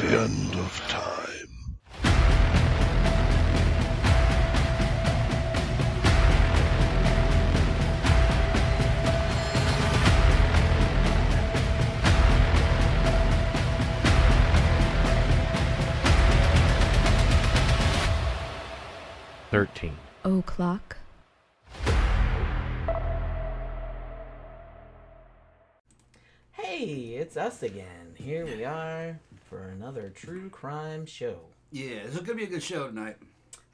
the end of time. O'clock. Hey, it's us again. Here we are for another true crime show. Yeah, this is going to be a good show tonight.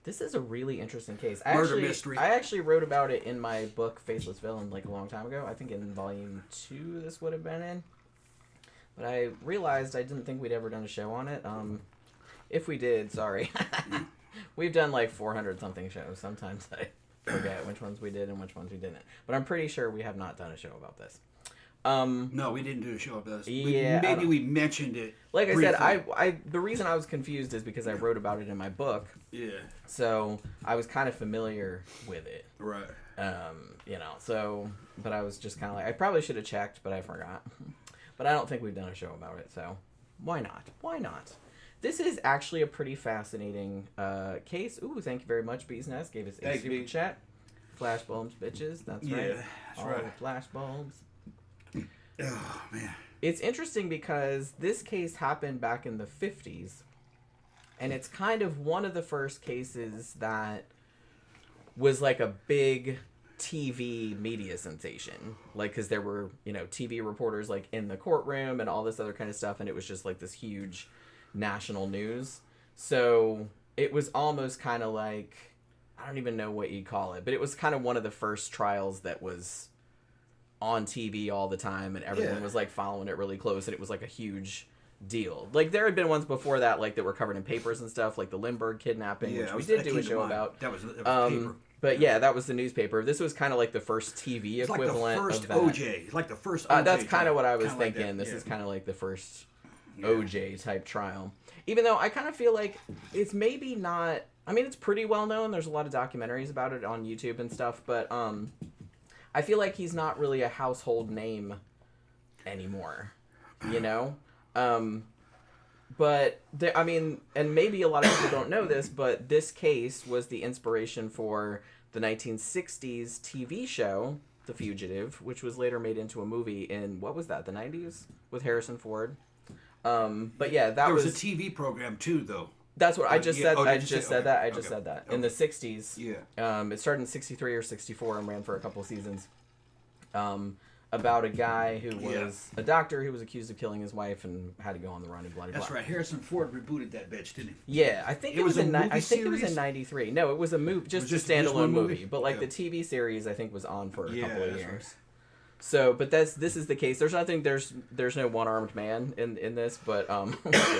This is a really interesting case. Murder mystery. I actually wrote about it in my book, Faceless Villain, like a long time ago. I think in volume 2 this would have been in. But I realized I didn't think we'd ever done a show on it. If we did, sorry. We've done like 400-something shows. Sometimes I forget which ones we did and which ones we didn't. But I'm pretty sure we have not done a show about this. No, we didn't do a show about this. Yeah, maybe we mentioned it. Like I briefly. said, the reason I was confused is because I wrote about it in my book. Yeah. So I was kind of familiar with it. Right. But I was just kind of like, I probably should have checked, but I forgot. But I don't think we've done a show about it, so why not? Why not? This is actually a pretty fascinating case. Ooh, thank you very much, Bee's Nest. Gave us a super chat. Flashbulbs, bitches. That's right. Yeah, that's all right. The flashbulbs. Oh, man. It's interesting because this case happened back in the 50s. And it's kind of one of the first cases that was like a big TV media sensation. Like, because there were, TV reporters like in the courtroom and all this other kind of stuff. And it was just like this huge national news. So it was almost kind of like, I don't even know what you'd call it, but it was kind of one of the first trials that was on TV all the time, and everyone was like following it really close, and it was like a huge deal. Like there had been ones before that, like that were covered in papers and stuff, like the Lindbergh kidnapping, which we did do a show about. That was paper. But yeah, that was the newspaper. This was kind of like the first TV it's equivalent like the first of that. OJ. It's like the first OJ. That's kind of what I was kinda thinking. Like this is kind of like the first OJ type trial. Even though I kind of feel like it's maybe not. I mean, it's pretty well known. There's a lot of documentaries about it on YouTube and stuff, but I feel like he's not really a household name anymore, But, and maybe a lot of people don't know this, but this case was the inspiration for the 1960s TV show, The Fugitive, which was later made into a movie in, what was that, the 90s? With Harrison Ford. But yeah, there was a TV program too, though. That's what I just said. Oh, I just said that. I just said that. In the 60s. Yeah. It started in 63 or 64 and ran for a couple seasons. About a guy who was a doctor who was accused of killing his wife and had to go on the run and bloody. That's right. Harrison Ford rebooted that bitch, didn't he? Yeah, I think it was in. I think it was in series? '93. No, it was a movie, just a standalone one movie. But like the TV series, I think was on for a couple of years. Right. So, but this is the case. There's nothing. There's no one-armed man in this, but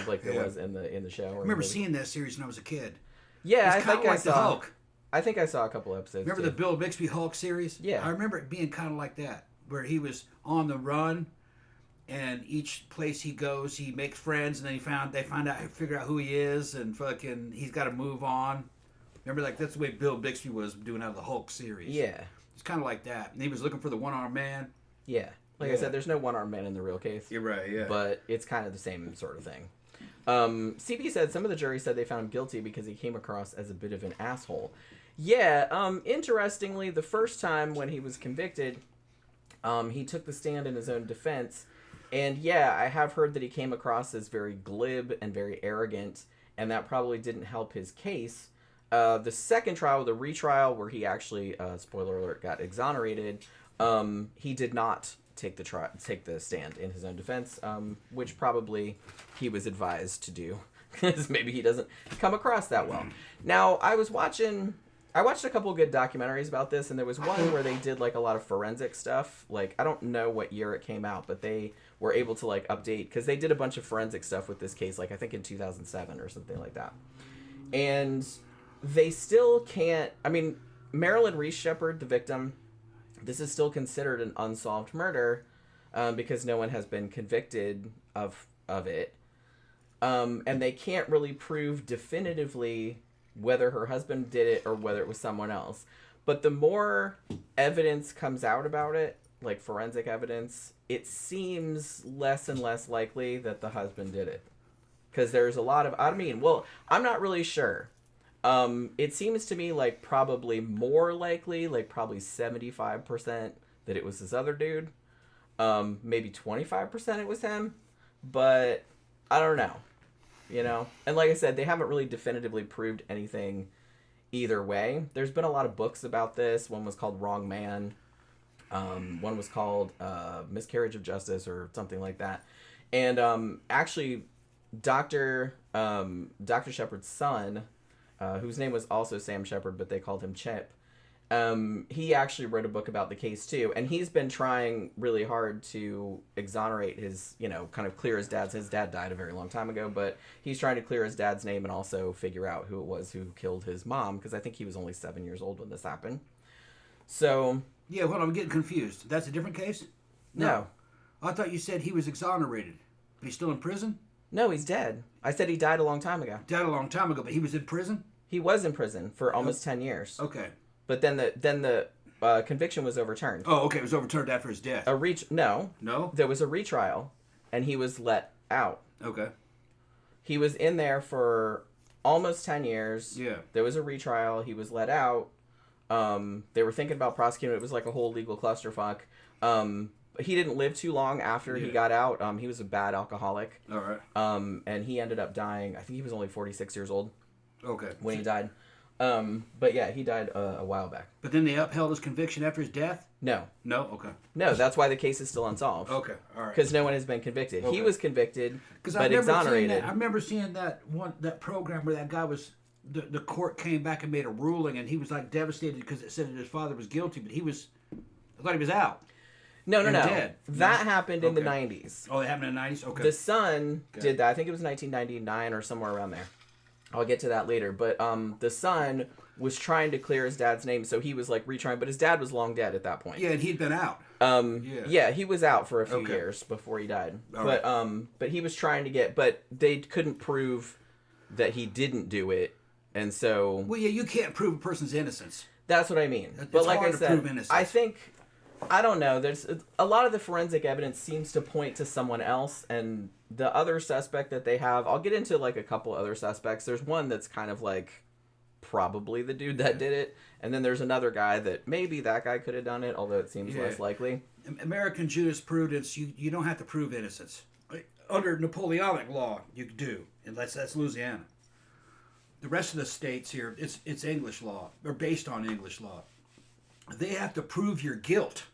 like there was in the show. I remember seeing that series when I was a kid. Yeah, I think I saw. The Hulk. I think I saw a couple episodes. Remember the Bill Bixby Hulk series? Yeah, I remember it being kind of like that, where he was on the run, and each place he goes, he makes friends, and then figure out who he is, and fucking he's got to move on. Remember, like that's the way Bill Bixby was doing out of the Hulk series. Yeah. It's kind of like that. And he was looking for the one-armed man. Yeah. Like I said, there's no one-armed man in the real case. You're right, yeah. But it's kind of the same sort of thing. CB said some of the jury said they found him guilty because he came across as a bit of an asshole. Yeah, interestingly, the first time when he was convicted, he took the stand in his own defense. And yeah, I have heard that he came across as very glib and very arrogant, and that probably didn't help his case. The second trial, the retrial, where he actually, spoiler alert, got exonerated, he did not take the stand in his own defense, which probably he was advised to do, because maybe he doesn't come across that well. Now, I watched a couple of good documentaries about this, and there was one where they did like a lot of forensic stuff. Like, I don't know what year it came out, but they were able to like update, because they did a bunch of forensic stuff with this case, like I think in 2007 or something like that. And they still can't, Marilyn Reese Sheppard, the victim, this is still considered an unsolved murder because no one has been convicted of it. And they can't really prove definitively whether her husband did it or whether it was someone else. But the more evidence comes out about it, like forensic evidence, it seems less and less likely that the husband did it. Because there's a lot of, I mean, well, I'm not really sure. It seems to me like probably more likely, like probably 75% that it was this other dude. Maybe 25% it was him. But I don't know. You know? And like I said, they haven't really definitively proved anything either way. There's been a lot of books about this. One was called Wrong Man. One was called Miscarriage of Justice or something like that. And actually, Dr. Sheppard's son, whose name was also Sam Sheppard, but they called him Chip, he actually wrote a book about the case too. And he's been trying really hard to exonerate his, you know, kind of clear his dad's. His dad died a very long time ago, but he's trying to clear his dad's name and also figure out who it was who killed his mom, because I think he was only 7 years old when this happened. So... Yeah, well, I'm getting confused. That's a different case? No. I thought you said he was exonerated. But he's still in prison? No, he's dead. I said he died a long time ago. Died a long time ago, but he was in prison? He was in prison for almost 10 years. Okay. But then the conviction was overturned. Oh, okay. It was overturned after his death. No. No? There was a retrial, and he was let out. Okay. He was in there for almost 10 years. Yeah. There was a retrial. He was let out. They were thinking about prosecuting. It was like a whole legal clusterfuck. He didn't live too long after he got out. He was a bad alcoholic. All right. And he ended up dying. I think he was only 46 years old. Okay. When he died. But yeah, he died a while back. But then they upheld his conviction after his death? No. No? Okay. No, that's why the case is still unsolved. Okay. All right. Because no one has been convicted. Okay. He was convicted, but exonerated. I remember seeing that program where that guy was... The court came back and made a ruling, and he was like devastated because it said that his father was guilty, but I thought he was out. No. Dead. That happened in the Okay. 90s. Oh, it happened in the 90s? Okay. The son did that. I think it was 1999 or somewhere around there. I'll get to that later. But the son was trying to clear his dad's name, so he was like retrying. But his dad was long dead at that point. Yeah, and he'd been out. Yeah, he was out for a few years before he died. But he was trying to get. But they couldn't prove that he didn't do it. And so... Well, yeah, you can't prove a person's innocence. That's what I mean. It's but like hard I to said, prove innocence. I think... I don't know. There's a lot of the forensic evidence seems to point to someone else, and the other suspect that they have... I'll get into like a couple other suspects. There's one that's kind of like probably the dude that did it, and then there's another guy that maybe that guy could have done it, although it seems less likely. American jurisprudence, you don't have to prove innocence. Under Napoleonic law, you do, and that's Louisiana. The rest of the states here, it's English law, or based on English law. They have to prove your guilt.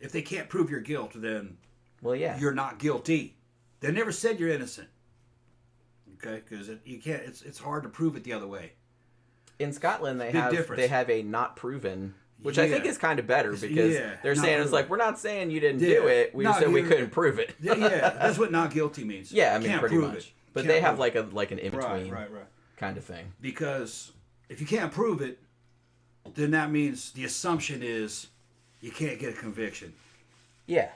If they can't prove your guilt, then you're not guilty. They never said you're innocent. Okay, because you can't. It's hard to prove it the other way. In Scotland, they have a not proven, which I think is kind of better because they're saying it's like, we're not saying you didn't do it. We just said we couldn't prove it. Yeah, that's what not guilty means. Yeah, I mean can't pretty prove much. It. But Can't they have prove like an in between. Right. Kind of thing. Because if you can't prove it, then that means the assumption is you can't get a conviction. Yeah.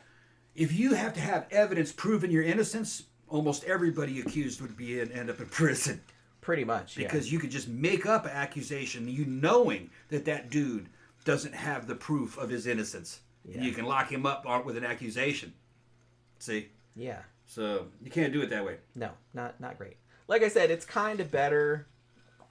If you have to have evidence proving your innocence, almost everybody accused would end up in prison. Pretty much, Because you could just make up an accusation, you knowing that dude doesn't have the proof of his innocence. Yeah. And you can lock him up with an accusation. See? Yeah. So you can't do it that way. No, not great. Like I said, it's kind of better.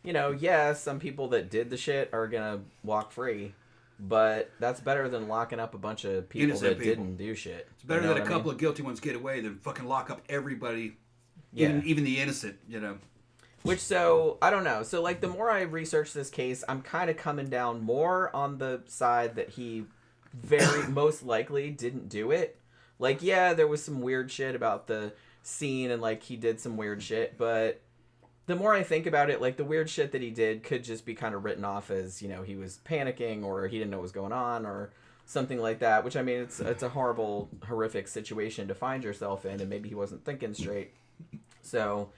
You know, yes, some people that did the shit are going to walk free. But that's better than locking up a bunch of people didn't do shit. It's better that a couple of guilty ones get away than fucking lock up everybody, even the innocent, you know. Which, so, I don't know. So, like, the more I research this case, I'm kind of coming down more on the side that he very most likely didn't do it. Like, yeah, there was some weird shit about the scene and, like, he did some weird shit, but the more I think about it, like, the weird shit that he did could just be kind of written off as, you know, he was panicking or he didn't know what was going on or something like that, which, I mean, it's a horrible, horrific situation to find yourself in, and maybe he wasn't thinking straight. So,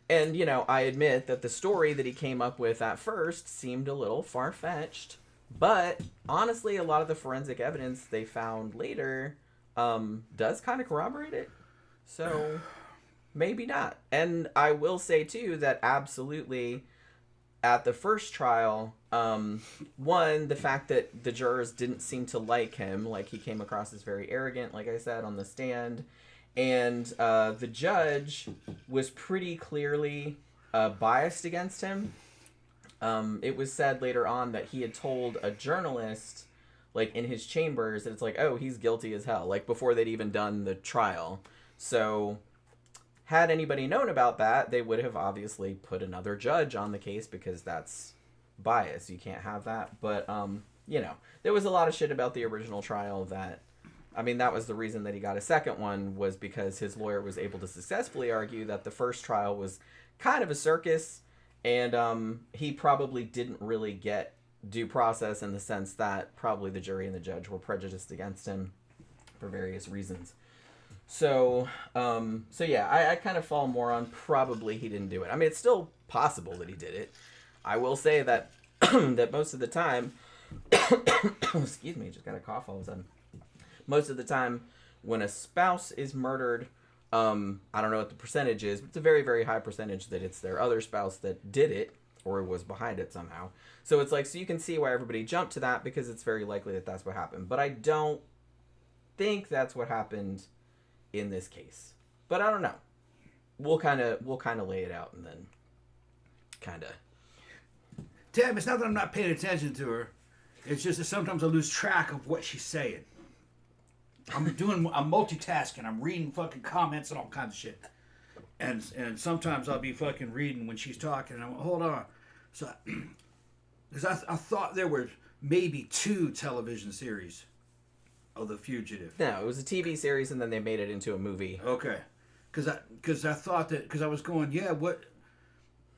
and, you know, I admit that the story that he came up with at first seemed a little far-fetched, but honestly, a lot of the forensic evidence they found later does kind of corroborate it. So maybe not. And I will say, too, that absolutely at the first trial, one, the fact that the jurors didn't seem to like him, like he came across as very arrogant, like I said, on the stand. And the judge was pretty clearly biased against him. It was said later on that he had told a journalist, like, in his chambers, that it's like, oh, he's guilty as hell, like, before they'd even done the trial. So, had anybody known about that, they would have obviously put another judge on the case, because that's bias. You can't have that. But, you know, there was a lot of shit about the original trial that, I mean, that was the reason that he got a second one, was because his lawyer was able to successfully argue that the first trial was kind of a circus, and he probably didn't really get due process, in the sense that probably the jury and the judge were prejudiced against him for various reasons. So yeah, I kind of fall more on probably he didn't do it. I mean, it's still possible that he did it. I will say that that most of the time, excuse me, just got a cough all of a sudden. Most of the time, when a spouse is murdered, I don't know what the percentage is, but it's a very, very high percentage that it's their other spouse that did it, or was behind it somehow. So it's like, so you can see why everybody jumped to that, because it's very likely that that's what happened. But I don't think that's what happened in this case. But I don't know. We'll kind of lay it out, and then kind of. Tim, it's not that I'm not paying attention to her. It's just that sometimes I lose track of what she's saying. I'm multitasking. I'm reading fucking comments and all kinds of shit. And sometimes I'll be fucking reading when she's talking, and I'm hold on. So, because I thought there were maybe 2 television series of The Fugitive. No, it was a TV series, and then they made it into a movie. Okay. Because I thought that, because I was going, yeah, what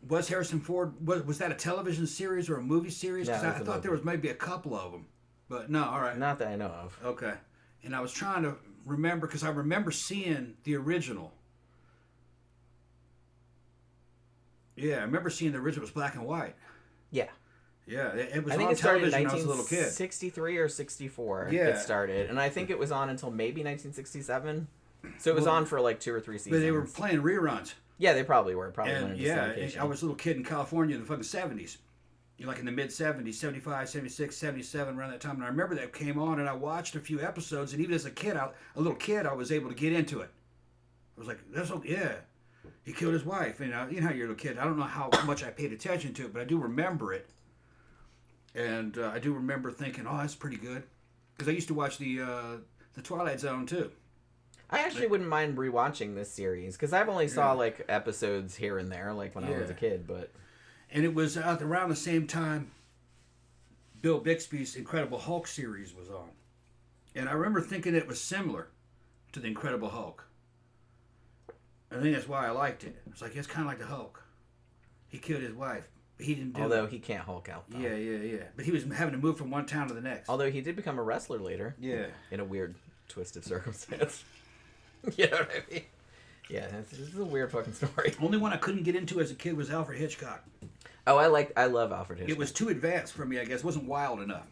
was Harrison Ford, was that a television series or a movie series? Because I thought there was maybe a couple of them. But no, all right. Not that I know of. Okay. And I was trying to remember, because I remember seeing the original. Yeah, I remember seeing the original. It was black and white. Yeah. Yeah, it was I think on it started in television when I was a little kid. 1963 or 64 Yeah. it started. And I think it was on until maybe 1967. So it was on for like 2 or 3 seasons. But they were playing reruns. Yeah, they probably were. Probably And yeah, I was a little kid in California in the fucking 70s. Like in the mid-70s, 75, 76, 77, around that time. And I remember that came on, and I watched a few episodes, and even as a kid, a little kid, I was able to get into it. I was like, yeah. He killed his wife. And you know how you're a little kid. I don't know how much I paid attention to it, but I do remember it. And I do remember thinking, oh, that's pretty good. Because I used to watch the Twilight Zone, too. I actually wouldn't mind rewatching this series, because I've only saw like episodes here and there, like when I was a kid, but... And it was around the same time Bill Bixby's Incredible Hulk series was on. And I remember thinking it was similar to the Incredible Hulk. I think that's why I liked it. It's like, it's kind of like the Hulk. He killed his wife, but he didn't do Although he can't Hulk out, though. Yeah. But he was having to move from one town to the next. Although he did become a wrestler later. Yeah. In a weird twist of circumstance. You know what I mean? Yeah, this is a weird fucking story. Only one I couldn't get into as a kid was Alfred Hitchcock. Oh, I love Alfred Hitchcock. It was too advanced for me, I guess. It wasn't wild enough.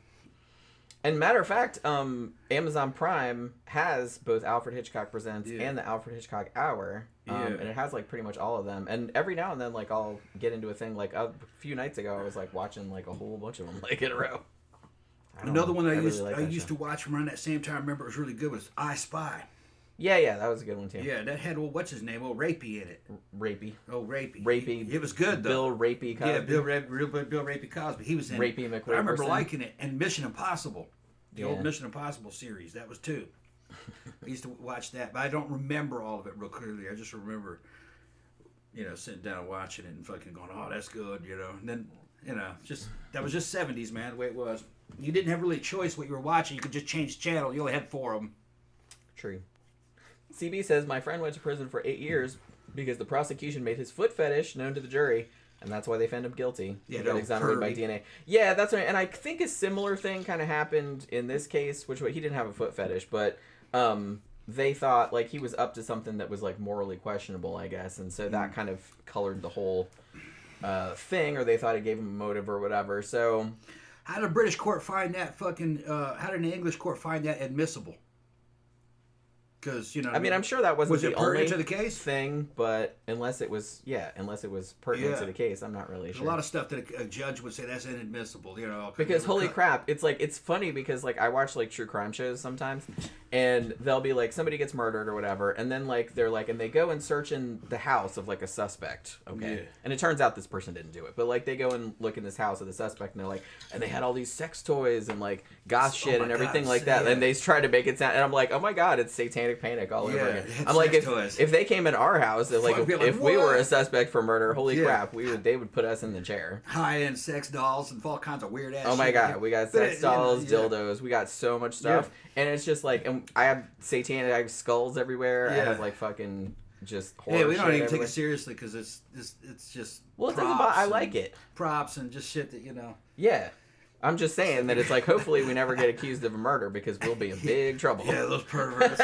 And matter of fact, Amazon Prime has both Alfred Hitchcock Presents and the Alfred Hitchcock Hour. And it has like pretty much all of them. And every now and then, like, I'll get into a thing. Like a few nights ago, I was like watching like a whole bunch of them like in a row. Another one I used to watch from around that same time. I remember it was really good. Was I Spy? Yeah, that was a good one too. Yeah, that had what's his name? Rapey in it. Rapey. Oh, Rapey. Rapey. It was good though. Bill Rapey Cosby. Yeah, Bill Rapey Cosby. He was in Rapey McQueen. I remember liking it. And Mission Impossible, the old Mission Impossible series. That was 2. I used to watch that, but I don't remember all of it real clearly. I just remember, sitting down watching it and fucking going, "Oh, that's good," And then, just that was just 70s, man. The way it was. You didn't have really a choice what you were watching. You could just change the channel. You only had 4 of them. True. CB says, my friend went to prison for 8 years because the prosecution made his foot fetish known to the jury, and that's why they found him guilty. Yeah, he got exonerated by DNA. Yeah, that's right. And I think a similar thing kind of happened in this case, which he didn't have a foot fetish, but they thought like he was up to something that was like morally questionable, I guess, and so that kind of colored the whole thing, or they thought it gave him a motive or whatever. So, how did a British court find that fucking? How did an English court find that admissible? Because I mean, I'm sure that wasn't the only to the case thing, but unless it was pertinent to the case, I'm not really There's sure. a lot of stuff that a judge would say that's inadmissible, Because holy crap, it's funny because like I watch like true crime shows sometimes, And they'll be like, somebody gets murdered or whatever, and then like they're like, and they go and search in the house of like a suspect, okay? Yeah. And it turns out this person didn't do it, but like they go and look in this house of the suspect, and they're like, and they had all these sex toys and like goth shit and everything like that, and they try to make it sound, and I'm like, oh my god, it's satanic panic all over again. I'm like, if they came in our house, like if we were a suspect for murder, holy crap, they would put us in the chair. High-end sex dolls and all kinds of weird ass. Oh my god, we got sex dolls, dildos, we got so much stuff, and it's just like, and I have satanic, I have skulls everywhere. I have like fucking just horror. Yeah, we don't even everywhere. take it seriously because it's just well, I like it. Props and just shit that Yeah, I'm just saying that it's like hopefully we never get accused of a murder because we'll be in big trouble. Yeah, those perverts.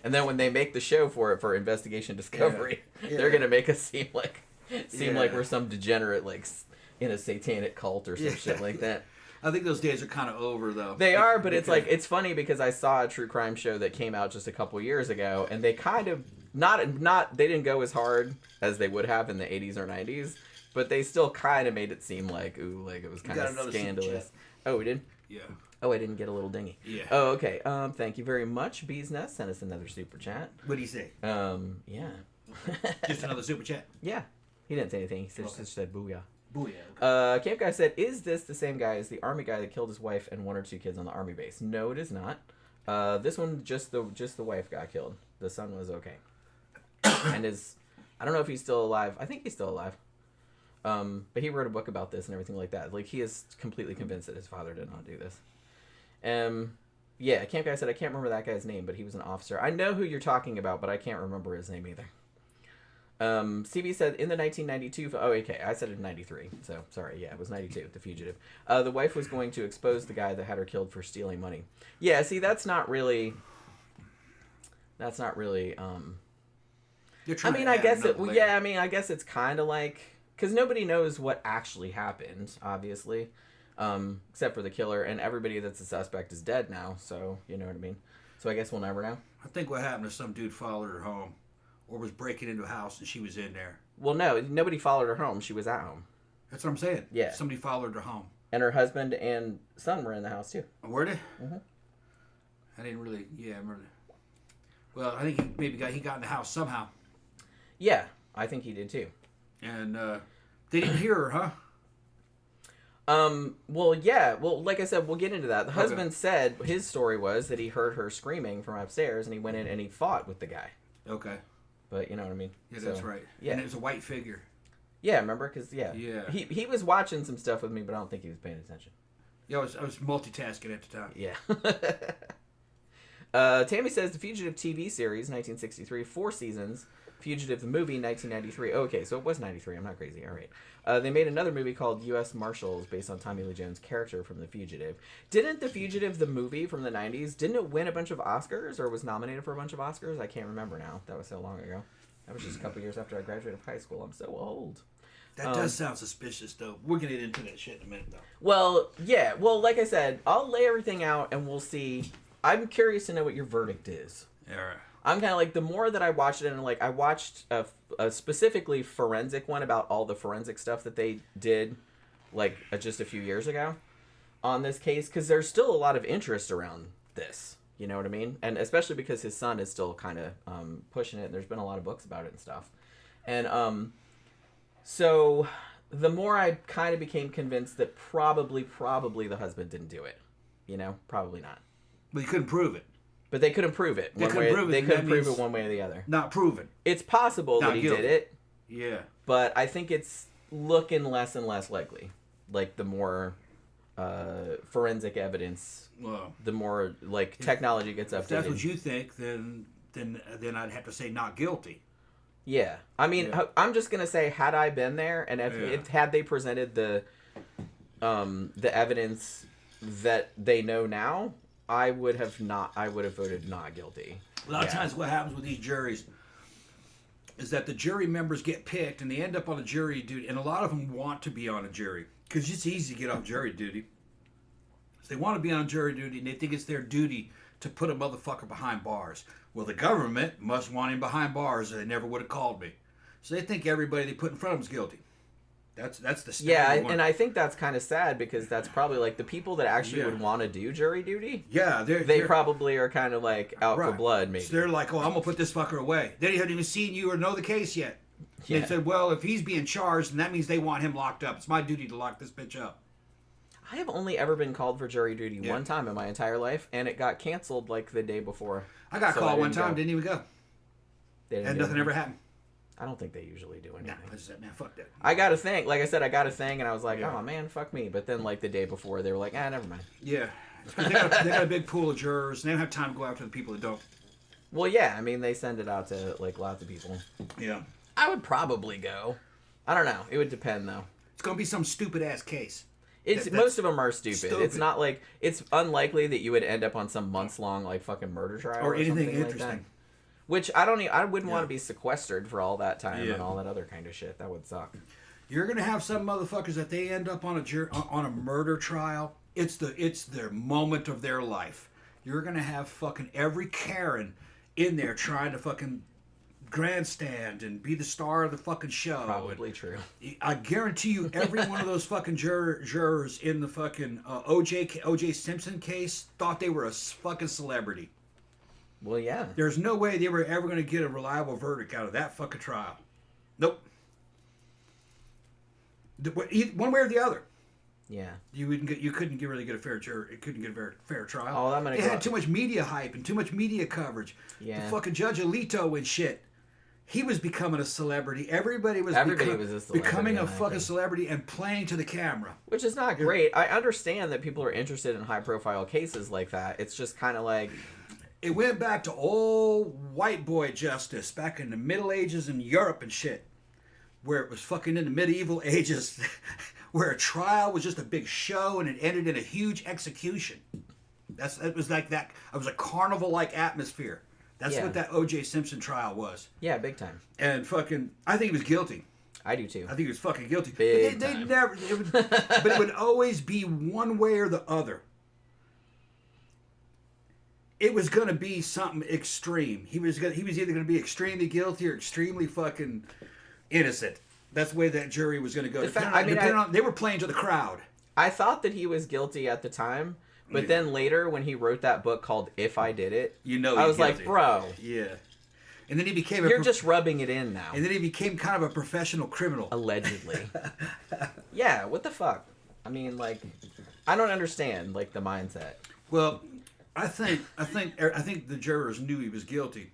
And then when they make the show for investigation discovery, they're gonna make us seem like we're some degenerate like in a satanic cult or some shit like that. I think those days are kind of over, though. They are, but it's like, it's funny because I saw a true crime show that came out just a couple years ago, and they kind of, they didn't go as hard as they would have in the 80s or 90s, but they still kind of made it seem like, ooh, like it was kind of scandalous. Oh, we did? Yeah. Oh, I didn't get a little dingy. Yeah. Oh, okay. Thank you very much. Bees Nest sent us another super chat. What do you say? Yeah. Just another super chat? Yeah. He didn't say anything. He just said booyah. Booyah. Camp Guy said, is this the same guy as the army guy that killed his wife and 1 or 2 kids on the army base? No, it is not. This one, just the wife got killed. The son was okay. And I don't know if he's still alive. I think he's still alive. But he wrote a book about this and everything like that. Like, he is completely convinced that his father did not do this. Yeah, Camp Guy said, I can't remember that guy's name, but he was an officer. I know who you're talking about, but I can't remember his name either. CB said in the 1992. Oh, okay. I said it in 93. So sorry. Yeah, it was 92. The Fugitive. The wife was going to expose the guy that had her killed for stealing money. Yeah. See, that's not really. I mean, I guess it. Well, yeah. I mean, I guess it's kind of like because nobody knows what actually happened, obviously, except for the killer, and everybody that's a suspect is dead now. So you know what I mean. So I guess we'll never know. I think what happened is some dude followed her home. Or was breaking into a house and she was in there. Well, no, nobody followed her home. She was at home. That's what I'm saying. Yeah. Somebody followed her home. And her husband and son were in the house, too. Were they? Mm-hmm. I didn't really, I remember. Well, I think he got in the house somehow. Yeah, I think he did, too. And they didn't hear her, huh? Well, yeah. Well, like I said, we'll get into that. The husband said his story was that he heard her screaming from upstairs and he went in and he fought with the guy. Okay. But you know what I mean? Yeah, that's right. Yeah. And it was a white figure. Yeah, remember? Because, yeah. He was watching some stuff with me, but I don't think he was paying attention. Yeah, I was multitasking at the time. Yeah. Tammy says, The Fugitive TV series, 1963, 4 seasons. Fugitive the movie, 1993. Okay, so it was 93. I'm not crazy. All right. They made another movie called U.S. Marshals based on Tommy Lee Jones' character from The Fugitive. Didn't The Fugitive, the movie from the 90s, didn't it win a bunch of Oscars or was nominated for a bunch of Oscars? I can't remember now. That was so long ago. That was just a couple years after I graduated high school. I'm so old. That does sound suspicious, though. We're going to get into that shit in a minute, though. Well, yeah. Well, like I said, I'll lay everything out and we'll see. I'm curious to know what your verdict is. All right. I'm kind of like, the more that I watched it, and like I watched a specifically forensic one about all the forensic stuff that they did, like just a few years ago on this case, because there's still a lot of interest around this. You know what I mean? And especially because his son is still kind of pushing it, and there's been a lot of books about it and stuff. And so the more I kind of became convinced that probably the husband didn't do it. You know, probably not. But you couldn't prove it. But they couldn't prove it. They couldn't prove it one way or the other. Not proven. It's possible that he did it. Yeah. But I think it's looking less and less likely. Like, the more forensic evidence, the more, like, technology gets updated. If that's what you think, then I'd have to say not guilty. Yeah. I mean, I'm just going to say, had I been there, and had they presented the evidence that they know now, I would have voted not guilty. A lot of times what happens with these juries is that the jury members get picked and they end up on a jury duty, and a lot of them want to be on a jury because it's easy to get off jury duty. So they want to be on jury duty and they think it's their duty to put a motherfucker behind bars. Well, the government must want him behind bars or they never would have called me. So they think everybody they put in front of them is guilty. That's the standard Yeah, one. and I think that's kind of sad because that's probably like the people that actually would want to do jury duty. Yeah, they probably are kind of like out for right. blood, maybe. So they're like, oh, I'm gonna put this fucker away. They haven't even seen you or know the case yet. Yeah. They said, well, if he's being charged, then that means they want him locked up. It's my duty to lock this bitch up. I have only ever been called for jury duty one time in my entire life, and it got canceled like the day before. I got called one time, didn't even go. And nothing ever happened. I don't think they usually do anything. Nah, I said, man, fuck that. I got a thing. Like I said, I got a thing, and I was like, oh, man, fuck me. But then, like, the day before, they were like, never mind. Yeah. They got a big pool of jurors, and they don't have time to go after the people that don't. Well, yeah. I mean, they send it out to, like, lots of people. Yeah. I would probably go. I don't know. It would depend, though. It's going to be some stupid-ass case. Most of them are stupid. It's not like... It's unlikely that you would end up on some months-long, like, fucking murder trial or anything something interesting. Like that. Which I wouldn't want to be sequestered for all that time and all that other kind of shit. That would suck. You're gonna have some motherfuckers that they end up on a murder trial. It's their moment of their life. You're gonna have fucking every Karen in there trying to fucking grandstand and be the star of the fucking show. Probably true. I guarantee you, every one of those fucking jurors in the fucking OJ Simpson case thought they were a fucking celebrity. Well, yeah. There's no way they were ever going to get a reliable verdict out of that fucking trial. Nope. One way or the other. Yeah. You couldn't really get a fair trial. Oh, I'm gonna They had too much media hype and too much media coverage. Yeah. The fucking Judge Alito and shit. He was becoming a celebrity. Everybody was a celebrity, becoming a fucking celebrity and playing to the camera. Which is not great. I understand that people are interested in high-profile cases like that. It's just kind of like... It went back to old white boy justice back in the Middle Ages in Europe and shit, where it was fucking in the medieval ages, where a trial was just a big show and it ended in a huge execution. It was like that. It was a carnival-like atmosphere. That's what that OJ Simpson trial was. Yeah, big time. And fucking, I think he was guilty. I do too. I think he was fucking guilty. Big They time. never. But it would always be one way or the other. It was going to be something extreme. He was either going to be extremely guilty or extremely fucking innocent. That's the way that jury was going to go. They were playing to the crowd. I thought that he was guilty at the time, but then later when he wrote that book called If I Did It, I was like, bro. Yeah. And then he became You're just rubbing it in now. And then he became kind of a professional criminal. Allegedly. Yeah, what the fuck? I mean, like, I don't understand, like, the mindset. Well, I think the jurors knew he was guilty,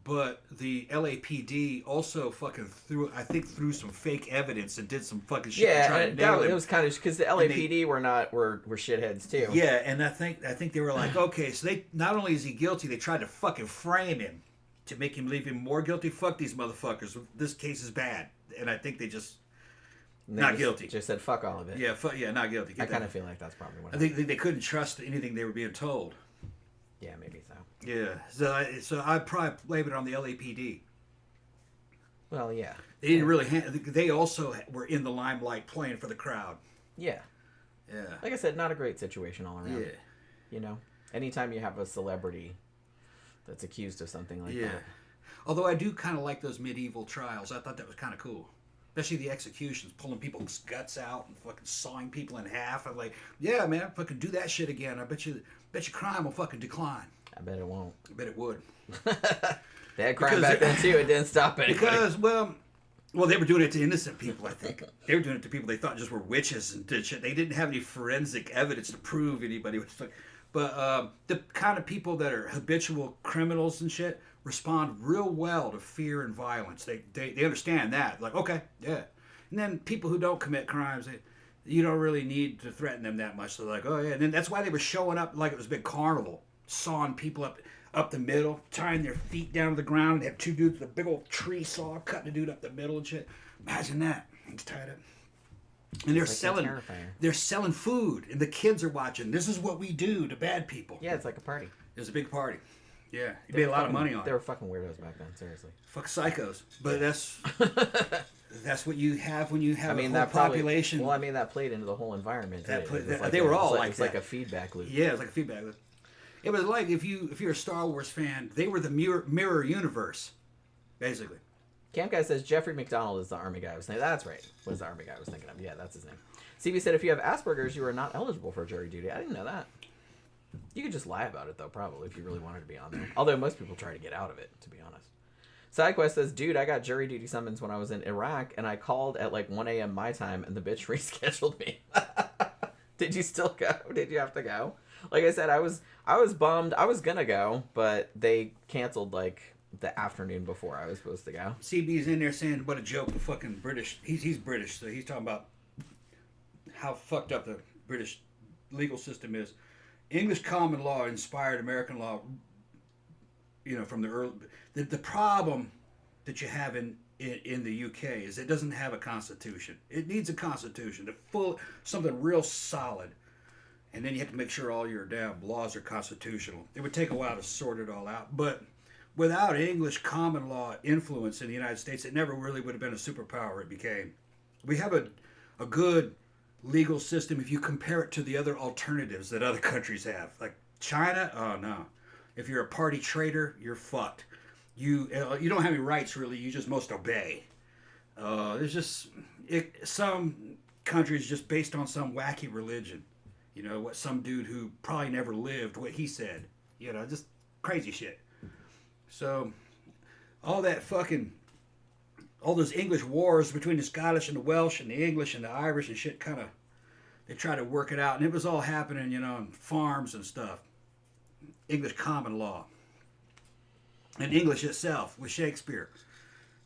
but the LAPD also fucking threw some fake evidence and did some fucking shit. Yeah, it was kind of because the LAPD were shitheads too. Yeah, and I think they were like, okay, so they not only is he guilty, they tried to fucking frame him to make him leave him more guilty. Fuck these motherfuckers. This case is bad, and I think they just. Not guilty. Just said fuck all of it. Yeah, not guilty. I kind of feel like that's probably what. I think they couldn't trust anything they were being told. Yeah, maybe so. Yeah, so I probably blame it on the LAPD. Well, yeah. They didn't really. They also were in the limelight, playing for the crowd. Yeah. Yeah. Like I said, not a great situation all around. Yeah. You know, anytime you have a celebrity that's accused of something like that. Although I do kind of like those medieval trials. I thought that was kind of cool. Especially the executions, pulling people's guts out and fucking sawing people in half. I'm like, yeah, man, fucking do that shit again. I bet you crime will fucking decline. I bet it won't. I bet it would. They had crime back then too. It didn't stop anybody. Because, well, they were doing it to innocent people, I think. They were doing it to people they thought just were witches and did shit. They didn't have any forensic evidence to prove anybody was like. But the kind of people that are habitual criminals and shit respond real well to fear and violence. They understand that. Like, okay, yeah. And then people who don't commit crimes, you don't really need to threaten them that much. They're like, oh yeah. And then that's why they were showing up like it was a big carnival, sawing people up the middle, tying their feet down to the ground, and they have two dudes with a big old tree saw cutting the dude up the middle and shit. Imagine that. He's tied up. And they're selling food, and the kids are watching. This is what we do to bad people. Yeah, it's like a party. It was a big party. Yeah, you made a lot of money on it. They were fucking weirdos back then, seriously. Fuck psychos. But that's what you have when you have a whole population. Well, I mean, that played into the whole environment. They were all like that. It was like a feedback loop. Yeah, it was like a feedback loop. It was like if you're a Star Wars fan, they were the mirror universe, basically. Camp Guy says Jeffrey McDonald is the army guy I was thinking. That's right. What is the army guy I was thinking of? Yeah, that's his name. CB said if you have Asperger's, you are not eligible for jury duty. I didn't know that. You could just lie about it, though, probably, if you really wanted to be on there. Although most people try to get out of it, to be honest. SideQuest says, dude, I got jury duty summons when I was in Iraq, and I called at like 1 a.m. my time, and the bitch rescheduled me. Did you still go? Did you have to go? Like I said, I was bummed. I was gonna go, but they canceled like the afternoon before I was supposed to go. CB's in there saying what a joke the fucking British. He's British, so he's talking about how fucked up the British legal system is. English common law inspired American law. You know, from the early. The problem that you have in the UK is it doesn't have a constitution. It needs a constitution, something real solid. And then you have to make sure all your damn laws are constitutional. It would take a while to sort it all out. But without English common law influence in the United States, it never really would have been a superpower it became. We have a good legal system if you compare it to the other alternatives that other countries have. Like China, oh no. If you're a party traitor, you're fucked. You don't have any rights really, you just must obey. There's just some countries just based on some wacky religion. You know, what some dude who probably never lived, what he said. You know, just crazy shit. So, all those English wars between the Scottish and the Welsh and the English and the Irish and shit they try to work it out. And it was all happening, you know, on farms and stuff. English common law. And English itself with Shakespeare.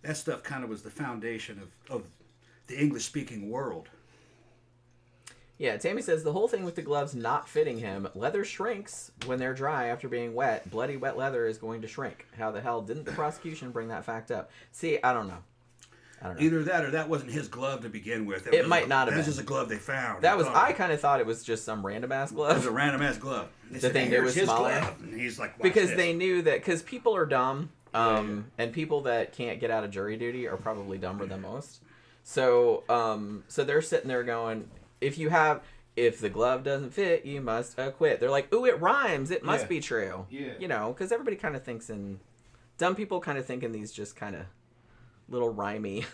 That stuff kind of was the foundation of the English-speaking world. Yeah, Tammy says the whole thing with the gloves not fitting him, leather shrinks when they're dry after being wet. Bloody wet leather is going to shrink. How the hell didn't the prosecution bring that fact up? See, I don't know. Either that or that wasn't his glove to begin with. It might not have been. That was just a glove they found. I kind of thought it was just some random ass glove. It was a random ass glove. They knew it was smaller. And he's like, because they knew that, because people are dumb, and people that can't get out of jury duty are probably dumber than most. So they're sitting there going, if the glove doesn't fit, you must acquit. They're like, ooh, it rhymes. It must be true. Yeah. You know, because everybody kind of thinks dumb people kind of think in these just kind of little rhymey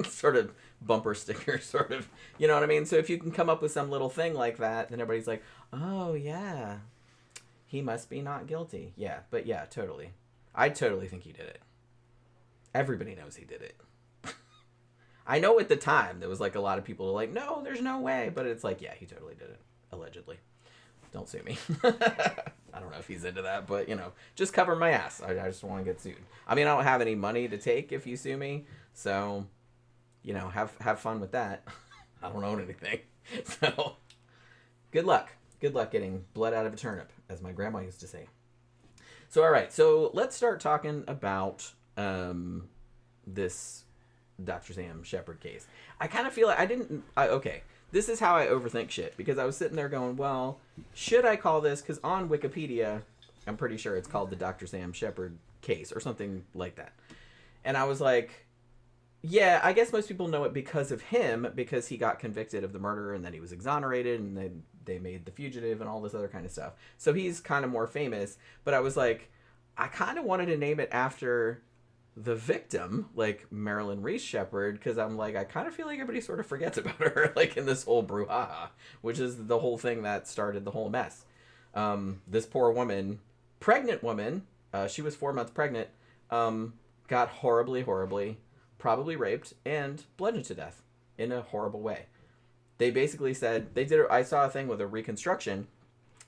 sort of bumper sticker sort of, you know what I mean? So if you can come up with some little thing like that, then everybody's like, oh yeah, he must be not guilty. Yeah, but yeah, totally. I totally think he did it. Everybody knows he did it. I know at the time there was like a lot of people who were like, no, there's no way. But it's like, yeah, he totally did it. Allegedly. Don't sue me. I don't know if he's into that, but, you know, just cover my ass. I just want to get sued. I mean, I don't have any money to take if you sue me. So, you know, have fun with that. I don't own anything. So, good luck. Good luck getting blood out of a turnip, as my grandma used to say. So, all right. So, let's start talking about this Dr. Sam Sheppard case. I kind of feel like okay, this is how I overthink shit, because I was sitting there going, well, should I call this, because on Wikipedia, I'm pretty sure it's called the Dr. Sam Sheppard case or something like that. And I was like, yeah, I guess most people know it because of him, because he got convicted of the murder and then he was exonerated and then they made The Fugitive and all this other kind of stuff. So he's kind of more famous, but I was like, I kind of wanted to name it after the victim, like Marilyn Reese Sheppard, because I'm like, I kind of feel like everybody sort of forgets about her, like in this whole brouhaha, which is the whole thing that started the whole mess. This poor woman, pregnant woman, she was 4 months pregnant, got horribly, probably raped and bludgeoned to death in a horrible way. They basically said, I saw a thing with a reconstruction.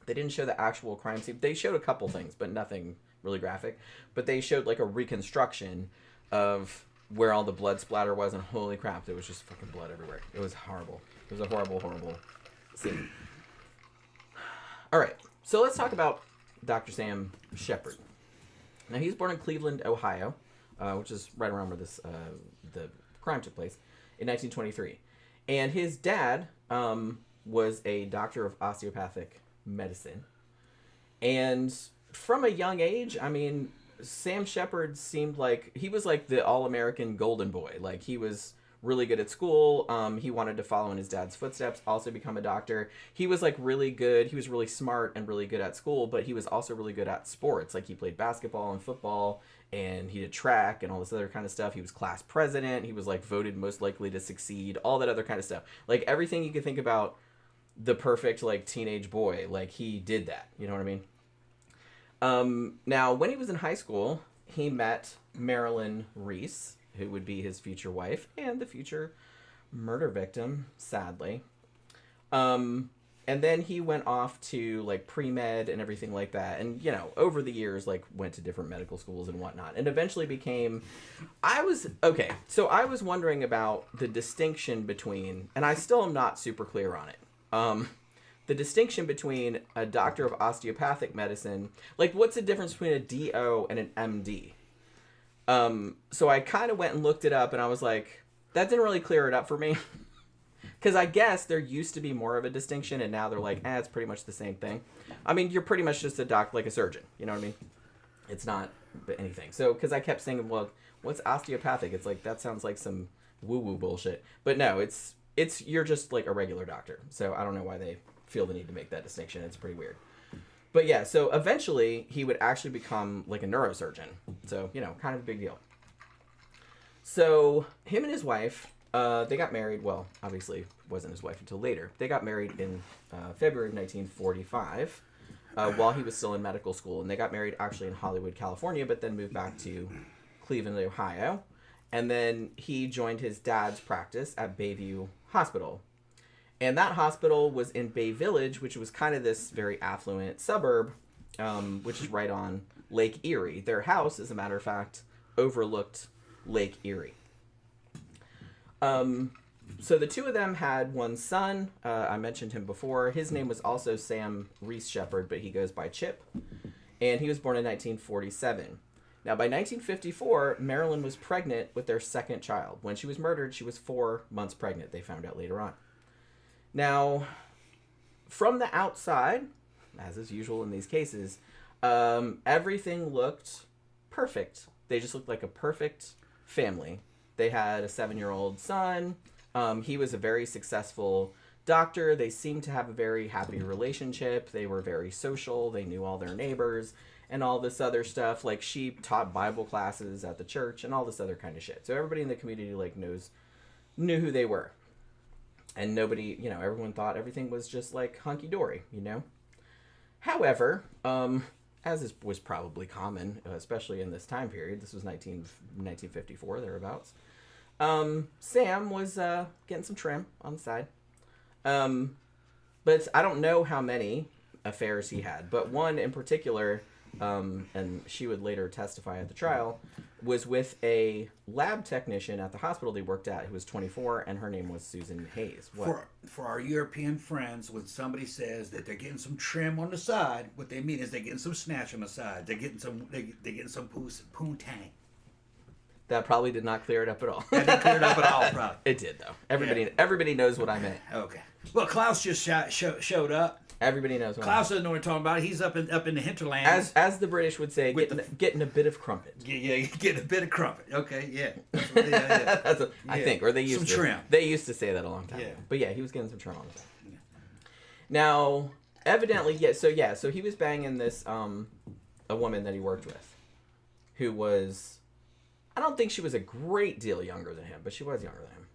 They didn't show the actual crime scene. They showed a couple things, but nothing really graphic, but they showed like a reconstruction of where all the blood splatter was, and holy crap, there was just fucking blood everywhere. It was horrible. It was a horrible scene. All right, so let's talk about Dr. Sam Sheppard. Now, he was born in Cleveland, Ohio, which is right around where the crime took place, in 1923. And his dad was a doctor of osteopathic medicine. And from a young age, I mean, Sam Sheppard seemed like he was like the all-American golden boy. Like, he was really good at school. He wanted to follow in his dad's footsteps, also become a doctor. He was like really good. He was really smart and really good at school, but he was also really good at sports. Like, he played basketball and football and he did track and all this other kind of stuff. He was class president. He was like voted most likely to succeed, all that other kind of stuff. Like everything you could think about the perfect like teenage boy, like he did that. You know what I mean? Now, when he was in high school, he met Marilyn Reese, who would be his future wife and the future murder victim, sadly. And then he went off to like pre-med and everything like that. And, you know, over the years, like went to different medical schools and whatnot, and eventually became, I was wondering about the distinction between, and I still am not super clear on it. The distinction between a doctor of osteopathic medicine, like what's the difference between a DO and an MD? So I kind of went and looked it up, and I was like, that didn't really clear it up for me. Because I guess there used to be more of a distinction, and now they're like, it's pretty much the same thing. I mean, you're pretty much just a doc, like a surgeon. You know what I mean? It's not anything. So, because I kept saying, well, what's osteopathic? It's like, that sounds like some woo-woo bullshit. But no, it's you're just like a regular doctor. So I don't know why they feel the need to make that distinction. It's pretty weird. But yeah, so eventually he would actually become like a neurosurgeon. So, you know, kind of a big deal. So him and his wife, they got married. Well, obviously wasn't his wife until later. They got married in February of 1945 while he was still in medical school. And they got married actually in Hollywood, California, but then moved back to Cleveland, Ohio. And then he joined his dad's practice at Bayview Hospital. And that hospital was in Bay Village, which was kind of this very affluent suburb, which is right on Lake Erie. Their house, as a matter of fact, overlooked Lake Erie. So the two of them had one son. I mentioned him before. His name was also Sam Reese Sheppard, but he goes by Chip. And he was born in 1947. Now, by 1954, Marilyn was pregnant with their second child. When she was murdered, she was 4 months pregnant, they found out later on. Now, from the outside, as is usual in these cases, everything looked perfect. They just looked like a perfect family. They had a 7-year-old son. He was a very successful doctor. They seemed to have a very happy relationship. They were very social. They knew all their neighbors and all this other stuff. Like, she taught Bible classes at the church and all this other kind of shit. So everybody in the community, like, knew who they were. And nobody, you know, everyone thought everything was just, like, hunky-dory, you know? However, as was probably common, especially in this time period, this was 1954, thereabouts, Sam was getting some trim on the side. But I don't know how many affairs he had, but one in particular, and she would later testify at the trial, was with a lab technician at the hospital they worked at who was 24, and her name was Susan Hayes. What? For our European friends, when somebody says that they're getting some trim on the side, what they mean is they're getting some snatch on the side. They're getting some poontang. That probably did not clear it up at all. That didn't clear it up at all, probably. It did, though. Everybody knows what I meant. Okay. Well, Klaus just showed up. Everybody knows what Klaus doesn't know what we're talking about. He's up in the hinterlands. As the British would say, getting a bit of crumpet. Yeah, getting a bit of crumpet. Okay, yeah. That's what, I think, or they used some to. Trim. They used to say that a long time ago. But yeah, he was getting some trim on his own. Yeah. Now, evidently, so he was banging this a woman that he worked with, who was, I don't think she was a great deal younger than him, but she was younger than him.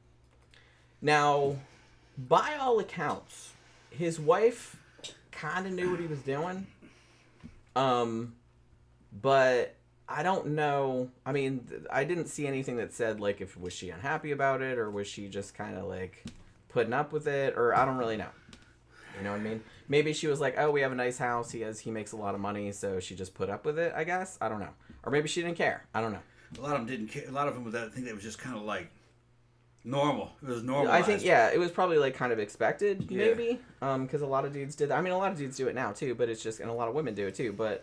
Now, by all accounts, his wife kind of knew what he was doing. But I don't know. I mean, I didn't see anything that said, like, was she unhappy about it, or was she just kind of, like, putting up with it, or I don't really know. You know what I mean? Maybe she was like, oh, we have a nice house. He makes a lot of money, so she just put up with it, I guess. I don't know. Or maybe she didn't care. I don't know. A lot of them didn't care. A lot of them, I think, that was just kind of like normal. It was normal. I think, yeah, it was probably like kind of expected, maybe, because a lot of dudes did that. I mean, a lot of dudes do it now too, but it's just, and a lot of women do it too. But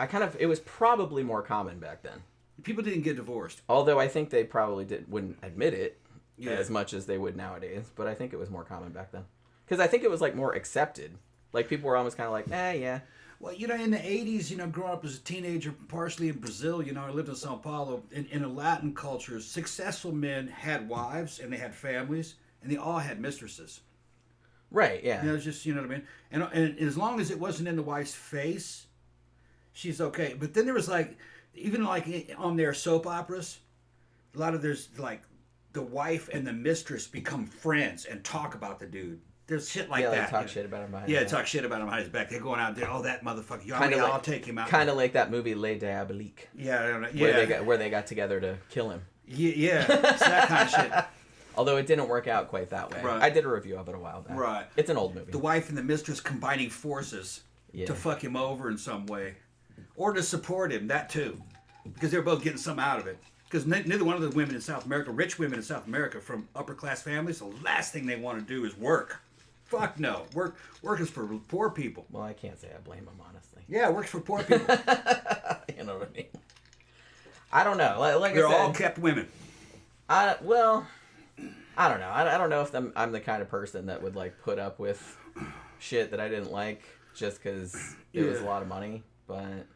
it was probably more common back then. People didn't get divorced, although I think they probably wouldn't admit it as much as they would nowadays. But I think it was more common back then, because I think it was like more accepted. Like people were almost kind of like, yeah. Well, you know, in the 80s, you know, growing up as a teenager, partially in Brazil, you know, I lived in Sao Paulo. In a Latin culture, successful men had wives and they had families and they all had mistresses. Right, yeah. You know, it's just, you know what I mean? And as long as it wasn't in the wife's face, she's okay. But then there was like, even like on their soap operas, a lot of there's like the wife and the mistress become friends and talk about the dude. There's shit like that. Yeah, talk shit about him behind his Yeah, back. talk shit about him behind his back. They're going out there, oh, that motherfucker. I'll take him out. Kind of like that movie Les Diaboliques. Yeah, I don't know. Where they got together to kill him. Yeah, it's that kind of shit. Although it didn't work out quite that way. Right. I did a review of it a while back. Right. It's an old movie. The wife and the mistress combining forces to fuck him over in some way. Or to support him, that too. Because they're both getting some out of it. Because neither one of the women in South America, rich women in South America from upper class families, the last thing they want to do is work. Fuck no. Work is for poor people. Well, I can't say I blame them, honestly. Yeah, it works for poor people. You know what I mean? I don't know. Like They're I said, all kept women. I don't know. I don't know if I'm the kind of person that would like put up with shit that I didn't like just because it was a lot of money. But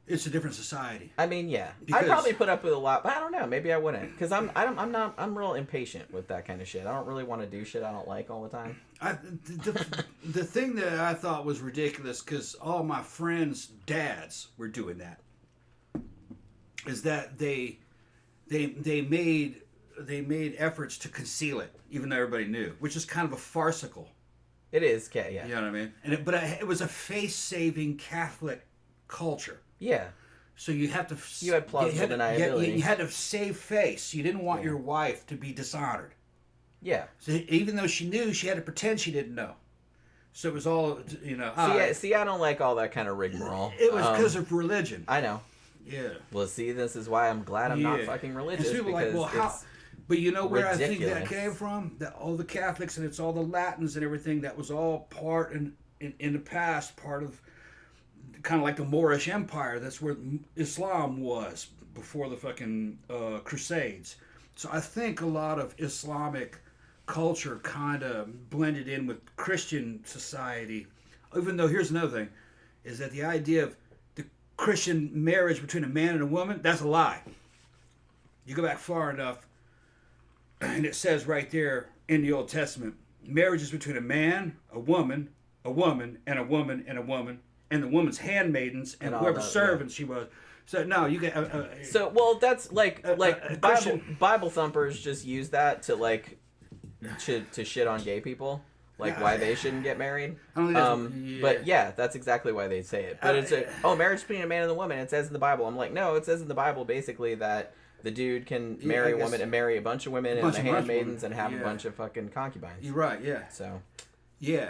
it's a different society. I mean, yeah, Because... I'd probably put up with a lot, but I don't know. Maybe I wouldn't because I'm real impatient with that kind of shit. I don't really want to do shit I don't like all the time. The thing that I thought was ridiculous because all my friends' dads were doing that is that they made efforts to conceal it, even though everybody knew, which is kind of a farcical. It is, yeah. You know what I mean? But it was a face-saving Catholic culture. Yeah. So you have to. You had plausible deniability. You had to save face. You didn't want your wife to be dishonored. Yeah. So even though she knew, she had to pretend she didn't know. So it was all, you know. See, I don't like all that kind of rigmarole. It was because of religion. I know. Yeah. Well, see, this is why I'm glad I'm not fucking religious. And people are like, well, how? But you know where ridiculous. I think that came from? That all the Catholics and it's all the Latins and everything, that was all part in the past, part of kind of like the Moorish Empire. That's where Islam was before the fucking Crusades. So I think a lot of Islamic culture kind of blended in with Christian society. Even though, here's another thing, is that the idea of the Christian marriage between a man and a woman, that's a lie. You go back far enough, and it says right there in the Old Testament, marriage is between a man, a woman, and a woman, and a woman, and the woman's handmaidens and whoever servants she was. So no, you get. That's like Bible thumpers just use that to like to shit on gay people, like why they shouldn't get married. I don't think But yeah, that's exactly why they say it. But it's marriage between a man and a woman. It says in the Bible. I'm like, no, it says in the Bible basically that the dude can marry a woman and marry a bunch of women and the handmaidens and have a bunch of fucking concubines. You're right. Yeah. So. Yeah.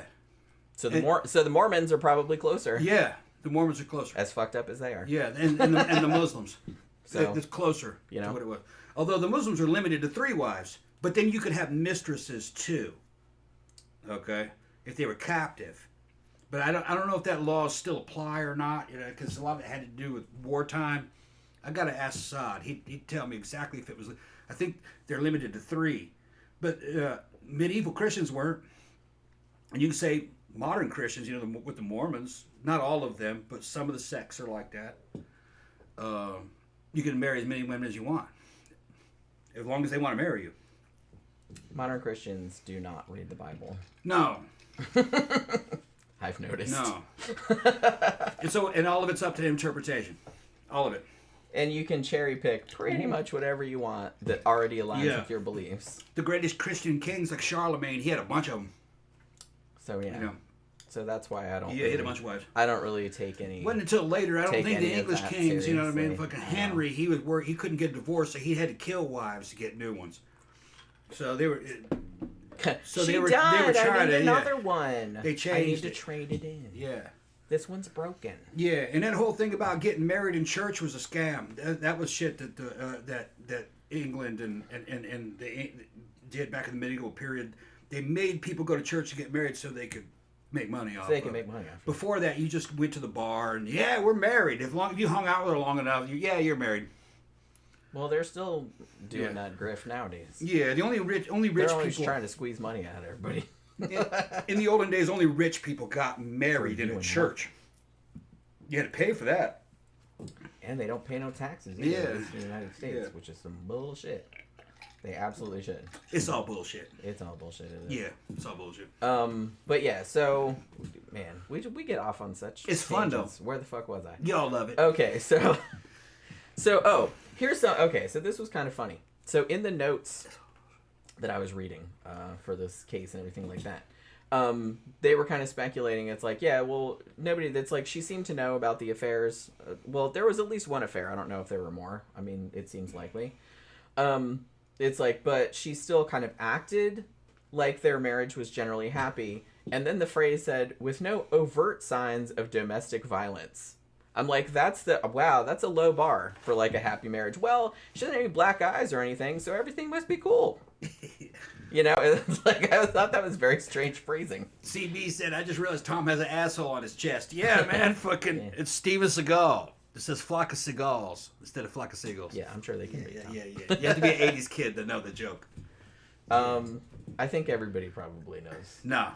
So the Mormons are probably closer. Yeah, the Mormons are closer. As fucked up as they are. Yeah, and the Muslims. So it's closer. You know to what it was. Although the Muslims are limited to 3 wives, but then you could have mistresses too. Okay, if they were captive. But I don't know if that law still apply or not. You know, because a lot of it had to do with wartime. I got to ask Assad. He'd tell me exactly if it was. I think they're limited to 3, but medieval Christians weren't. And you can say modern Christians, you know, with the Mormons, not all of them, but some of the sects are like that. You can marry as many women as you want, as long as they want to marry you. Modern Christians do not read the Bible. No. I've noticed. No. And all of it's up to interpretation. All of it. And you can cherry pick pretty much whatever you want that already aligns with your beliefs. The greatest Christian kings like Charlemagne, he had a bunch of them. So yeah. You know. So that's why I don't. Yeah, he had a bunch of wives. I don't really take any. It wasn't until later. I don't think the English kings, you know what I mean? Fucking Henry, he couldn't get divorced, so he had to kill wives to get new ones. So they were. So they were trying I need another one. They changed. I need to trade it in. Yeah. This one's broken. Yeah, and that whole thing about getting married in church was a scam. That was shit that that England and they did back in the medieval period. They made people go to church to get married so they could make money off. Make money off. Before that, you just went to the bar and we're married. As long as you hung out with her long enough, you're married. Well, they're still doing that grift nowadays. Yeah, the only rich they're always people trying to squeeze money out of everybody. In the olden days, only rich people got married in a church. You had to pay for that. And they don't pay no taxes either in the United States, which is some bullshit. They absolutely should. It's all bullshit. It's all bullshit. Yeah, it's all bullshit. But yeah, so man, we get off on such. It's fun though. Where the fuck was I? Y'all love it. Okay, so Here's some. Okay, so this was kind of funny. So in the notes that I was reading for this case and everything like that, they were kind of speculating. It's like, yeah, well, nobody. That's like she seemed to know about the affairs. Well, there was at least one affair. I don't know if there were more. I mean, it seems likely. It's like, but she still kind of acted like their marriage was generally happy. And then the phrase said, with no overt signs of domestic violence. I'm like, that's a low bar for like a happy marriage. Well, she doesn't have any black eyes or anything, so everything must be cool. You know, it's like, I thought that was very strange phrasing. CB said, I just realized Tom has an asshole on his chest. Yeah, man, fucking, it's Steven Seagal. It says flock of seagulls instead of flock of seagulls. Yeah, I'm sure they can read Tom. Yeah. You have to be an 80s kid to know the joke. I think everybody probably knows. No.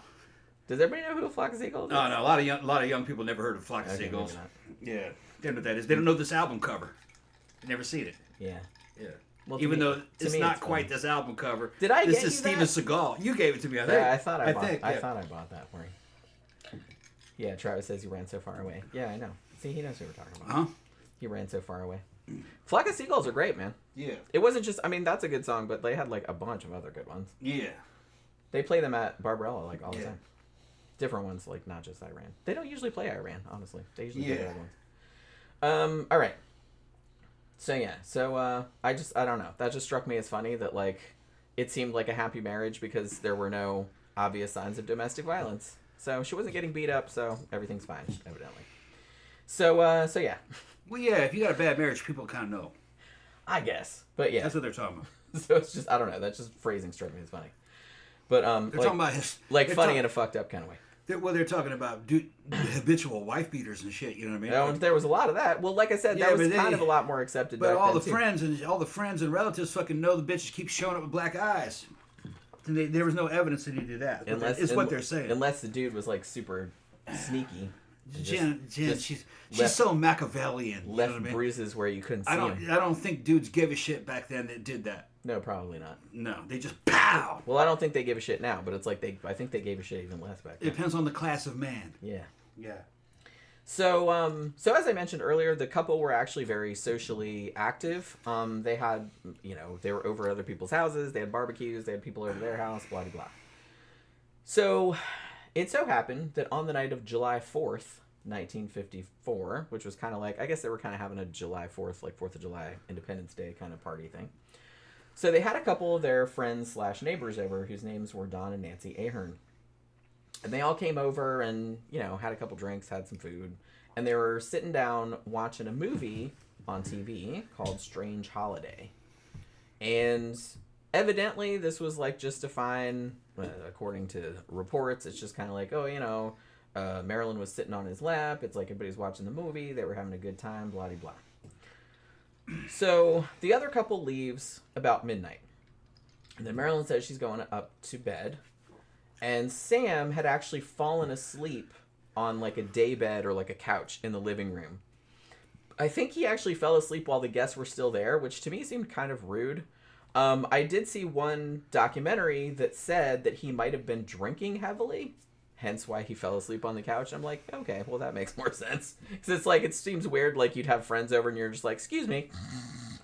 Does everybody know who a flock of seagulls is? No, a lot of young people never heard of flock of seagulls. Yeah, they don't know what that is. They don't know this album cover. Never seen it. Yeah. Well, even though it's not funny. Quite this album cover. Did I This get is you Steven that? Seagal. You gave it to me, I think. Yeah, I thought I bought that for you. Yeah, Travis says he ran so far away. Yeah, I know. See, he knows who we're talking about. Huh? He ran so far away. Flock of Seagulls are great, man. Yeah. It wasn't just, I mean, that's a good song, but they had like a bunch of other good ones. Yeah. They play them at Barbarella like all the time. Different ones, like not just Iran. They don't usually play Iran, honestly. They usually play the other ones. All right. So I don't know. That just struck me as funny that like it seemed like a happy marriage because there were no obvious signs of domestic violence. So she wasn't getting beat up, so everything's fine, evidently. So yeah. Well, yeah, if you got a bad marriage, people kind of know. I guess. But yeah. That's what they're talking about. So it's just, I don't know. That's just phrasing struck me as funny. But they're talking about his, funny in a fucked up kind of way. They're talking about habitual wife beaters and shit. You know what I mean? No, there was a lot of that. Well, like I said, that was kind of a lot more accepted. But back all then, the friends and relatives fucking know the bitches keep showing up with black eyes. And there was no evidence that he did that. It's what they're saying. Unless the dude was like super sneaky. Jen, she's so Machiavellian. Left you know what I mean? Bruises where you couldn't see him. I don't think dudes gave a shit back then that did that. No, probably not. No, they just pow. Well, I don't think they give a shit now, but it's like I think they gave a shit even less back then. It depends on the class of man. Yeah. Yeah. So as I mentioned earlier, the couple were actually very socially active. They had, they were over other people's houses. They had barbecues. They had people over their house. Blah blah blah. So, it so happened that on the night of July 4th, 1954, which was kind of like, I guess they were kind of having a July 4th, like 4th of July, Independence Day kind of party thing. So they had a couple of their friends / neighbors over whose names were Don and Nancy Ahern. And they all came over and, had a couple drinks, had some food. And they were sitting down watching a movie on TV called Strange Holiday. And evidently this was like just a fine, according to reports, it's just kind of like, Marilyn was sitting on his lap. It's like everybody's watching the movie. They were having a good time, blah, blah, blah. So the other couple leaves about midnight. And then Marilyn says she's going up to bed. And Sam had actually fallen asleep on like a day bed or like a couch in the living room. I think he actually fell asleep while the guests were still there, which to me seemed kind of rude. I did see one documentary that said that he might have been drinking heavily, hence why he fell asleep on the couch. I'm like, okay, well, that makes more sense. Because it's like, it seems weird, like you'd have friends over and you're just like, excuse me.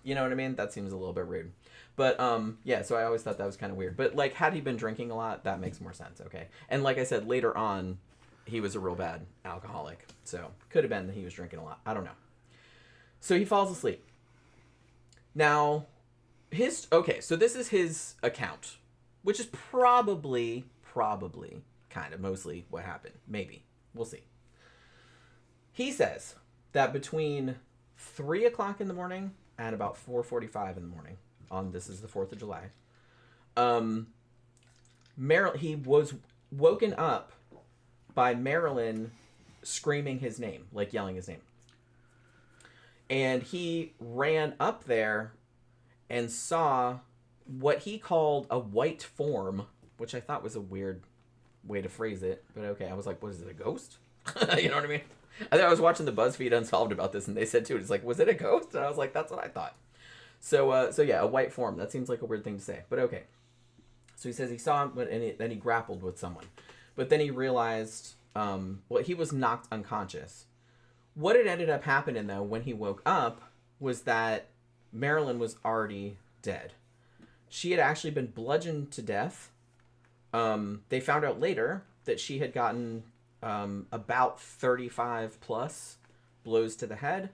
You know what I mean? That seems a little bit rude. But, so I always thought that was kind of weird. But, like, had he been drinking a lot, that makes more sense, okay? And like I said, later on, he was a real bad alcoholic. So, could have been that he was drinking a lot. I don't know. So, he falls asleep. Now, so this is his account, which is probably, kind of, mostly what happened. Maybe. We'll see. He says that between 3 o'clock in the morning and about 4:45 in the morning, this is the 4th of July, he was woken up by Marilyn screaming his name, like yelling his name. And he ran up there and saw what he called a white form, which I thought was a weird way to phrase it, but okay. I was like, what is it, a ghost? You know what I mean? I think I was watching the BuzzFeed Unsolved about this, and they said too, it's like, was it a ghost? And I was like, that's what I thought. So yeah, a white form. That seems like a weird thing to say, but okay. So he says he saw him, and then he grappled with someone. But then he realized, he was knocked unconscious. What had ended up happening, though, when he woke up was that Marilyn was already dead. She had actually been bludgeoned to death. They found out later that she had gotten about 35 plus blows to the head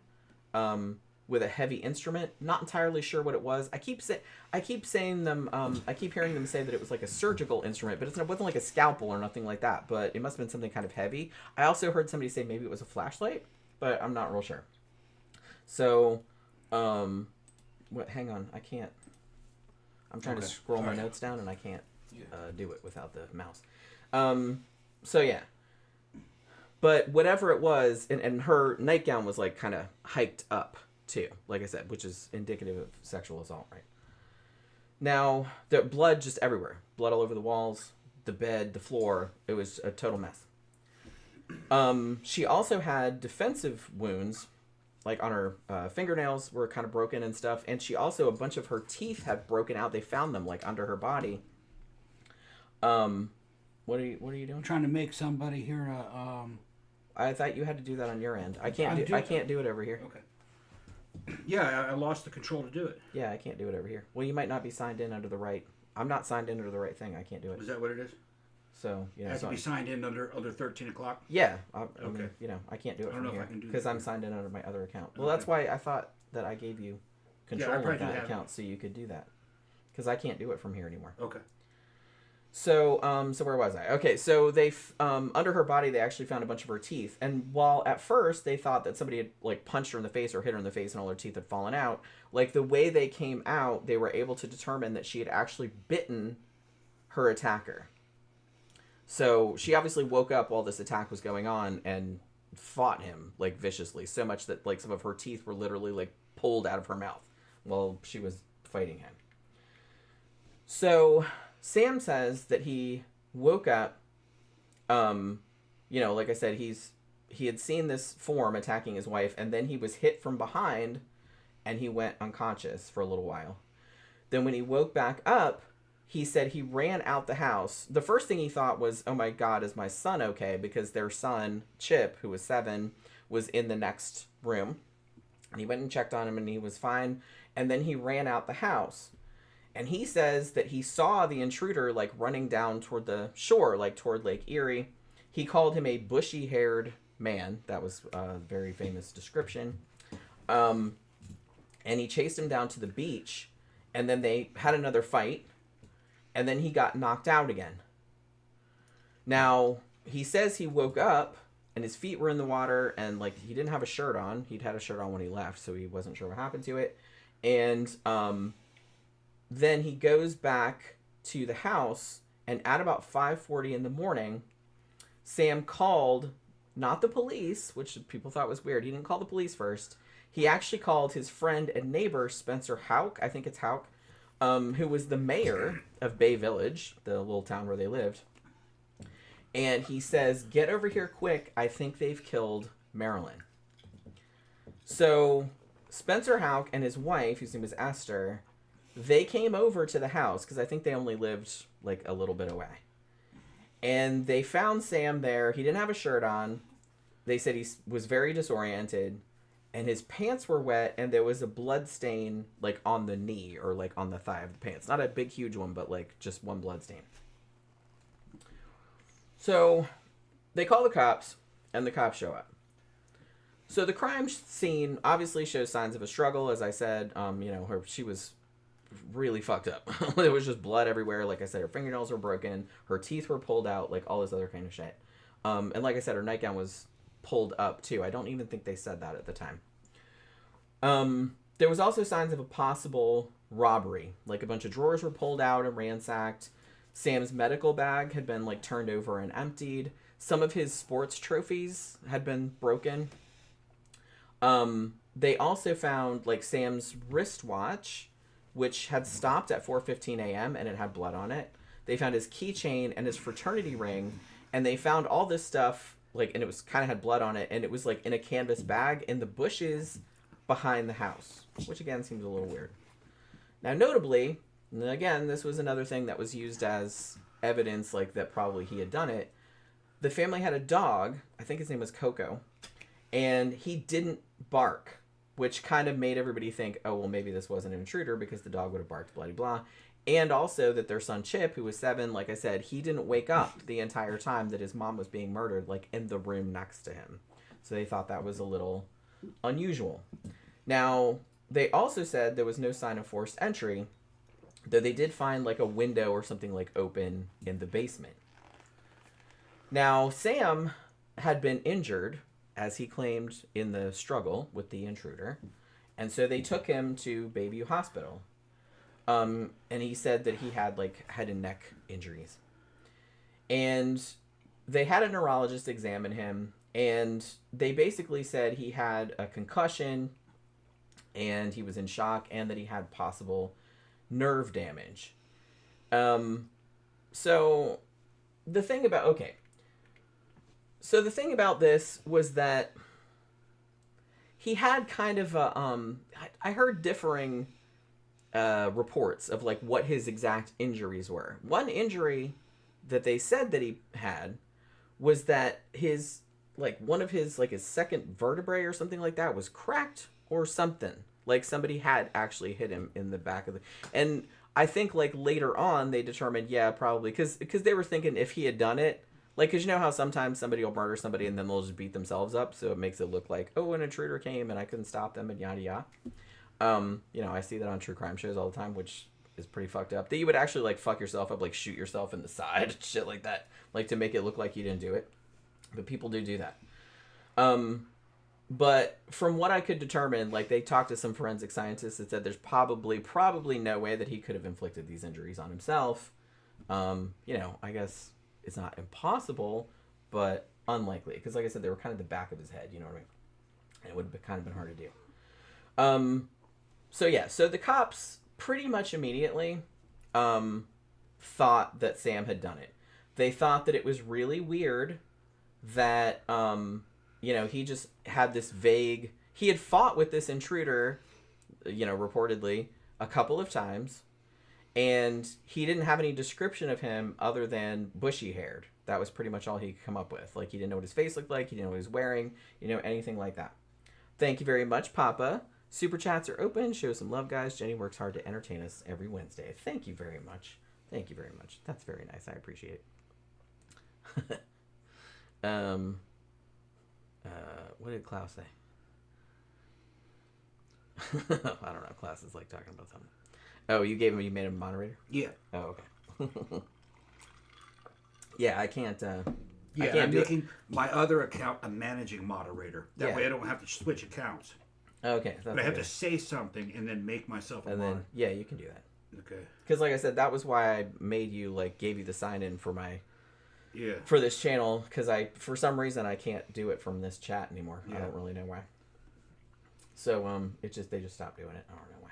with a heavy instrument. Not entirely sure what it was. I keep hearing them say that it was like a surgical instrument, but it wasn't like a scalpel or nothing like that. But it must have been something kind of heavy. I also heard somebody say maybe it was a flashlight, but I'm not real sure. So, hang on, I can't. I'm trying to scroll my notes down and I can't do it without the mouse. So yeah. But whatever it was, and her nightgown was like kind of hiked up too, like I said, which is indicative of sexual assault, right? Now, the blood just everywhere. Blood all over the walls, the bed, the floor. It was a total mess. She also had defensive wounds, like on her fingernails were kind of broken and stuff. And she also, a bunch of her teeth had broken out. They found them like under her body. What are you doing? I'm trying to make somebody here I thought you had to do that on your end. I can't do it over here. Okay. Yeah, I lost the control to do it. Yeah, I can't do it over here. Well, you might not be signed in under the right. I'm not signed in under the right thing. I can't do it. Is that what it is? So it has to be signed in under 13 o'clock. Yeah. I mean, I can't do it from here because I'm signed in under my other account. Well, that's why I thought that I gave you control of that account so you could do that, because I can't do it from here anymore. Okay. So where was I? Okay, so they under her body they actually found a bunch of her teeth, and while at first they thought that somebody had like punched her in the face or hit her in the face and all her teeth had fallen out, like the way they came out, they were able to determine that she had actually bitten her attacker. So she obviously woke up while this attack was going on and fought him like viciously, so much that like some of her teeth were literally like pulled out of her mouth while she was fighting him. So Sam says that he woke up, like I said, he had seen this form attacking his wife, and then he was hit from behind, and he went unconscious for a little while. Then when he woke back up, he said he ran out the house. The first thing he thought was, oh my God, is my son okay? Because their son, Chip, who was 7, was in the next room. And he went and checked on him, and he was fine. And then he ran out the house. And he says that he saw the intruder like running down toward the shore, like toward Lake Erie. He called him a bushy-haired man. That was a very famous description. And he chased him down to the beach. And then they had another fight. And then he got knocked out again. Now, he says he woke up and his feet were in the water and like he didn't have a shirt on. He'd had a shirt on when he left, so he wasn't sure what happened to it. And then he goes back to the house, and at about 5:40 in the morning, Sam called, not the police, which people thought was weird. He didn't call the police first. He actually called his friend and neighbor, Spencer Houck, I think it's Houck, who was the mayor of Bay Village, the little town where they lived. And he says, get over here quick. I think they've killed Marilyn. So Spencer Houck and his wife, whose name was Esther, they came over to the house because I think they only lived like a little bit away. And they found Sam there. He didn't have a shirt on. They said he was very disoriented. And his pants were wet, and there was a blood stain, like, on the knee, or, like, on the thigh of the pants. Not a big, huge one, but, like, just one blood stain. So, they call the cops, and the cops show up. So, the crime scene obviously shows signs of a struggle, as I said. She was really fucked up. There was just blood everywhere. Like I said, her fingernails were broken, her teeth were pulled out, like, all this other kind of shit. And like I said, her nightgown was pulled up too. I don't even think they said that at the time. There was also signs of a possible robbery. Like a bunch of drawers were pulled out and ransacked. Sam's medical bag had been like turned over and emptied. Some of his sports trophies had been broken. They also found like Sam's wristwatch, which had stopped at 4:15 a.m. and it had blood on it. They found his keychain and his fraternity ring, and they found all this stuff like, and it was kind of had blood on it, and it was like in a canvas bag in the bushes behind the house, which again seems a little weird. Now, notably, and again, this was another thing that was used as evidence, like that probably he had done it. The family had a dog, I think his name was Coco, and he didn't bark which kind of made everybody think, oh, well, maybe this wasn't an intruder because the dog would have barked, bloody blah. And also that their son Chip, who was 7, like I said, he didn't wake up the entire time that his mom was being murdered, like in the room next to him. So they thought that was a little unusual. Now, they also said there was no sign of forced entry, though they did find like a window or something like open in the basement. Now, Sam had been injured, as he claimed, in the struggle with the intruder. And so they took him to Bayview Hospital. And he said that he had like head and neck injuries. And they had a neurologist examine him, and they basically said he had a concussion and he was in shock and that he had possible nerve damage. So the thing about this was that he had kind of a, I heard differing reports of like what his exact injuries were. One injury that they said that he had was that his, like one of his, like his second vertebrae or something like that was cracked or something. Like somebody had actually hit him in the back of the, and I think like later on they determined, yeah, probably because they were thinking if he had done it, like, because you know how sometimes somebody will murder somebody and then they'll just beat themselves up, so it makes it look like, oh, an intruder came and I couldn't stop them and yada yada. You know, I see that on true crime shows all the time, which is pretty fucked up. That you would actually like fuck yourself up, like shoot yourself in the side, shit like that, like to make it look like you didn't do it. But people do that. But from what I could determine, like they talked to some forensic scientists that said there's probably no way that he could have inflicted these injuries on himself. You know, I guess it's not impossible, but unlikely. Because like I said, they were kind of the back of his head, you know what I mean? And it would have kind of been hard to do. So yeah, so the cops pretty much immediately thought that Sam had done it. They thought that it was really weird that, you know, he just had this vague... He had fought with this intruder, you know, reportedly, a couple of times, and he didn't have any description of him other than bushy-haired. That was pretty much all he could come up with. Like, he didn't know what his face looked like, he didn't know what he was wearing, you know, anything like that. Thank you very much, Papa. Super chats are open. Show some love, guys. Jenny works hard to entertain us every Wednesday. Thank you very much. Thank you very much. That's very nice. I appreciate it. What did Klaus say? I don't know. Klaus is like talking about something. Oh, you made him a moderator? Yeah. Oh, okay. Yeah, I can't. Yeah, I can't I'm do making my other account a managing moderator. That Yeah. way I don't have to switch accounts. Okay. But I have to say something and then make myself a And mod. then, yeah, you can do that. Okay. Because, like I said, that was why I made you, like, gave you the sign-in for Yeah. for this channel, because for some reason, I can't do it from this chat anymore. Yeah. I don't really know why. So, they just stopped doing it. I don't know why.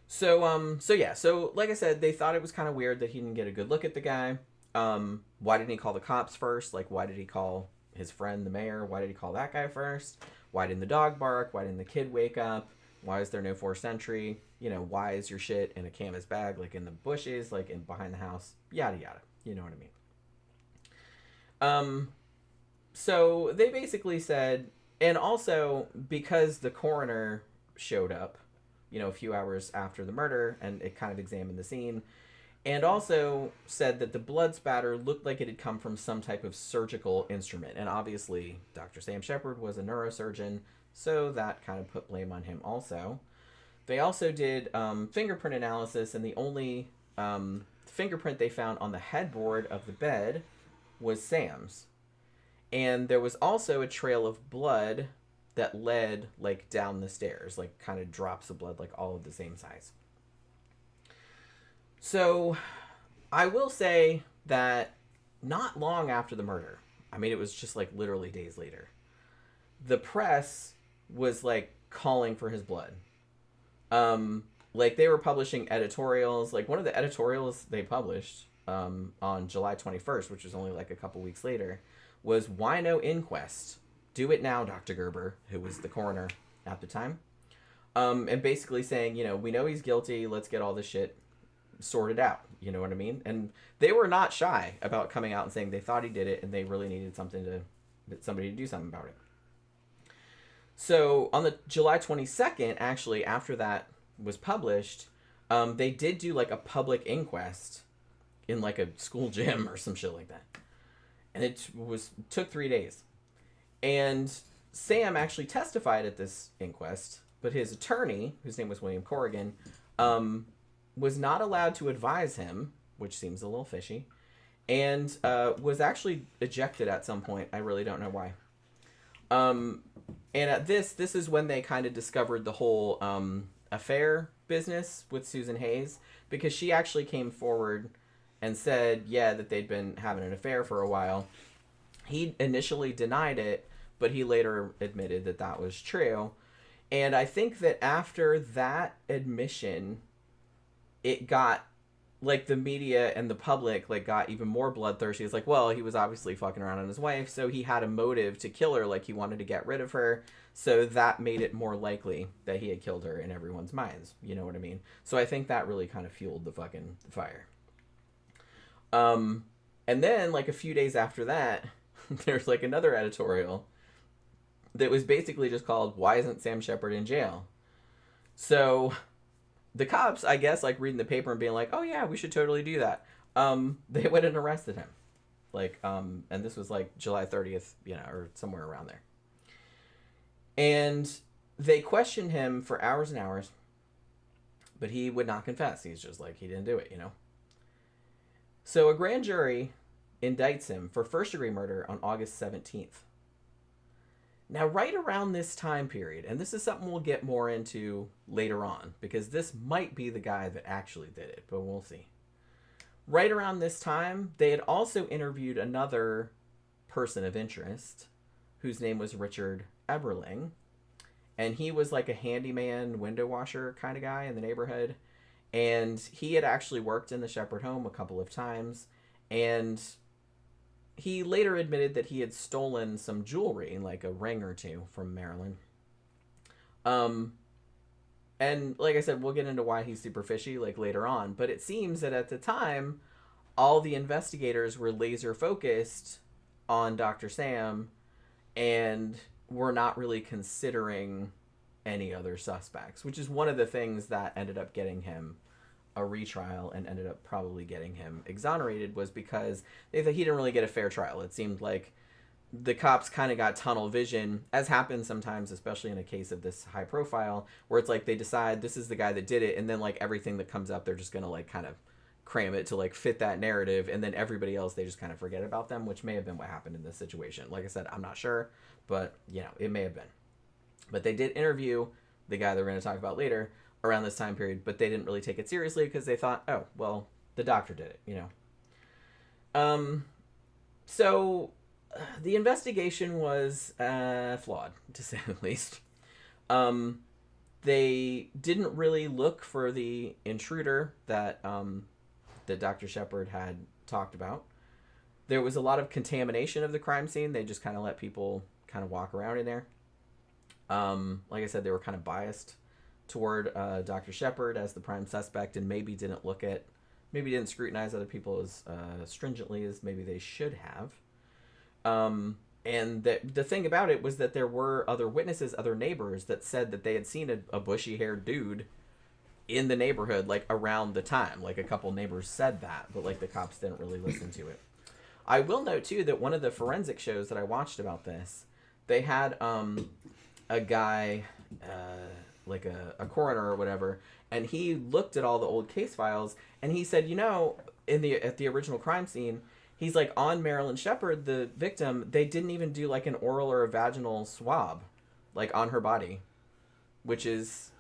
So yeah. So, like I said, they thought it was kind of weird that he didn't get a good look at the guy. Why didn't he call the cops first? Like, why did he call his friend, the mayor? Why did he call that guy first? Why didn't the dog bark? Why didn't the kid wake up? Why is there no forced entry? You know, why is your shit in a canvas bag, like in the bushes, like in behind the house? Yada, yada. You know what I mean? So they basically said, and also because the coroner showed up, you know, a few hours after the murder, and it kind of examined the scene, and also said that the blood spatter looked like it had come from some type of surgical instrument. And obviously, Dr. Sam Sheppard was a neurosurgeon, so that kind of put blame on him also. They also did fingerprint analysis, and the only fingerprint they found on the headboard of the bed was Sam's. And there was also a trail of blood that led, like, down the stairs, like, kind of drops of blood, like, all of the same size. So, I will say that not long after the murder, I mean, it was just, like, literally days later, the press was, like, calling for his blood. Like, they were publishing editorials. Like, one of the editorials they published on July 21st, which was only, like, a couple weeks later, was, "Why no inquest? Do it now, Dr. Gerber," who was the coroner at the time. And basically saying, you know, we know he's guilty. Let's get all this shit sorted out. You know what I mean? And they were not shy about coming out and saying they thought he did it and they really needed somebody to do something about it. So on the July 22nd, actually, after that was published, they did do like a public inquest in like a school gym or some shit like that. And it took 3 days. And Sam actually testified at this inquest, but his attorney, whose name was William Corrigan, was not allowed to advise him, which seems a little fishy, and was actually ejected at some point. I really don't know why. And at this is when they kind of discovered the whole affair business with Susan Hayes, because she actually came forward and said, yeah, that they'd been having an affair for a while. He initially denied it, but he later admitted that that was true. And I think that after that admission, it got, like, the media and the public, like, got even more bloodthirsty. It's like, well, he was obviously fucking around on his wife, so he had a motive to kill her, like, he wanted to get rid of her, so that made it more likely that he had killed her in everyone's minds, you know what I mean? So I think that really kind of fueled the fucking fire. And then, like, a few days after that, there's, like, another editorial that was basically just called, "Why Isn't Sam Sheppard in Jail?" So the cops, I guess, like, reading the paper and being like, oh yeah, we should totally do that. They went and arrested him. Like, and this was like July 30th, you know, or somewhere around there. And they questioned him for hours and hours, but he would not confess. He's just like, he didn't do it, you know? So a grand jury indicts him for first-degree murder on August 17th. Now, right around this time period, and this is something we'll get more into later on, because this might be the guy that actually did it, but we'll see. Right around this time, they had also interviewed another person of interest, whose name was Richard Eberling, and he was like a handyman, window washer kind of guy in the neighborhood, and he had actually worked in the Sheppard home a couple of times, and he later admitted that he had stolen some jewelry, like a ring or two, from Marilyn. And like I said, we'll get into why he's super fishy, like, later on. But it seems that at the time, all the investigators were laser focused on Dr. Sam and were not really considering any other suspects, which is one of the things that ended up getting him a retrial and ended up probably getting him exonerated, was because they thought he didn't really get a fair trial. It seemed like the cops kind of got tunnel vision, as happens sometimes, especially in a case of this high profile, where it's like they decide this is the guy that did it, and then like everything that comes up, they're just gonna like kind of cram it to like fit that narrative, and then everybody else, they just kind of forget about them, which may have been what happened in this situation. Like I said, I'm not sure, but you know, it may have been. But they did interview the guy that we're going to talk about later around this time period, but they didn't really take it seriously because they thought, oh, well, the doctor did it, you know. So the investigation was flawed, to say the least. They didn't really look for the intruder that that Dr. Sheppard had talked about. There was a lot of contamination of the crime scene. They just kind of let people kind of walk around in there. Like I said, they were kind of biased toward Dr. Sheppard as the prime suspect, and maybe didn't scrutinize other people as stringently as maybe they should have. And the thing about it was that there were other witnesses, other neighbors, that said that they had seen a bushy-haired dude in the neighborhood, like, around the time. Like, a couple neighbors said that, but, like, the cops didn't really listen to it. I will note, too, that one of the forensic shows that I watched about this, they had a guy, like a coroner or whatever, and he looked at all the old case files, and he said, you know, at the original crime scene, he's like, on Marilyn Sheppard, the victim, they didn't even do like an oral or a vaginal swab, like, on her body, which is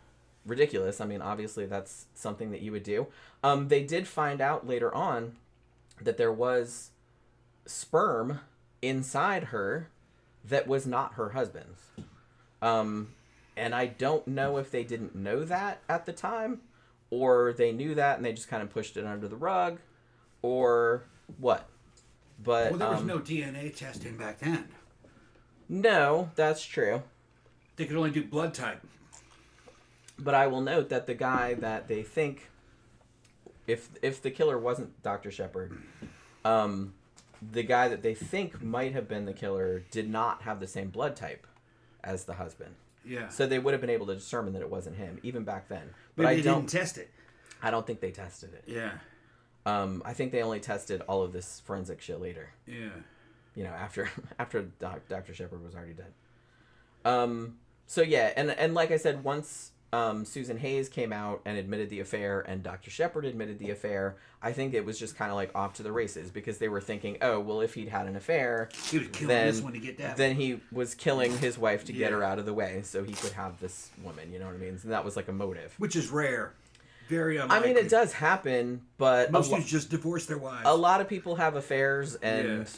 ridiculous. I mean, obviously that's something that you would do. They did find out later on that there was sperm inside her that was not her husband's. And I don't know if they didn't know that at the time, or they knew that and they just kind of pushed it under the rug, or what. But well, there was no DNA testing back then. No, that's true. They could only do blood type. But I will note that the guy that they think, if the killer wasn't Dr. Sheppard, the guy that they think might have been the killer did not have the same blood type as the husband. Yeah. So they would have been able to determine that it wasn't him, even back then. But Maybe they didn't test it. I don't think they tested it. Yeah. I think they only tested all of this forensic shit later. Yeah. You know, after Dr. Sheppard was already dead. So yeah, and like I said, once Susan Hayes came out and admitted the affair, and Dr. Sheppard admitted the affair, I think it was just kind of like off to the races, because they were thinking, oh, well, if he'd had an affair, he was killing this one to get that. Then he was killing his wife to get her out of the way, so he could have this woman. You know what I mean? And that was like a motive, which is rare. Very unlikely. I mean, it does happen, but most dudes just divorce their wives. A lot of people have affairs, and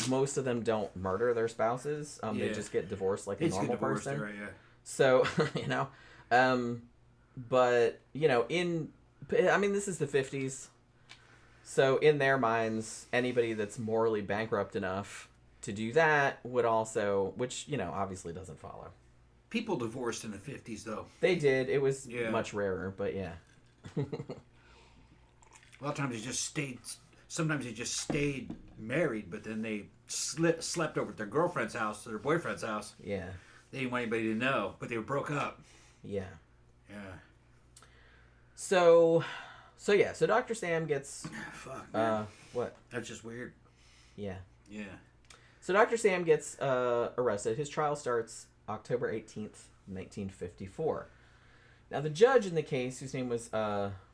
most of them don't murder their spouses. They just get divorced like a normal person. Right, yeah. So, you know, but, you know, this is the 50s. So in their minds, anybody that's morally bankrupt enough to do that would also, which, you know, obviously doesn't follow. People divorced in the 50s, though. They did. It was much rarer, but yeah. A lot of times they just stayed. Sometimes they just stayed married, but then they slept over at their girlfriend's house or their boyfriend's house. Yeah. They didn't want anybody to know, but they broke up. Yeah. Yeah. So Dr. Sam gets. Fuck. Man. What? That's just weird. Yeah. Yeah. So Dr. Sam gets arrested. His trial starts October 18th, 1954. Now, the judge in the case, whose name was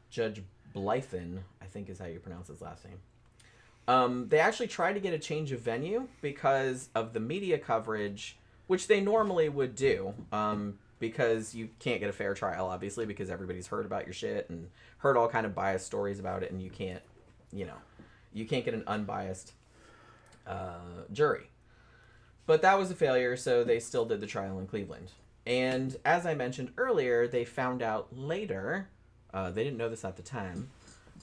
Judge Blythen, I think is how you pronounce his last name, they actually tried to get a change of venue because of the media coverage, which they normally would do, because you can't get a fair trial, obviously, because everybody's heard about your shit and heard all kind of biased stories about it, and you can't get an unbiased jury. But that was a failure, so they still did the trial in Cleveland. And as I mentioned earlier, they found out later, they didn't know this at the time,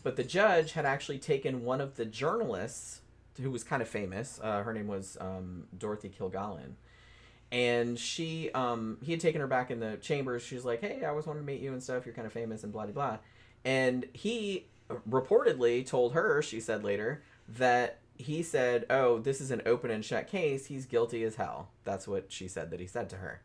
but the judge had actually taken one of the journalists, who was kind of famous, her name was Dorothy Kilgallen, and he had taken her back in the chambers. She was like, hey, I always wanted to meet you and stuff, you're kind of famous and blah, blah, blah. And he reportedly told her, she said later, that he said, oh, this is an open and shut case, he's guilty as hell. That's what she said that he said to her.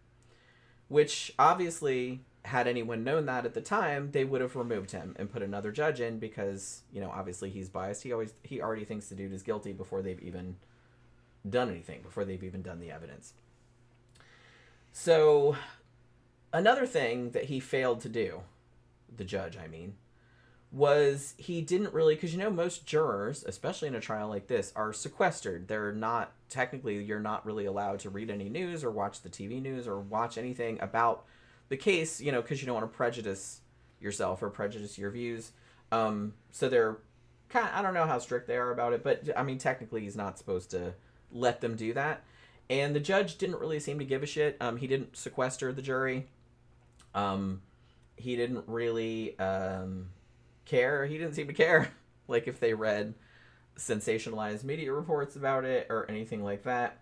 Which, obviously, had anyone known that at the time, they would have removed him and put another judge in because, you know, obviously he's biased. He already thinks the dude is guilty before they've even done anything, before they've even done the evidence. So, another thing that he failed to do, the judge, I mean, was he didn't really, because, you know, most jurors, especially in a trial like this, are sequestered. They're not, technically, you're not really allowed to read any news or watch the TV news or watch anything about the case, you know, because you don't want to prejudice yourself or prejudice your views. So they're kind of, I don't know how strict they are about it, but, I mean, technically he's not supposed to let them do that. And the judge didn't really seem to give a shit. He didn't sequester the jury. He didn't really care. He didn't seem to care, like, if they read sensationalized media reports about it or anything like that.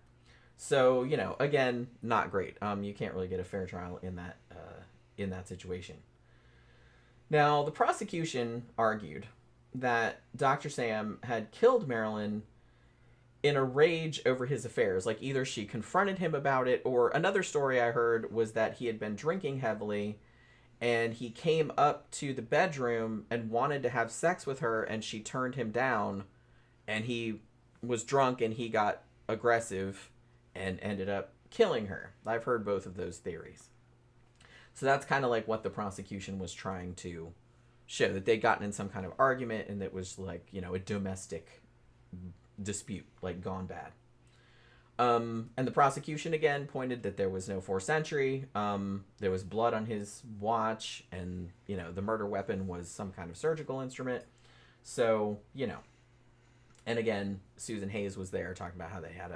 So, you know, again, not great. You can't really get a fair trial in that situation. Now, the prosecution argued that Dr. Sam had killed Marilyn in a rage over his affairs. Like, either she confronted him about it, or another story I heard was that he had been drinking heavily and he came up to the bedroom and wanted to have sex with her, and she turned him down, and he was drunk and he got aggressive and ended up killing her. I've heard both of those theories. So that's kind of like what the prosecution was trying to show, that they'd gotten in some kind of argument and it was like, you know, a domestic dispute, like gone bad. And the prosecution again pointed that there was no forced entry. There was blood on his watch, and, you know, the murder weapon was some kind of surgical instrument. So, you know, and again, Susan Hayes was there talking about how they had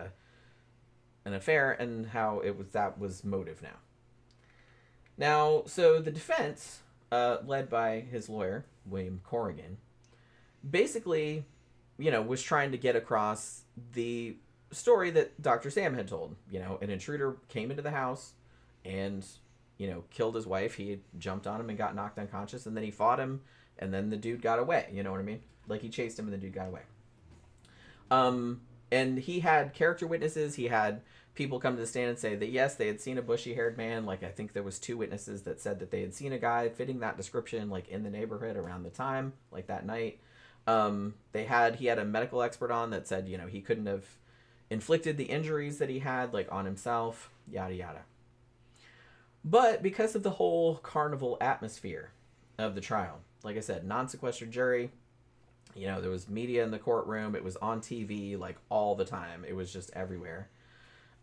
an affair and how that was motive now. Now, so the defense, led by his lawyer, William Corrigan, basically, you know, was trying to get across the story that Dr. Sam had told. You know, an intruder came into the house and, you know, killed his wife. He had jumped on him and got knocked unconscious, and then he fought him, and then the dude got away. You know what I mean? Like, he chased him and the dude got away. And he had character witnesses. He had people come to the stand and say that, yes, they had seen a bushy-haired man. Like, I think there was 2 witnesses that said that they had seen a guy fitting that description, like, in the neighborhood around the time, like, that night. He had a medical expert on that said, he couldn't have inflicted the injuries that he had, like, on himself, yada, yada. But because of the whole carnival atmosphere of the trial, like I said, non-sequestered jury, there was media in the courtroom. It was on TV, like, all the time. It was just everywhere.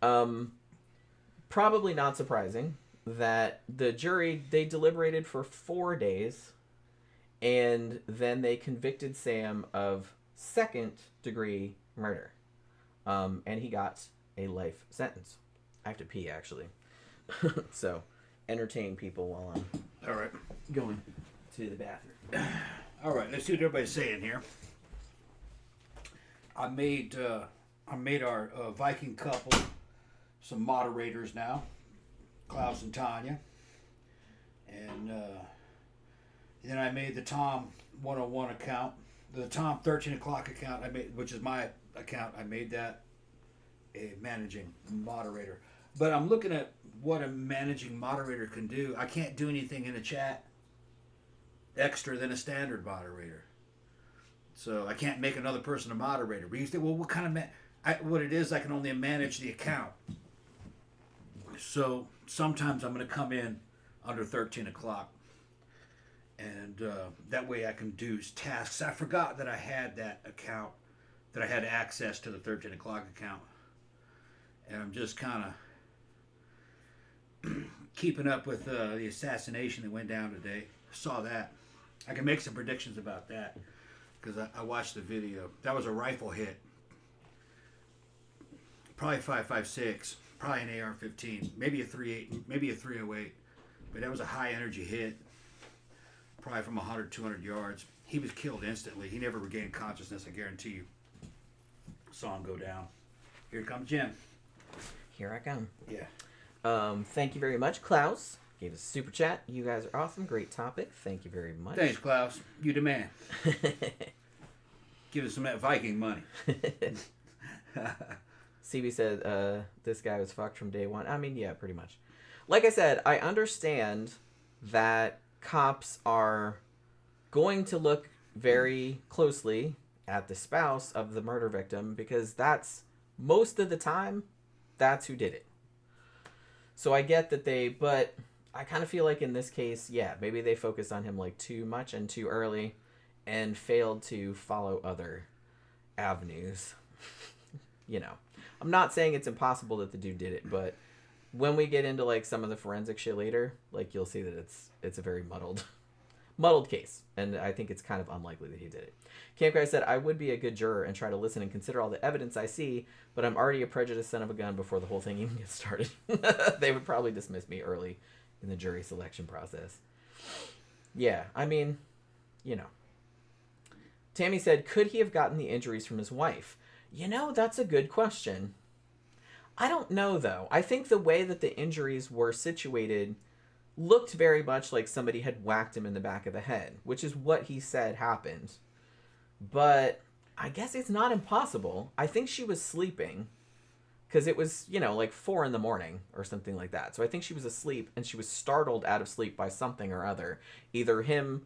Probably not surprising that the jury, they deliberated for 4 days, and then they convicted Sam of 2nd-degree murder. And he got a life sentence. I have to pee, actually. So, entertain people while I'm All right. going to the bathroom. All right, let's see what everybody's saying here. I made our Viking couple some moderators now, Klaus and Tanya, and then I made the Tom 101 account, the Tom 13 o'clock account. Which is my account. I made that a managing moderator. But I'm looking at what a managing moderator can do. I can't do anything in a chat extra than a standard moderator. So I can't make another person a moderator. But you say, well, what kind of what it is, I can only manage the account. So sometimes I'm going to come in under 13 o'clock. And that way I can do tasks. I forgot that I had that account, that I had access to the 13 o'clock account. And I'm just kind of keeping up with the assassination that went down today. Saw that. I can make some predictions about that because I watched the video. That was a rifle hit. Probably 5.56, probably an AR-15, maybe a 3.8, maybe a 308. But that was a high energy hit, probably from 100, 200 yards. He was killed instantly. He never regained consciousness, I guarantee you. Saw him go down. Here comes Jim. Here I come. Yeah. Thank you very much, Klaus. Gave us a super chat. You guys are awesome. Great topic. Thank you very much. Thanks, Klaus. You the man. Give us some of that Viking money. CB said this guy was fucked from day one. I mean, yeah, pretty much. Like I said, I understand that cops are going to look very closely at the spouse of the murder victim because that's, most of the time, that's who did it. So I get that but I kind of feel like in this case, yeah, maybe they focused on him like too much and too early and failed to follow other avenues. I'm not saying it's impossible that the dude did it, but when we get into like some of the forensic shit later, like you'll see that it's a very muddled case, and I think it's kind of unlikely that he did it. Camp Guy said, I would be a good juror and try to listen and consider all the evidence I see, but I'm already a prejudiced son of a gun before the whole thing even gets started. They would probably dismiss me early in the jury selection process. Yeah, I mean, Tammy said, could he have gotten the injuries from his wife? That's a good question. I don't know, though. I think the way that the injuries were situated looked very much like somebody had whacked him in the back of the head, which is what he said happened. But I guess it's not impossible. I think she was sleeping because it was, like 4 a.m. or something like that. So I think she was asleep and she was startled out of sleep by something or other. Either him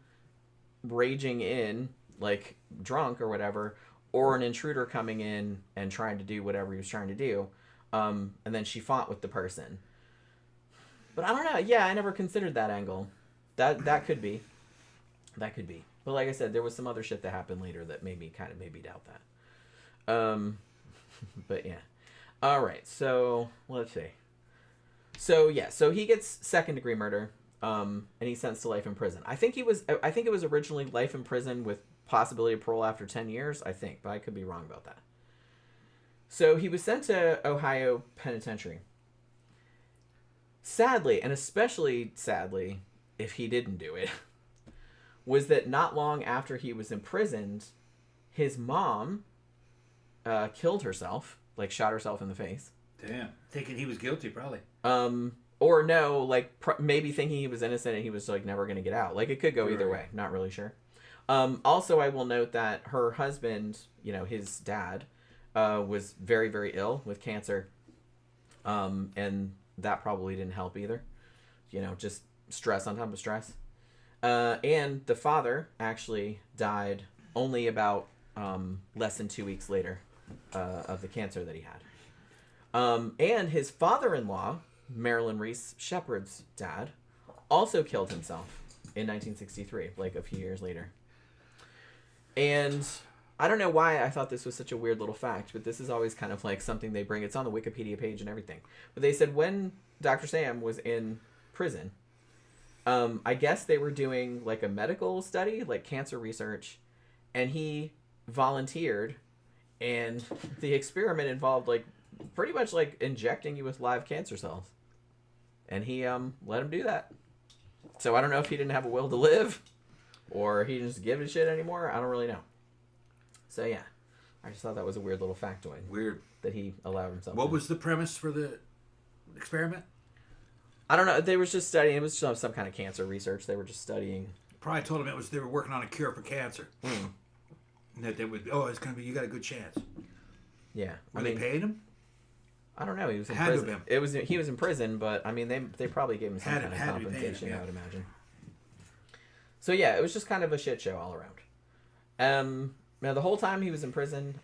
raging in, like drunk or whatever, or an intruder coming in and trying to do whatever he was trying to do. And then she fought with the person. But I don't know. Yeah, I never considered that angle. That could be. That could be. But like I said, there was some other shit that happened later that made me doubt that. But yeah. All right. So let's see. So yeah. So he gets 2nd-degree murder. And he's sentenced to life in prison. I think it was originally life in prison with possibility of parole after 10 years. I think, but I could be wrong about that. So he was sent to Ohio Penitentiary. Sadly, and especially sadly, if he didn't do it, was that not long after he was imprisoned, his mom killed herself, like shot herself in the face. Damn. Thinking he was guilty, probably. Or no, like maybe thinking he was innocent and he was like never going to get out. Like it could go either way. Not really sure. Also, I will note that her husband, his dad, was very, very ill with cancer. And that probably didn't help either. Just stress on top of stress. And the father actually died only about less than 2 weeks later of the cancer that he had. And his father-in-law, Marilyn Reese Sheppard's dad, also killed himself in 1963, like a few years later. And I don't know why I thought this was such a weird little fact, but this is always kind of like something they bring. It's on the Wikipedia page and everything. But they said when Dr. Sam was in prison, I guess they were doing like a medical study, like cancer research, and he volunteered, and the experiment involved like pretty much like injecting you with live cancer cells. And he let him do that. So I don't know if he didn't have a will to live or he didn't just give a shit anymore. I don't really know. So yeah, I just thought that was a weird little factoid. Weird. That he allowed himself. What was the premise for the experiment? I don't know. They were just studying. It was some kind of cancer research. They were just studying. Probably told him they were working on a cure for cancer. Mm. And that they would, it's going to be, you got a good chance. Yeah. Were they paying him? I don't know. He was in Had prison. to have been. He was in prison, but I mean they probably gave him some kind of compensation, him, yeah. I would imagine. So yeah, it was just kind of a shit show all around. Now the whole time he was in prison,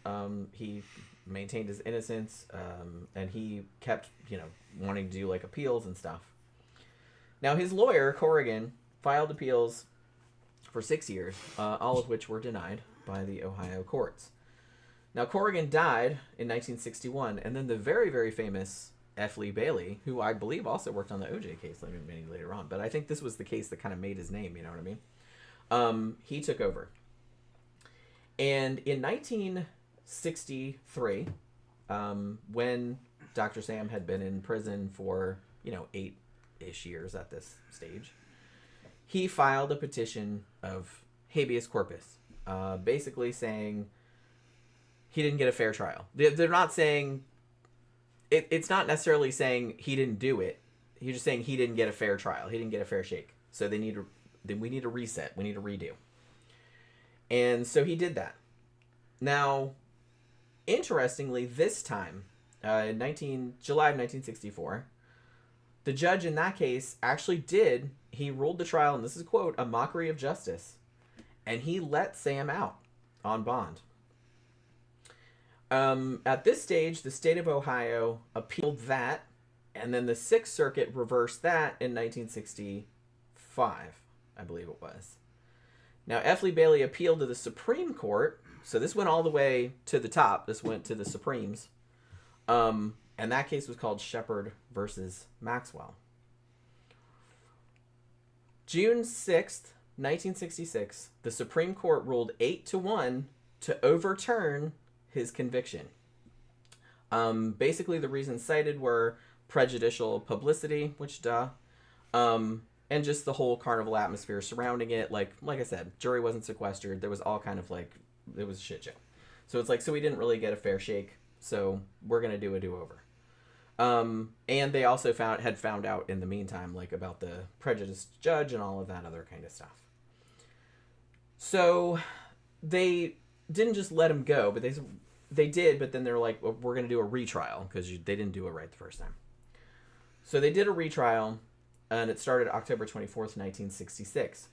he maintained his innocence, and he kept, wanting to do like appeals and stuff. Now his lawyer, Corrigan, filed appeals for 6 years, all of which were denied by the Ohio courts. Now, Corrigan died in 1961, and then the very, very famous F. Lee Bailey, who I believe also worked on the OJ case many later on, but I think this was the case that kind of made his name, you know what I mean? He took over. And in 1963, when Dr. Sam had been in prison for, 8-ish years at this stage, he filed a petition of habeas corpus, basically saying he didn't get a fair trial. They're not saying... It's not necessarily saying he didn't do it. He's just saying he didn't get a fair trial. He didn't get a fair shake. So we need a reset. We need a redo. And so he did that. Now, interestingly, this time, July of 1964, the judge in that case actually he ruled the trial, and this is a quote, a mockery of justice. And he let Sam out on bond. At this stage, the state of Ohio appealed that, and then the Sixth Circuit reversed that in 1965, I believe it was. Now, F. Lee Bailey appealed to the Supreme Court, so this went all the way to the top. This went to the Supremes, and that case was called Sheppard versus Maxwell. June 6th, 1966, the Supreme Court ruled 8-1 to overturn his conviction. Basically, the reasons cited were prejudicial publicity, which and just the whole carnival atmosphere surrounding it. Like I said, jury wasn't sequestered. There was all kind of it was a shit show. So it's so we didn't really get a fair shake. So we're gonna do a do-over. And they also had found out in the meantime, about the prejudiced judge and all of that other kind of stuff. So they didn't just let him go, but they did, but then they're like, well, we're going to do a retrial because they didn't do it right the first time. So they did a retrial, and it started October 24th, 1966.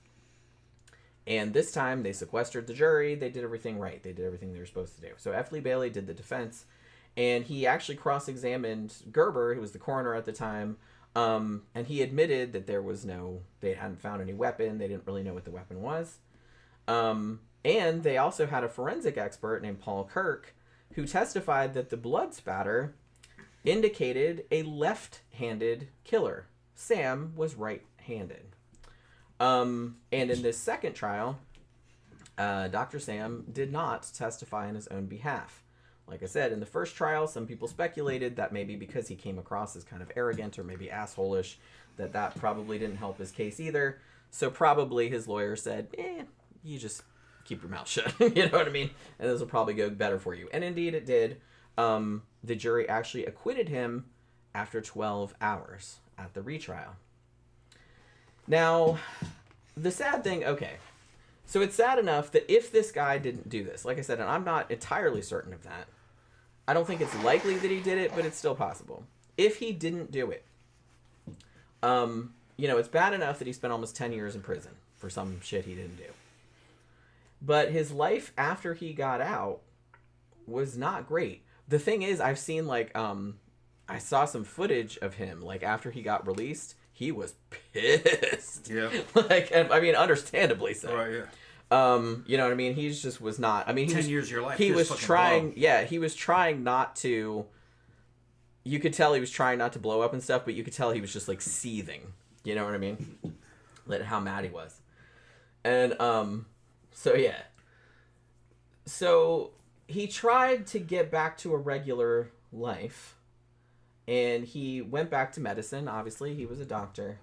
And this time, they sequestered the jury. They did everything right. They did everything they were supposed to do. So F. Lee Bailey did the defense, and he actually cross-examined Gerber, who was the coroner at the time, and he admitted that they hadn't found any weapon. They didn't really know what the weapon was. And they also had a forensic expert named Paul Kirk, who testified that the blood spatter indicated a left-handed killer. Sam was right-handed. And in this second trial, Dr. Sam did not testify on his own behalf. Like I said, in the first trial, some people speculated that maybe because he came across as kind of arrogant or maybe asshole-ish, that probably didn't help his case either. So probably his lawyer said, you just keep your mouth shut. You know what I mean? And this will probably go better for you. And indeed it did. The jury actually acquitted him after 12 hours at the retrial. Now, the sad thing, okay. So it's sad enough that if this guy didn't do this, like I said, and I'm not entirely certain of that, I don't think it's likely that he did it, but it's still possible. If he didn't do it, it's bad enough that he spent almost 10 years in prison for some shit he didn't do. But his life after he got out was not great. The thing is, I've seen, I saw some footage of him, after he got released. He was pissed. Yeah. Understandably so. Right, yeah. You know what I mean? He just was not. 10 years of your life. He was trying. Yeah, he was trying not to. You could tell he was trying not to blow up and stuff, but you could tell he was just seething. You know what I mean? How mad he was, and so yeah. So he tried to get back to a regular life, and he went back to medicine. Obviously, he was a doctor.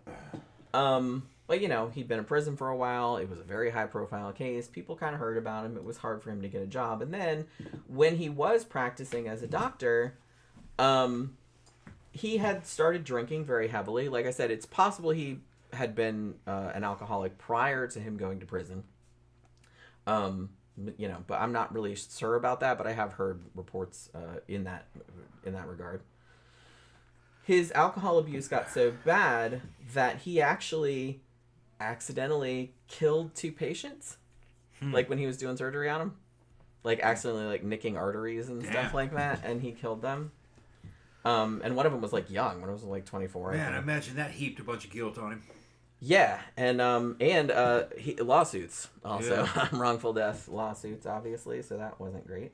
But, he'd been in prison for a while. It was a very high-profile case. People kind of heard about him. It was hard for him to get a job. And then, when he was practicing as a doctor, he had started drinking very heavily. Like I said, it's possible he had been an alcoholic prior to him going to prison. But I'm not really sure about that. But I have heard reports in that regard. His alcohol abuse got so bad that he actually accidentally killed 2 patients, when he was doing surgery on them, accidentally nicking arteries and stuff like that, and he killed them. And one of them was young, when it was 24. Man, I imagine that heaped a bunch of guilt on him. Yeah, and lawsuits also, wrongful death lawsuits, obviously, so that wasn't great.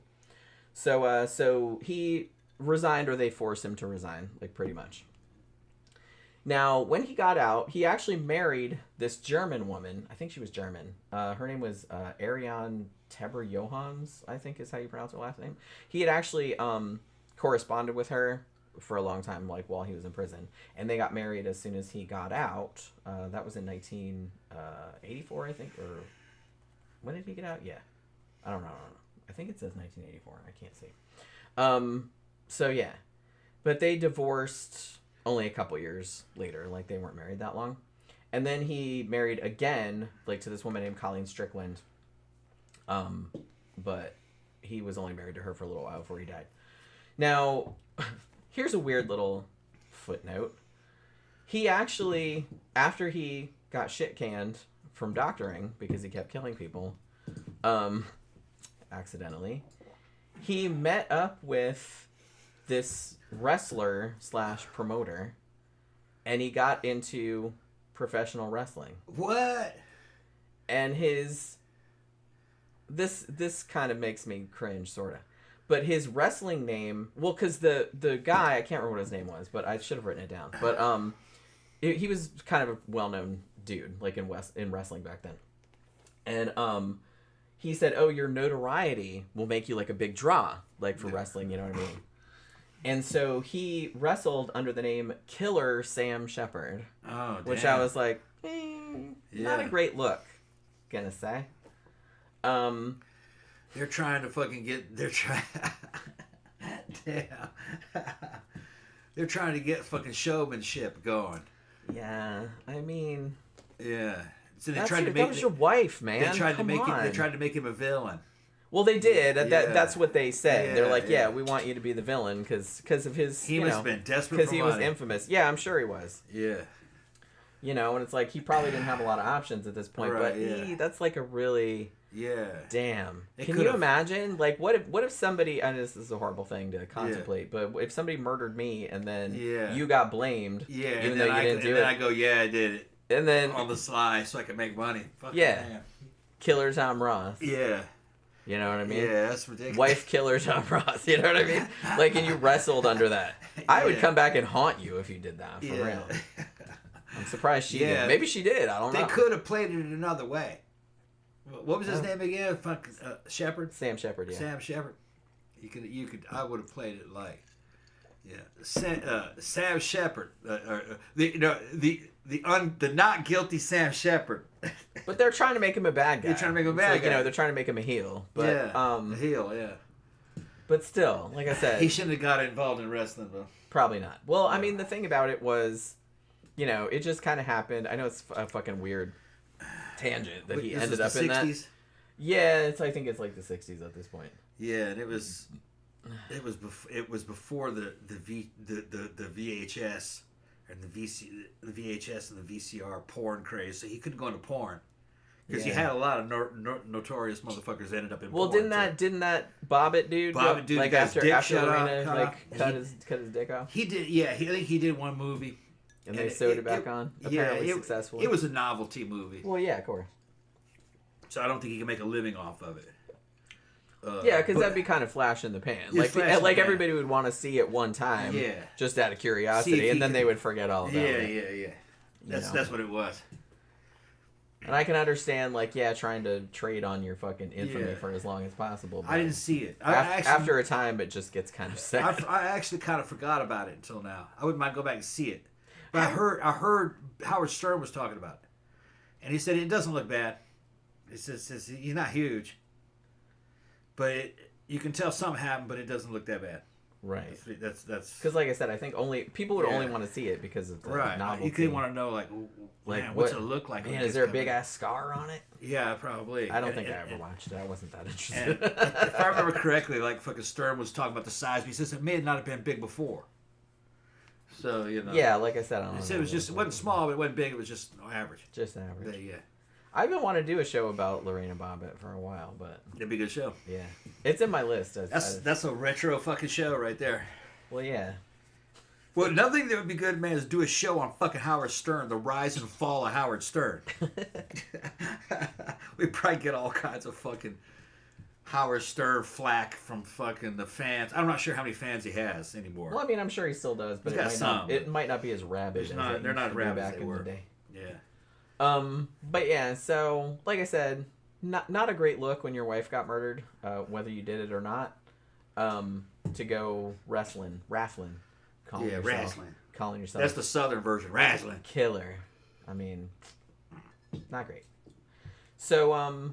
So he resigned, or they forced him to resign, pretty much. Now, when he got out, he actually married this German woman. I think she was German. Her name was Ariane Teber-Johans, I think is how you pronounce her last name. He had actually corresponded with her for a long time, while he was in prison. And they got married as soon as he got out. That was in 1984, I think. Or when did he get out? Yeah. I don't know. I think it says 1984. I can't see. So, yeah. But they divorced only a couple years later. They weren't married that long. And then he married again, to this woman named Colleen Strickland. But he was only married to her for a little while before he died. Now, here's a weird little footnote. He actually, after he got shit canned from doctoring, because he kept killing people, accidentally, he met up with this wrestler / promoter, and he got into professional wrestling. What? And this kind of makes me cringe, sort of. But his wrestling name, because the guy, I can't remember what his name was, but I should have written it down. But he was kind of a well-known dude, in wrestling back then. And he said, "Oh, your notoriety will make you a big draw, for wrestling, you know what I mean?" And so he wrestled under the name Killer Sam Sheppard. Oh, damn. Which I was not a great look, gonna say. They're trying to fucking get... They're trying... Damn. They're trying to get fucking showmanship going. Yeah, I mean... Yeah. So that was your wife, man. They tried to make him a villain. Well, they did. Yeah. That's what they said. Yeah, They're yeah, we want you to be the villain because of his. He must have been desperate because for he money. was infamous. Yeah, I'm sure he was. Yeah. And it's he probably didn't have a lot of options at this point. Right, but that's a really. Yeah. Damn. They Can you imagine? What if somebody? And this is a horrible thing to contemplate, but if somebody murdered me and then you got blamed, even though you didn't do it, I go, yeah, I did it, and then on the sly so I could make money. Fuck yeah. Killer Tom Ross. Yeah. You know what I mean? Yeah, that's ridiculous. Wife killer Tom Ross. You know what I mean? And you wrestled under that. I would come back and haunt you if you did that, for real. I'm surprised she did. Maybe she did. I don't know. They could have played it another way. What was his name again? Sheppard? Sam Sheppard, yeah. Sam Sheppard. You could. I would have played it Sam Sheppard. The not guilty Sam Sheppard. But they're trying to make him a bad guy. They're trying to make him a bad guy. They're trying to make him a heel. But, a heel, yeah. But still, like I said, he shouldn't have got involved in wrestling, though. Probably not. Well, I mean, the thing about it was, it just kind of happened. I know it's a fucking weird tangent that he ended up in 60s? That. Yeah, I think it's the 60s at this point. Yeah, and it was it was before the VHS and the VHS and the VCR porn craze, so he couldn't go into porn because you had a lot of notorious motherfuckers ended up in porn. Well, didn't that Bobbitt dude like after Lorena cut his dick off? He did, yeah. I think he did one movie, and they sewed it back on. Apparently successfully. It was a novelty movie. Well, yeah, of course. So I don't think he can make a living off of it. Yeah, because that'd be kind of flash in the pan. Like everybody would want to see it one time, just out of curiosity, and then they would forget all about it. Yeah. That's what it was. And I can understand, trying to trade on your fucking infamy for as long as possible. I didn't see it. After a time, it just gets kind of sad. I actually kind of forgot about it until now. I wouldn't mind go back and see it. But I heard Howard Stern was talking about it, and he said it doesn't look bad. It says he's not huge, but you can tell something happened, but it doesn't look that bad. Right. That's because, like I said, I think people would only want to see it because of the novelty. You could want to know, what's it look like? Man, is there a big ass scar on it? Yeah, probably. I don't think I ever watched it. I wasn't that interested. If I remember correctly, fucking Stern was talking about the size, but he says it may not have been big before. So Yeah, like I said, I don't know. He said it wasn't small, but it wasn't big. It was just average. Just average. Yeah. I've been wanting to do a show about Lorena Bobbitt for a while, but it'd be a good show. Yeah, it's in my list. That's a retro fucking show right there. Well, yeah. Well, another thing that would be good, man, is do a show on fucking Howard Stern, the rise and fall of Howard Stern. We'd probably get all kinds of fucking Howard Stern flack from fucking the fans. I'm not sure how many fans he has anymore. Well, I mean, I'm sure he still does, but it might not be as rabid. They're not rabid back in the day. Yeah. But yeah, so like I said, not a great look when your wife got murdered, whether you did it or not. To go raffling, calling yourself. That's the southern version, wrestling. Killer. I mean, not great. So,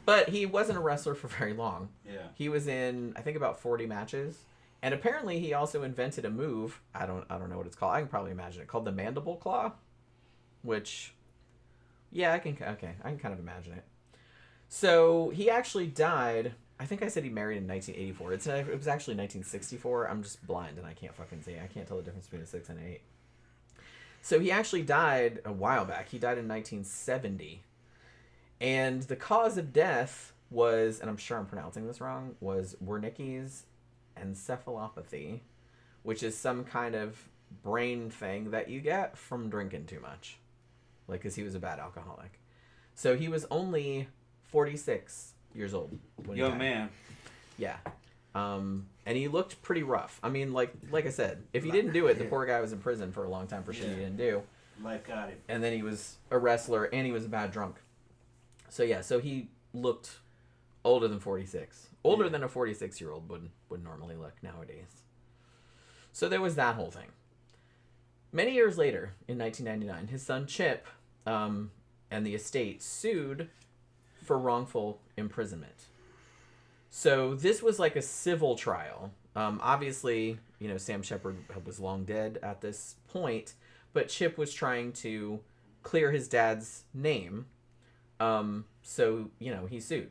but he wasn't a wrestler for very long. Yeah. He was in, I think, about 40 matches. And apparently he also invented a move, I don't know what it's called. I can probably imagine it, called the mandible claw. Which, yeah, I can kind of imagine it. So he actually died. I think I said he married in 1984. It was actually 1964. I'm just blind and I can't fucking see. I can't tell the difference between a 6 and an 8. So he actually died a while back. He died in 1970. And the cause of death was, and I'm sure I'm pronouncing this wrong, was Wernicke's encephalopathy, which is some kind of brain thing that you get from drinking too much. Because he was a bad alcoholic. So he was only 46 years old when he died. Young man. Yeah. And he looked pretty rough. I mean, like I said, if he didn't do it, the poor guy was in prison for a long time for shit he didn't do. Life got him. And then he was a wrestler and he was a bad drunk. So yeah, so he looked older than 46. Older than a 46-year-old would normally look nowadays. So there was that whole thing. Many years later, in 1999, his son Chip and the estate sued for wrongful imprisonment. So this was like a civil trial. Obviously, Sam Sheppard was long dead at this point, but Chip was trying to clear his dad's name. So, he sued.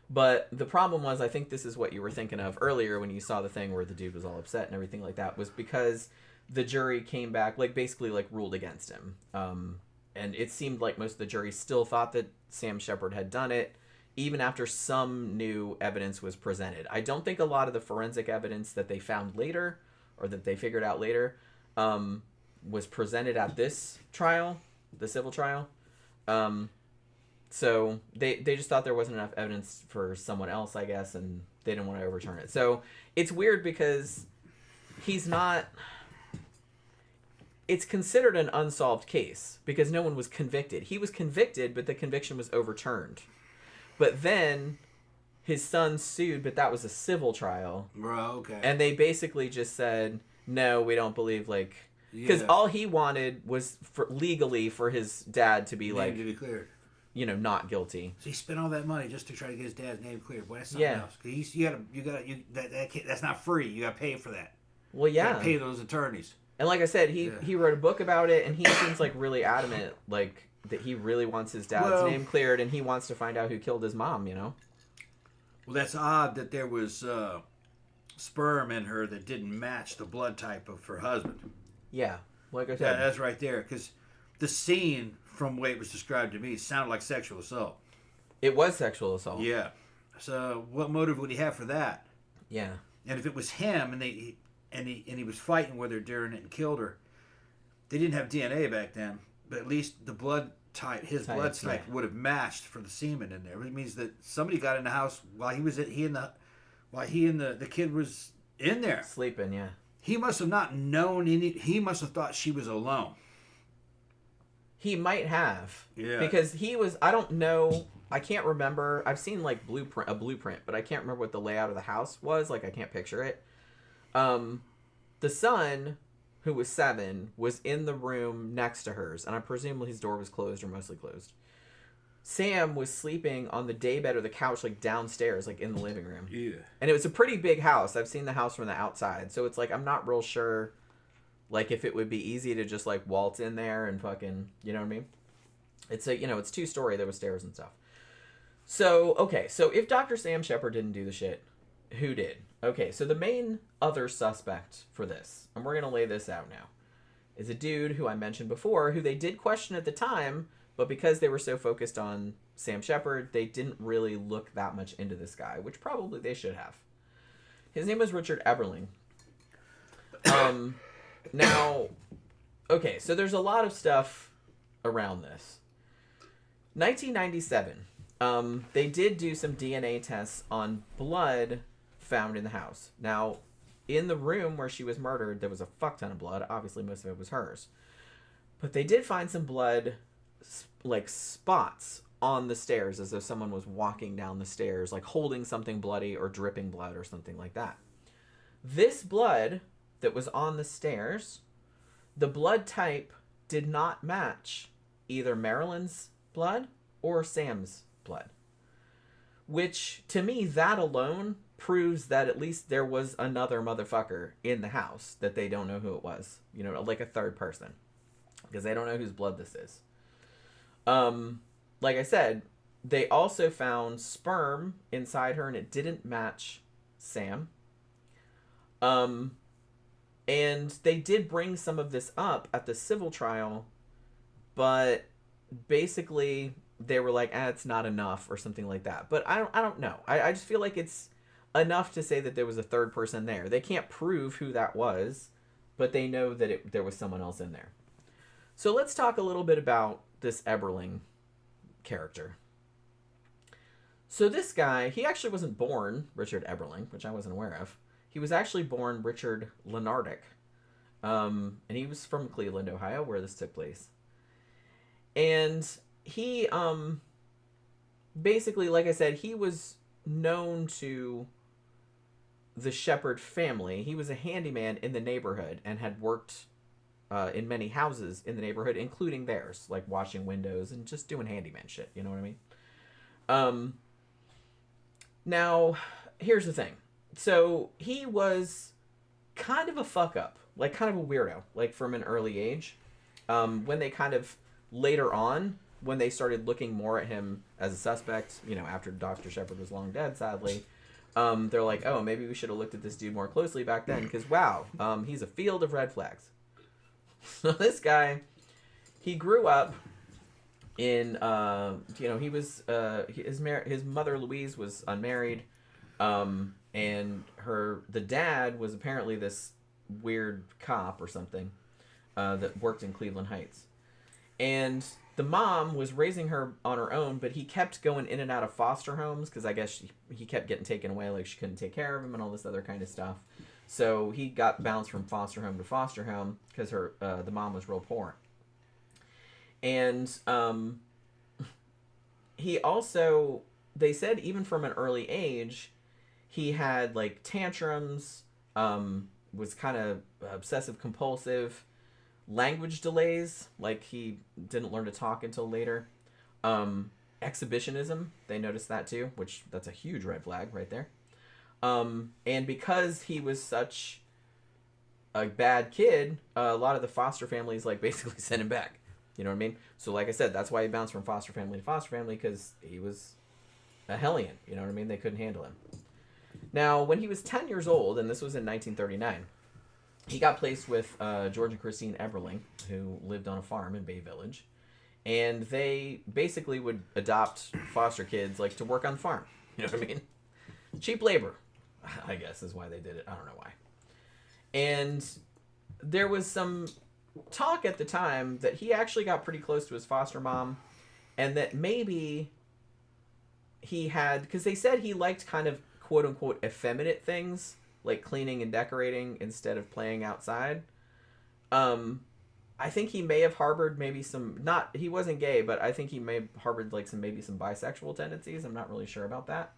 But the problem was, I think this is what you were thinking of earlier when you saw the thing where the dude was all upset and everything like that, was because the jury came back, basically ruled against him. And it seemed like most of the jury still thought that Sam Sheppard had done it, even after some new evidence was presented. I don't think a lot of the forensic evidence that they found later, or that they figured out later, was presented at this trial, the civil trial. So they just thought there wasn't enough evidence for someone else, I guess, and they didn't want to overturn it. So it's weird because he's not... It's considered an unsolved case because no one was convicted. He was convicted, but the conviction was overturned. But then his son sued, but that was a civil trial. Bro, okay. And they basically just said, no, we don't believe, because all he wanted was legally for his dad to be to be cleared. Not guilty. So he spent all that money just to try to get his dad's name cleared. Boy, that's something else. That's not free. You got to pay for that. Well, yeah. You got to pay those attorneys. And like I said, he wrote a book about it, and he seems really adamant, that he really wants his dad's name cleared, and he wants to find out who killed his mom, Well, that's odd that there was sperm in her that didn't match the blood type of her husband. Yeah, like I Yeah, said. that's right there. Because the scene, from the way it was described to me, sounded like sexual assault. It was sexual assault. Yeah. So what motive would he have for that? Yeah. And if it was him and he was fighting with her during it and killed her, they didn't have DNA back then, but at least the blood type, his blood type would have matched for the semen in there. It means that somebody got in the house while he and the kid was in there Sleeping, yeah. He must have not known any. He must have thought she was alone. He might have. Yeah. Because he was, I don't know, I can't remember. I've seen like a blueprint, but I can't remember what the layout of the house was. Like I can't picture it. The son, who was 7, was in the room next to hers, and I presume his door was closed or mostly closed. Sam was sleeping on the daybed or the couch, like downstairs, like in the living room. Yeah. And it was a pretty big house. I've seen the house from the outside, so it's like I'm not real sure, like if it would be easy to just like waltz in there and fucking, you know what I mean? It's a, it's 2-story. There was stairs and stuff. So okay, so if Dr. Sam Sheppard didn't do the shit, who did? Okay, so the main other suspect for this, and we're gonna lay this out now, is a dude who I mentioned before, who they did question at the time. But because they were so focused on Sam Sheppard, they didn't really look that much into this guy, which probably they should have. His name was Richard Eberling. Now, okay, so there's a lot of stuff around this. 1997, they did do some DNA tests on blood found in the house. Now, in the room where she was murdered, there was a fuck ton of blood. Obviously, most of it was hers. But they did find some blood, like spots on the stairs, as though someone was walking down the stairs, like holding something bloody or dripping blood or something like that. This blood that was on the stairs, the blood type did not match either Marilyn's blood or Sam's blood. Which, to me, that alone proves that at least there was another motherfucker in the house that they don't know who it was. Like a third person. Because they don't know whose blood this is. Like I said, they also found sperm inside her and it didn't match Sam. And they did bring some of this up at the civil trial, but basically they were like, it's not enough or something like that. But I don't know. I just feel like it's enough to say that there was a third person there. They can't prove who that was, but they know that there was someone else in there. So let's talk a little bit about this Eberling character. So this guy, he actually wasn't born Richard Eberling, which I wasn't aware of. He was actually born Richard Lenardic. And he was from Cleveland, Ohio, where this took place. And he, basically, like I said, he was known to the Sheppard family. He was a handyman in the neighborhood and had worked in many houses in the neighborhood, including theirs, like washing windows and just doing handyman shit. You know what I mean? Now, here's the thing. So he was kind of a fuck up, like kind of a weirdo, like from an early age. When they kind of later on, when they started looking more at him as a suspect, after Dr. Sheppard was long dead, sadly, they're like, oh, maybe we should have looked at this dude more closely back then, because wow, he's a field of red flags. So this guy, he grew up in, he was, his mother Louise was unmarried, and the dad was apparently this weird cop or something, that worked in Cleveland Heights. And the mom was raising her on her own, but he kept going in and out of foster homes, because I guess he kept getting taken away, like she couldn't take care of him and all this other kind of stuff. So he got bounced from foster home to foster home because the mom was real poor. And he also, they said even from an early age, he had like tantrums, was kind of obsessive compulsive, language delays, like he didn't learn to talk until later. Exhibitionism, they noticed that too, which that's a huge red flag right there. And because he was such a bad kid, a lot of the foster families like basically sent him back. You know what I mean? So like I said, that's why he bounced from foster family to foster family, because he was a hellion. You know what I mean? They couldn't handle him. Now, when he was 10 years old, and this was in 1939, he got placed with George and Christine Eberling, who lived on a farm in Bay Village. And they basically would adopt foster kids, like, to work on the farm. You know what I mean? Cheap labor, I guess, is why they did it. I don't know why. And there was some talk at the time that he actually got pretty close to his foster mom, and that maybe he had... Because they said he liked kind of, quote-unquote, effeminate things, like cleaning and decorating instead of playing outside. I think he may have harbored maybe some, not, he wasn't gay, but I think he may have harbored like some bisexual tendencies. I'm not really sure about that.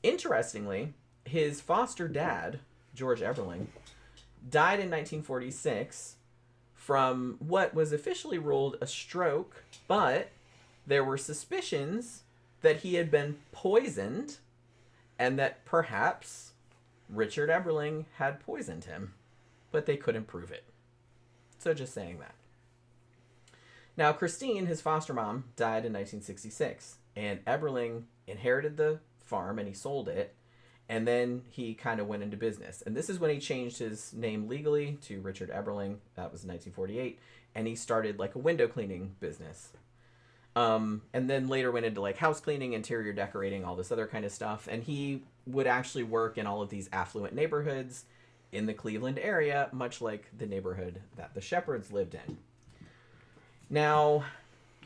Interestingly, his foster dad, George Eberling, died in 1946 from what was officially ruled a stroke, but there were suspicions that he had been poisoned and that perhaps Richard Eberling had poisoned him, but they couldn't prove it. So just saying that. Now, Christine, his foster mom, died in 1966, and Eberling inherited the farm and he sold it, and then he kind of went into business. And this is when he changed his name legally to Richard Eberling. That was in 1948, and he started like a window cleaning business. And then later went into like house cleaning, interior decorating, all this other kind of stuff. And he would actually work in all of these affluent neighborhoods in the Cleveland area, much like the neighborhood that the Sheppards lived in. Now,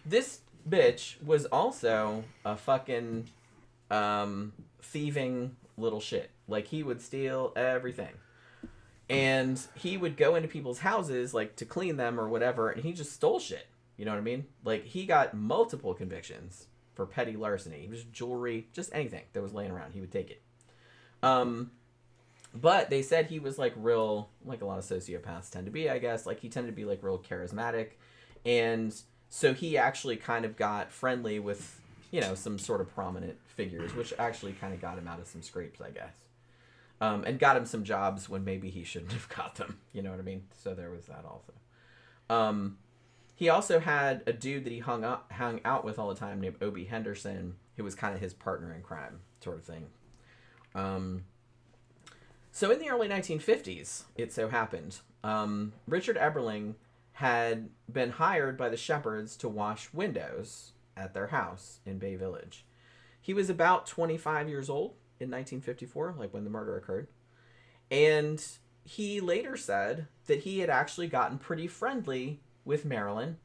this bitch was also a fucking thieving little shit. Like, he would steal everything. And he would go into people's houses, like, to clean them or whatever, and he just stole shit. You know what I mean? Like, he got multiple convictions for petty larceny. It was jewelry, just anything that was laying around. He would take it. But they said he was, like, real, like a lot of sociopaths tend to be, I guess. Like, he tended to be, like, real charismatic. And so he actually kind of got friendly with, you know, some sort of prominent figures, which actually kind of got him out of some scrapes, I guess. And got him some jobs when maybe he shouldn't have got them. You know what I mean? So there was that also. He also had a dude that he hung out with all the time named Obie Henderson, who was kind of his partner in crime, sort of thing. So in the early 1950s, it so happened, Richard Eberling had been hired by the Sheppards to wash windows at their house in Bay Village. He was about 25 years old in 1954, like when the murder occurred. And he later said that he had actually gotten pretty friendly with Marilyn.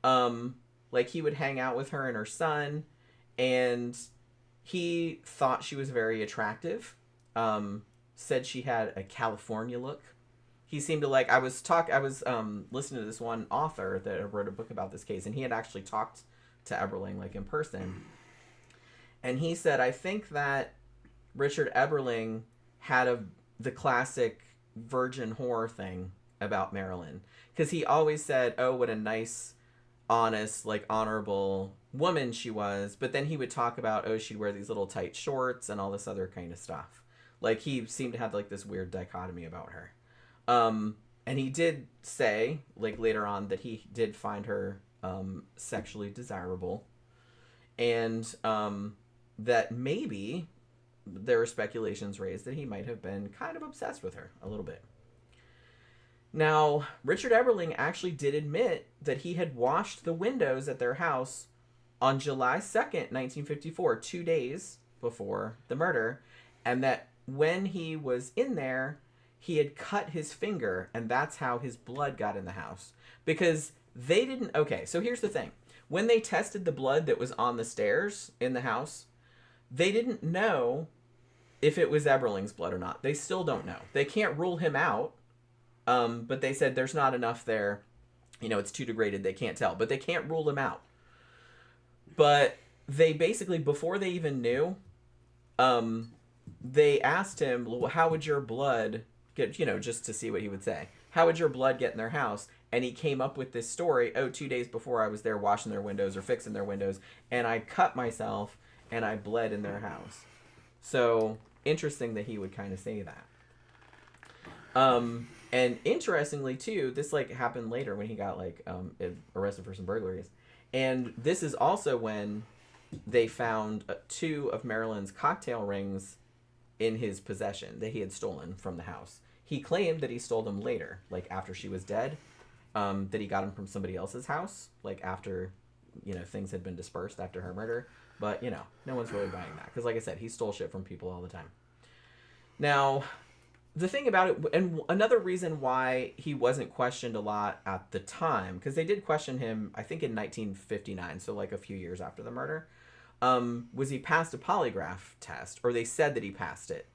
Like, he would hang out with her and her son, and he thought she was very attractive. Said she had a California look. He seemed to like, I was listening to this one author that wrote a book about this case, and he had actually talked to Eberling, like, in person. And he said, I think that Richard Eberling had the classic virgin whore thing about Marilyn. Because he always said, oh, what a nice, honest, like, honorable woman she was. But then he would talk about, oh, she'd wear these little tight shorts and all this other kind of stuff. Like, he seemed to have, like, this weird dichotomy about her. And he did say, like, later on that he did find her sexually desirable. And that maybe there were speculations raised that he might have been kind of obsessed with her a little bit. Now, Richard Eberling actually did admit that he had washed the windows at their house on July 2nd, 1954, 2 days before the murder, and that when he was in there, he had cut his finger, and that's how his blood got in the house. Because they didn't... Okay, so here's the thing. When they tested the blood that was on the stairs in the house, they didn't know if it was Eberling's blood or not. They still don't know. They can't rule him out, but they said there's not enough there. You know, it's too degraded. They can't tell. But they can't rule him out. But they basically, before they even knew... they asked him, well, how would your blood get, you know, just to see what he would say. How would your blood get in their house? And he came up with this story, 2 days before I was there washing their windows or fixing their windows, and I cut myself and I bled in their house. So, interesting that he would kind of say that. And interestingly, too, this, like, happened later when he got, like, arrested for some burglaries. And this is also when they found 2 of Marilyn's cocktail rings in his possession that he had stolen from the house. He claimed that he stole them later, like after she was dead, that he got them from somebody else's house, like after, things had been dispersed after her murder. But, no one's really buying that. Because like I said, he stole shit from people all the time. Now, the thing about it, and another reason why he wasn't questioned a lot at the time, because they did question him, I think in 1959, so like a few years after the murder, was he passed a polygraph test, or they said that he passed it.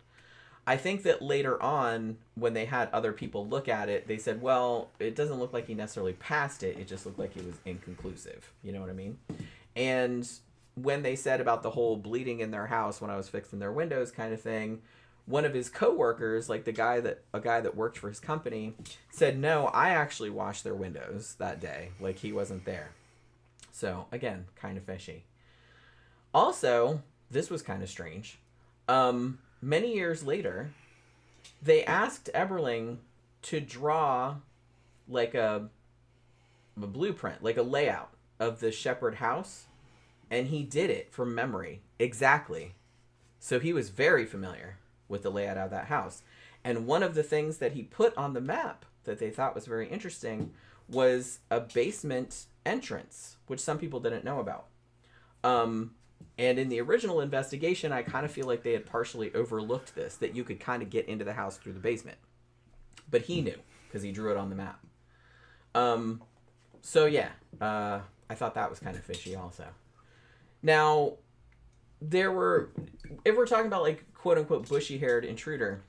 I think that later on, when they had other people look at it, they said, well, it doesn't look like he necessarily passed it. It just looked like he was inconclusive. You know what I mean? And when they said about the whole bleeding in their house when I was fixing their windows kind of thing, one of his coworkers, like a guy that worked for his company, said, no, I actually washed their windows that day. Like, he wasn't there. So, again, kind of fishy. Also, this was kind of strange. Many years later, they asked Eberling to draw like a blueprint, like a layout of the Sheppard house, and he did it from memory exactly. So he was very familiar with the layout of that house. And one of the things that he put on the map that they thought was very interesting was a basement entrance, which some people didn't know about. And in the original investigation, I kind of feel like they had partially overlooked this, that you could kind of get into the house through the basement. But he knew, because he drew it on the map. So yeah, I thought that was kind of fishy also. Now, if we're talking about like quote-unquote bushy-haired intruder,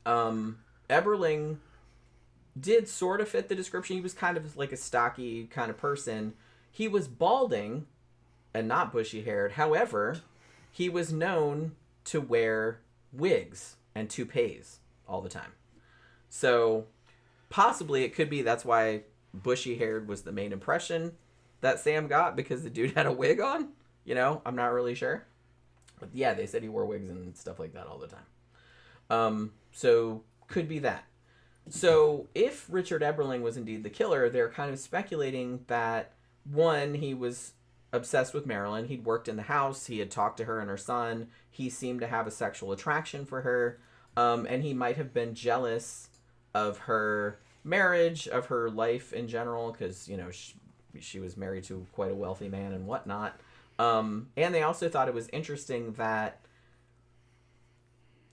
Eberling did sort of fit the description. He was kind of like a stocky kind of person. He was balding and not bushy-haired. However, he was known to wear wigs and toupees all the time. So possibly it could be that's why bushy-haired was the main impression that Sam got, because the dude had a wig on. I'm not really sure. But yeah, they said he wore wigs and stuff like that all the time. So could be that. So if Richard Eberling was indeed the killer, they're kind of speculating that, one, he was obsessed with Marilyn. He'd worked in the house. He had talked to her and her son. He seemed to have a sexual attraction for her. And he might have been jealous of her marriage, of her life in general, because, she was married to quite a wealthy man and whatnot. And they also thought it was interesting that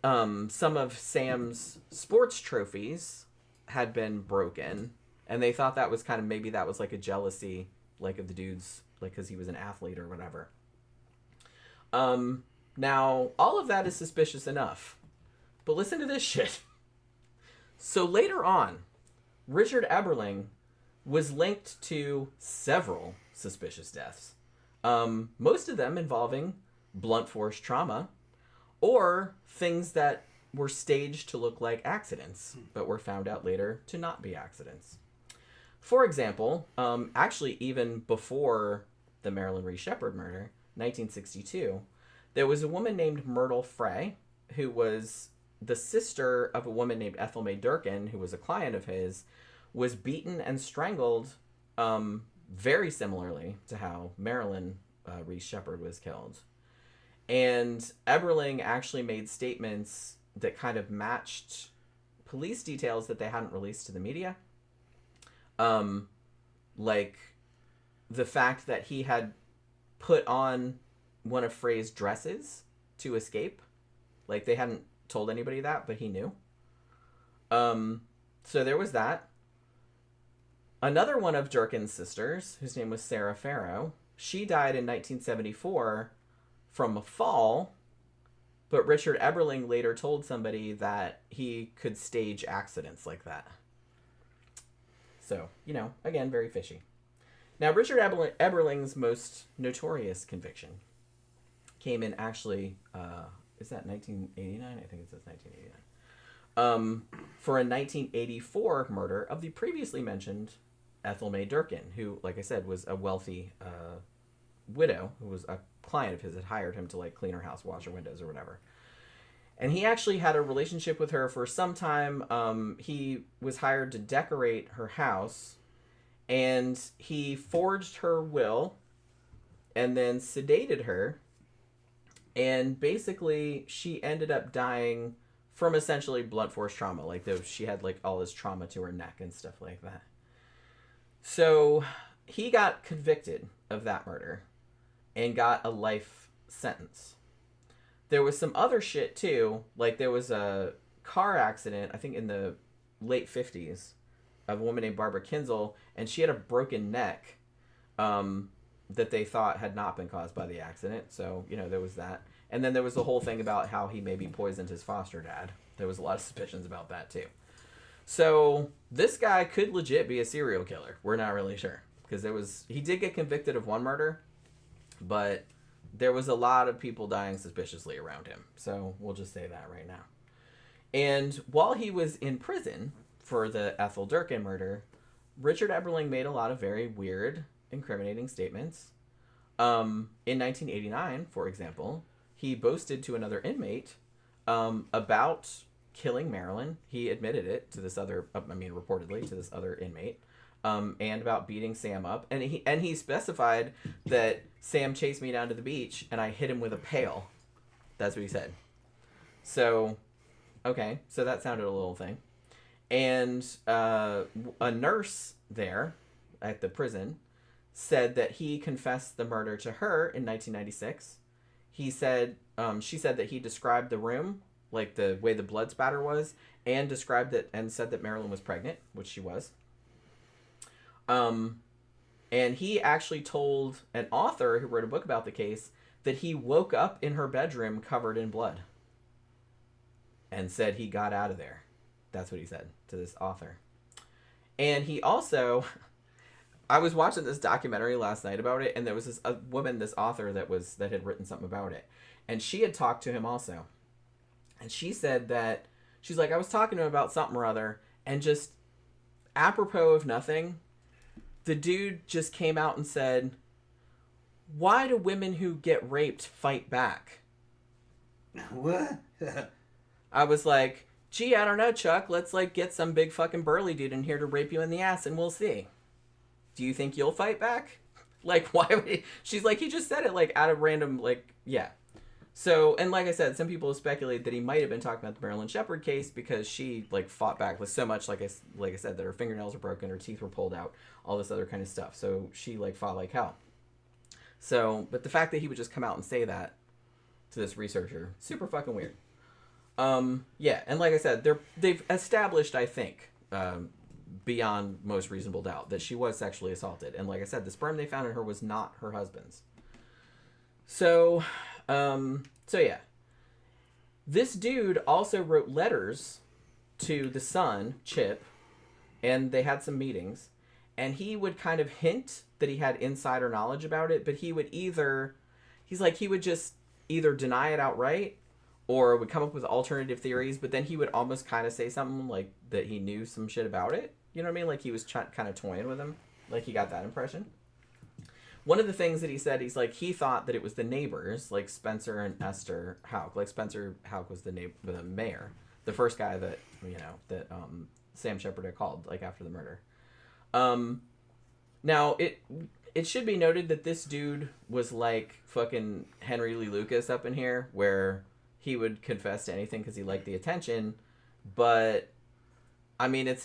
some of Sam's sports trophies had been broken. And they thought that was kind of, maybe that was like a jealousy, like of the dude's, like because he was an athlete or whatever. Now, all of that is suspicious enough. But listen to this shit. So later on, Richard Eberling was linked to several suspicious deaths. Most of them involving blunt force trauma or things that were staged to look like accidents, but were found out later to not be accidents. For example, actually even before the Marilyn Reese Sheppard murder, 1962, there was a woman named Myrtle Frey, who was the sister of a woman named Ethel May Durkin, who was a client of his, was beaten and strangled very similarly to how Marilyn Reese Sheppard was killed. And Eberling actually made statements that kind of matched police details that they hadn't released to the media. Like the fact that he had put on one of Frey's dresses to escape. Like they hadn't told anybody that, but he knew. So there was that. Another one of Durkin's sisters, whose name was Sarah Farrow, she died in 1974 from a fall, but Richard Eberling later told somebody that he could stage accidents like that. So, again, very fishy. Now, Richard Eberling's most notorious conviction came in actually, is that 1989? I think it says 1989. For a 1984 murder of the previously mentioned Ethel May Durkin, who, like I said, was a wealthy widow who was a client of his, had hired him to like clean her house, wash her windows or whatever. And he actually had a relationship with her for some time. He was hired to decorate her house, and he forged her will and then sedated her And basically, she ended up dying from essentially blunt force trauma. Like, she had, like, all this trauma to her neck and stuff like that. So, he got convicted of that murder and got a life sentence. There was some other shit, too. Like, there was a car accident, I think in the late 50s, of a woman named Barbara Kinzel, and she had a broken neck that they thought had not been caused by the accident. So, you know, there was that. And then there was the whole thing about how he maybe poisoned his foster dad. There was a lot of suspicions about that, too. So, this guy could legit be a serial killer. We're not really sure. Because he did get convicted of one murder, but there was a lot of people dying suspiciously around him. So, we'll just say that right now. And while he was in prison for the Ethel Durkin murder, Richard Eberling made a lot of very weird, incriminating statements. In 1989, for example, he boasted to another inmate about killing Marilyn. He admitted it to this other, reportedly to this other inmate, and about beating Sam up. And he specified that Sam chased me down to the beach and I hit him with a pail. That's what he said. So, okay, so that sounded a little thing. And a nurse there at the prison said that he confessed the murder to her in 1996. He said, she said that he described the room, like the way the blood spatter was, and described it and said that Marilyn was pregnant, which she was. And he actually told an author who wrote a book about the case that he woke up in her bedroom covered in blood and said he got out of there. That's what he said to this author. And he also, I was watching this documentary last night about it, and there was a woman, this author that had written something about it, and she had talked to him also, and she said that she's like, I was talking to him about something or other, and just apropos of nothing, the dude just came out and said, "Why do women who get raped fight back?" What? I was like, gee, I don't know, Chuck. Let's get some big fucking burly dude in here to rape you in the ass, and we'll see. Do you think you'll fight back? Why would he? She's like, he just said it out of random, yeah. So, and like I said, some people have speculated that he might have been talking about the Marilyn Sheppard case because she fought back with so much, like I said, that her fingernails were broken, her teeth were pulled out, all this other kind of stuff. So she fought like hell. So, but the fact that he would just come out and say that to this researcher, super fucking weird. Yeah, and like I said, they've established, I think, beyond most reasonable doubt, that she was sexually assaulted. And like I said, the sperm they found in her was not her husband's. So yeah. This dude also wrote letters to the son, Chip, and they had some meetings, and he would kind of hint that he had insider knowledge about it, but he would just either deny it outright or would come up with alternative theories, but then he would almost kind of say something like that he knew some shit about it. You know what I mean? Like he was kind of toying with him. Like he got that impression. One of the things that he said, he's like, he thought that it was the neighbors, like Spencer and Esther Houck. Like Spencer Houck was the mayor, the first guy that, that Sam Sheppard had called, after the murder. Now, it should be noted that this dude was like fucking Henry Lee Lucas up in here, where he would confess to anything because he liked the attention. But, I mean, it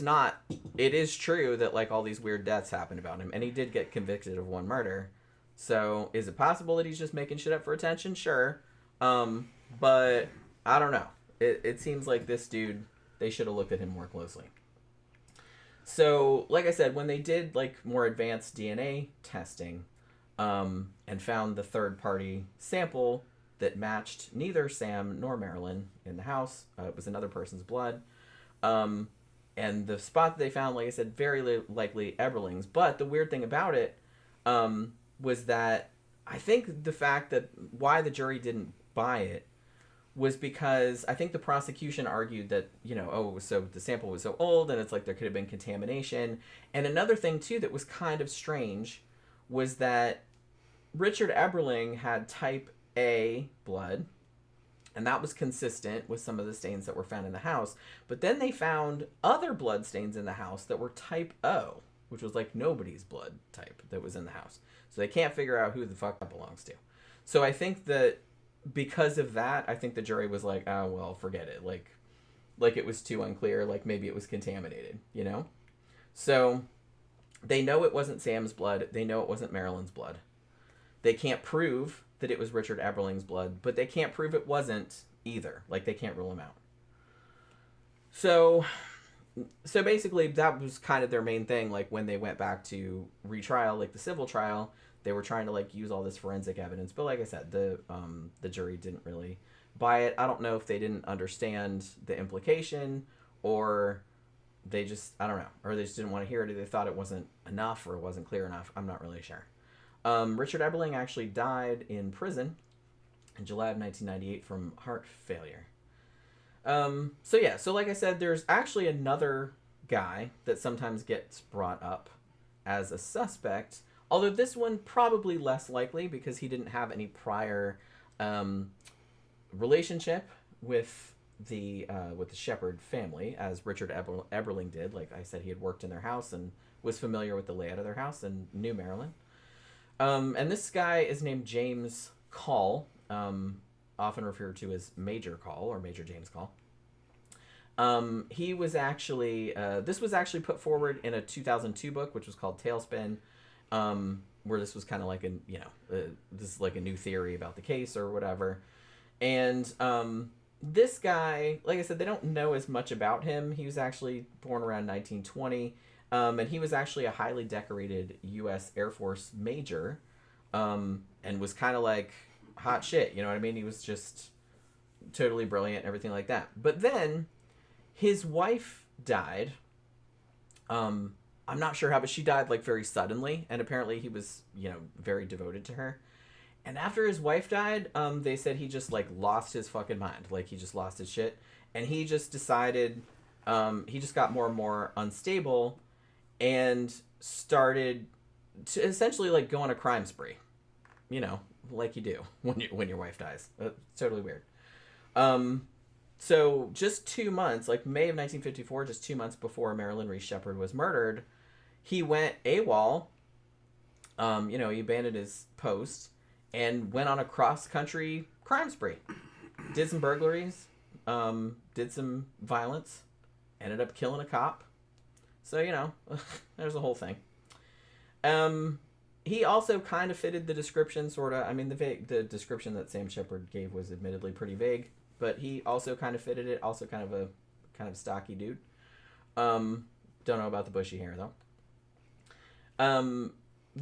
is true that, all these weird deaths happened about him. And he did get convicted of one murder. So, is it possible that he's just making shit up for attention? Sure. But, I don't know. It seems like this dude, they should have looked at him more closely. So, like I said, when they did, more advanced DNA testing, and found the third-party sample that matched neither Sam nor Marilyn in the house, it was another person's blood, and the spot that they found, like I said, very likely Eberling's. But the weird thing about it was that I think the fact that why the jury didn't buy it was because I think the prosecution argued that, so the sample was so old and it's there could have been contamination. And another thing, too, that was kind of strange was that Richard Eberling had type A blood, and that was consistent with some of the stains that were found in the house. But then they found other blood stains in the house that were type O, which was nobody's blood type that was in the house. So they can't figure out who the fuck that belongs to. So I think that because of that, I think the jury was like, oh, well, forget it. Like it was too unclear. Like, maybe it was contaminated, you know? So they know it wasn't Sam's blood. They know it wasn't Marilyn's blood. They can't prove that it was Richard Eberling's blood, but they can't prove it wasn't either. Like, they can't rule him out. So basically, that was kind of their main thing. Like, when they went back to retrial, like the civil trial, they were trying to like use all this forensic evidence. But like I said, the jury didn't really buy it. I don't know if they didn't understand the implication, or they just, I don't know, or they just didn't want to hear it, or they thought it wasn't enough, or it wasn't clear enough. I'm not really sure. Richard Eberling actually died in prison in July of 1998 from heart failure. So like I said, there's actually another guy that sometimes gets brought up as a suspect, although this one probably less likely because he didn't have any prior relationship with the Sheppard family, as Richard Eberling did. Like I said, he had worked in their house and was familiar with the layout of their house and knew Marilyn. And this guy is named James Call, often referred to as Major Call or Major James Call. He was actually, this was actually put forward in a 2002 book, which was called Tailspin, where this was kind of like this is like a new theory about the case or whatever. And this guy, like I said, they don't know as much about him. He was actually born around 1920. And he was actually a highly decorated U.S. Air Force major, and was kind of like hot shit, you know what I mean? He was just totally brilliant, everything like that. But then his wife died. I'm not sure how, but she died like very suddenly, and apparently he was, very devoted to her. And after his wife died, they said he just like lost his fucking mind, like he just lost his shit, and he just decided, he just got more and more unstable, and started to essentially like go on a crime spree, like you do when your wife dies. It's totally weird. So just 2 months, like May of 1954, just 2 months before Marilyn Reese Sheppard was murdered, he went AWOL. He abandoned his post and went on a cross-country crime spree. Did some burglaries, did some violence, ended up killing a cop. So, there's a whole thing. He also kind of fitted the description, sort of. I mean, the description that Sam Sheppard gave was admittedly pretty vague, but he also kind of fitted it. Also kind of stocky dude. Don't know about the bushy hair, though.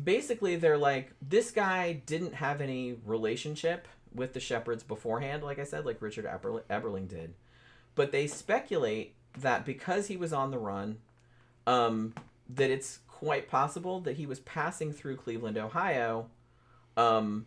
Basically, they're like, this guy didn't have any relationship with the Sheppards beforehand, like I said, like Richard Eberling did. But they speculate that because he was on the run, that it's quite possible that he was passing through Cleveland, Ohio, on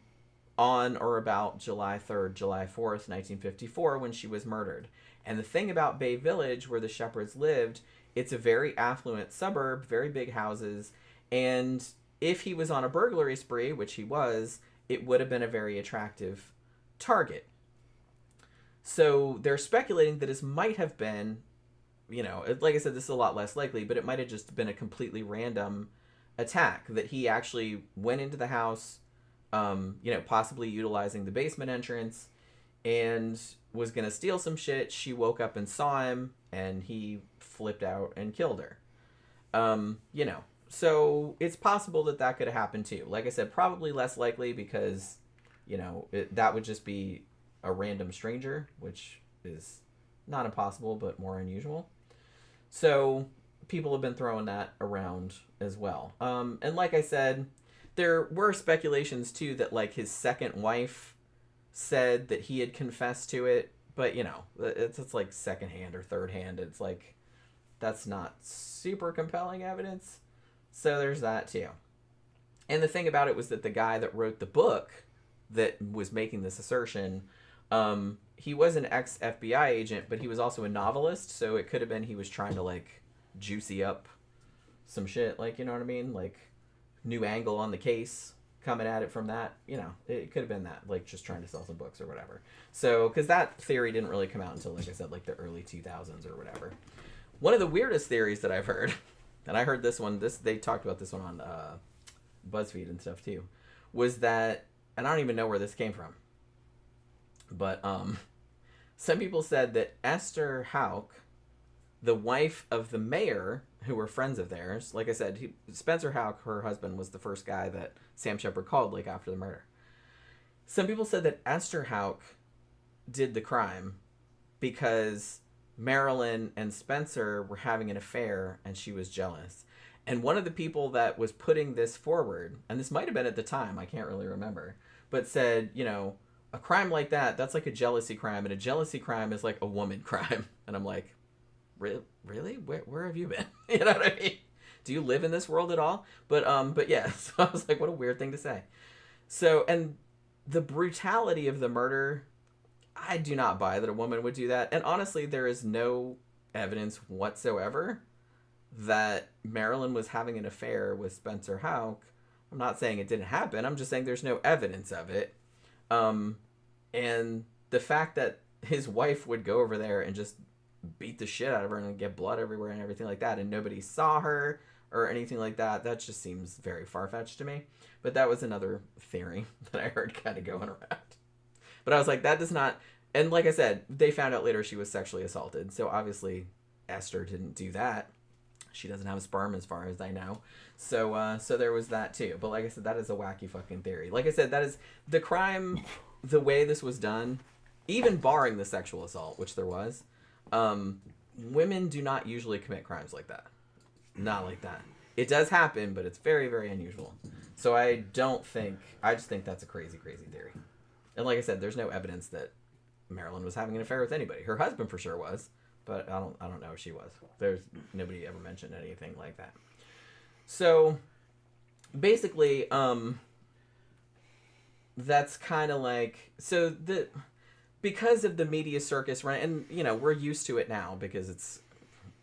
or about July 3rd, July 4th, 1954, when she was murdered. And the thing about Bay Village, where the Sheppards lived, it's a very affluent suburb, very big houses, and if he was on a burglary spree, which he was, it would have been a very attractive target. So they're speculating that this might have been, like I said, this is a lot less likely, but it might have just been a completely random attack, that he actually went into the house, possibly utilizing the basement entrance, and was going to steal some shit. She woke up and saw him, and he flipped out and killed her. So it's possible that could have happened too. Like I said, probably less likely because, that would just be a random stranger, which is not impossible, but more unusual. So people have been throwing that around as well. And like I said, there were speculations too that like his second wife said that he had confessed to it, but it's like secondhand or third hand. It's like, that's not super compelling evidence. So there's that too. And the thing about it was that the guy that wrote the book that was making this assertion, he was an ex-FBI agent, but he was also a novelist, so it could have been he was trying to, like, juicy up some shit, like, you know what I mean? Like, new angle on the case, coming at it from that, it could have been that, like, just trying to sell some books or whatever. So, because that theory didn't really come out until, like I said, like, the early 2000s or whatever. One of the weirdest theories that I've heard, and I heard this one, they talked about this one on BuzzFeed and stuff, too, was that, and I don't even know where this came from, But some people said that Esther Houck, the wife of the mayor, who were friends of theirs, like I said, Spencer Houck, her husband, was the first guy that Sam Sheppard called like after the murder. Some people said that Esther Houck did the crime because Marilyn and Spencer were having an affair and she was jealous. And one of the people that was putting this forward, and this might have been at the time, I can't really remember, but said, you know, a crime like that, that's like a jealousy crime, and a jealousy crime is like a woman crime. And I'm like, really? Where have you been? You know what I mean? Do you live in this world at all? But yeah, so I was like, what a weird thing to say. So, and the brutality of the murder, I do not buy that a woman would do that. And honestly, there is no evidence whatsoever that Marilyn was having an affair with Spencer Houck. I'm not saying it didn't happen. I'm just saying there's no evidence of it. And the fact that his wife would go over there and just beat the shit out of her and get blood everywhere and everything like that, and nobody saw her or anything like that, that just seems very far-fetched to me. But that was another theory that I heard kind of going around. But I was like, that does not... And like I said, they found out later she was sexually assaulted. So obviously Esther didn't do that. She doesn't have sperm as far as I know. So there was that too. But like I said, that is a wacky fucking theory. Like I said, that is the crime, the way this was done, even barring the sexual assault, which there was, women do not usually commit crimes like that. Not like that. It does happen, but it's very, very unusual. So I just think that's a crazy, crazy theory. And like I said, there's no evidence that Marilyn was having an affair with anybody. Her husband for sure was, but I don't know if she was. There's nobody ever mentioned anything like that. So basically, that's kind of like, so because of the media circus, right? And you know, we're used to it now because it's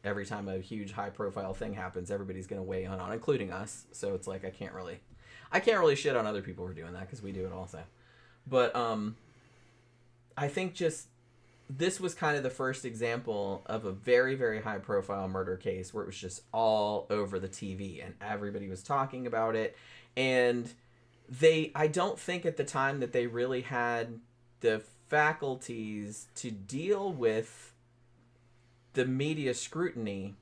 every time a huge high profile thing happens, everybody's going to weigh in on, including us. So it's like, I can't really shit on other people who are doing that because we do it also. But, I think just this was kind of the first example of a very, very high profile murder case where it was just all over the TV and everybody was talking about it. And I don't think at the time that they really had the faculties to deal with the media scrutiny,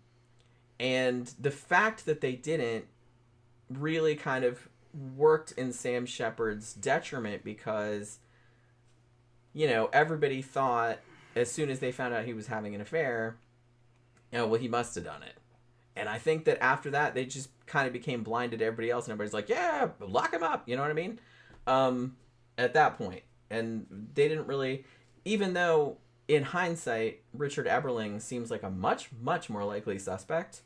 and the fact that they didn't really kind of worked in Sam Sheppard's detriment because, you know, everybody thought as soon as they found out he was having an affair, you know, well, he must have done it. And I think that after that, they just kind of became blinded to everybody else, and everybody's like, yeah, lock him up. You know what I mean? At that point. And they didn't really, even though in hindsight, Richard Eberling seems like a much, much more likely suspect,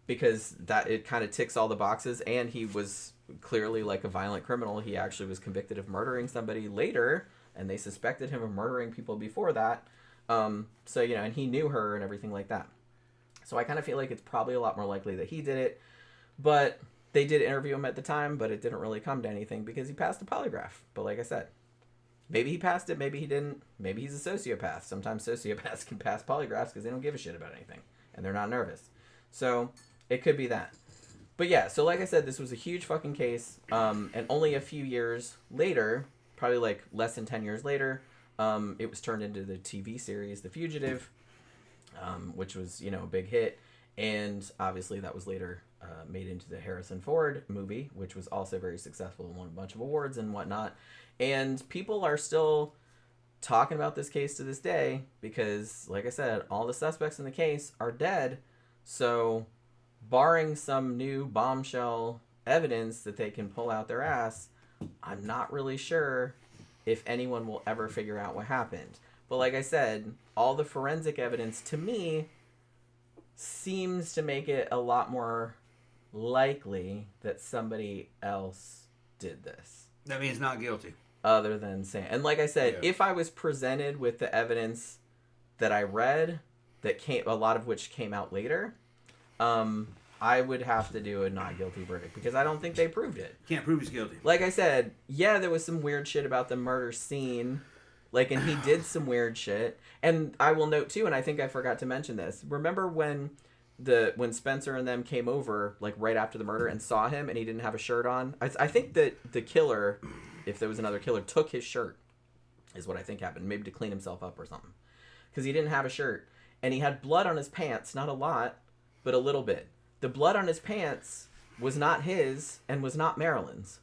because that it kind of ticks all the boxes, and he was clearly like a violent criminal. He actually was convicted of murdering somebody later, and they suspected him of murdering people before that. So, you know, and he knew her and everything like that. So I kind of feel like it's probably a lot more likely that he did it, but they did interview him at the time, but it didn't really come to anything because he passed a polygraph. But like I said, maybe he passed it, maybe he didn't. Maybe he's a sociopath. Sometimes sociopaths can pass polygraphs because they don't give a shit about anything and they're not nervous. So it could be that. But yeah, so like I said, this was a huge fucking case. And only a few years later, probably like less than 10 years later, it was turned into the TV series, The Fugitive, which was, you know, a big hit. And obviously that was later made into the Harrison Ford movie, which was also very successful and won a bunch of awards and whatnot. And people are still talking about this case to this day because, like I said, all the suspects in the case are dead. So barring some new bombshell evidence that they can pull out their ass, I'm not really sure if anyone will ever figure out what happened. But like I said, all the forensic evidence to me seems to make it a lot more likely that somebody else did this. That means not guilty. Other than Sam. And like I said, if I was presented with the evidence that I read, a lot of which came out later, I would have to do a not guilty verdict because I don't think they proved it. Can't prove he's guilty. Like I said, yeah, there was some weird shit about the murder scene. Like, and he did some weird shit. And I will note too, and I think I forgot to mention this. Remember when Spencer and them came over, like right after the murder, and saw him and he didn't have a shirt on? I think that the killer, if there was another killer, took his shirt is what I think happened. Maybe to clean himself up or something. Because he didn't have a shirt. And he had blood on his pants. Not a lot, but a little bit. The blood on his pants was not his and was not Marilyn's.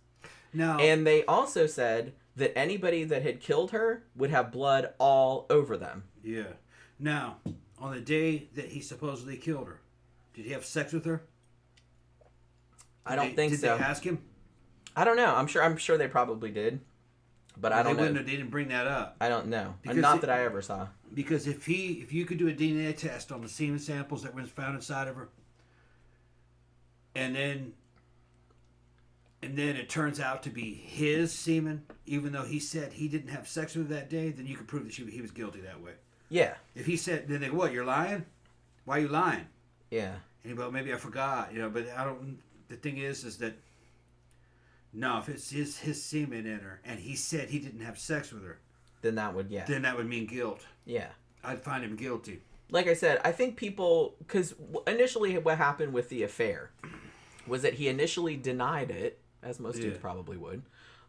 No. And they also said that anybody that had killed her would have blood all over them. Yeah. Now, on the day that he supposedly killed her, did he have sex with her? I don't think so. Did they ask him? I don't know. I'm sure they probably did. But I don't know. They didn't bring that up. I don't know. Because Not that I ever saw. Because if you could do a DNA test on the semen samples that was found inside of her, and then it turns out to be his semen, even though he said he didn't have sex with her that day, then you could prove that he was guilty that way. Yeah. If he said, then they go, what, you're lying? Why are you lying? Yeah. And he, well, maybe I forgot, but I don't. The thing is that no, if it's his semen in her, and he said he didn't have sex with her, then that would mean guilt. Yeah. I'd find him guilty. Like I said, I think people, because initially what happened with the affair was that he initially denied it, as most dudes probably would.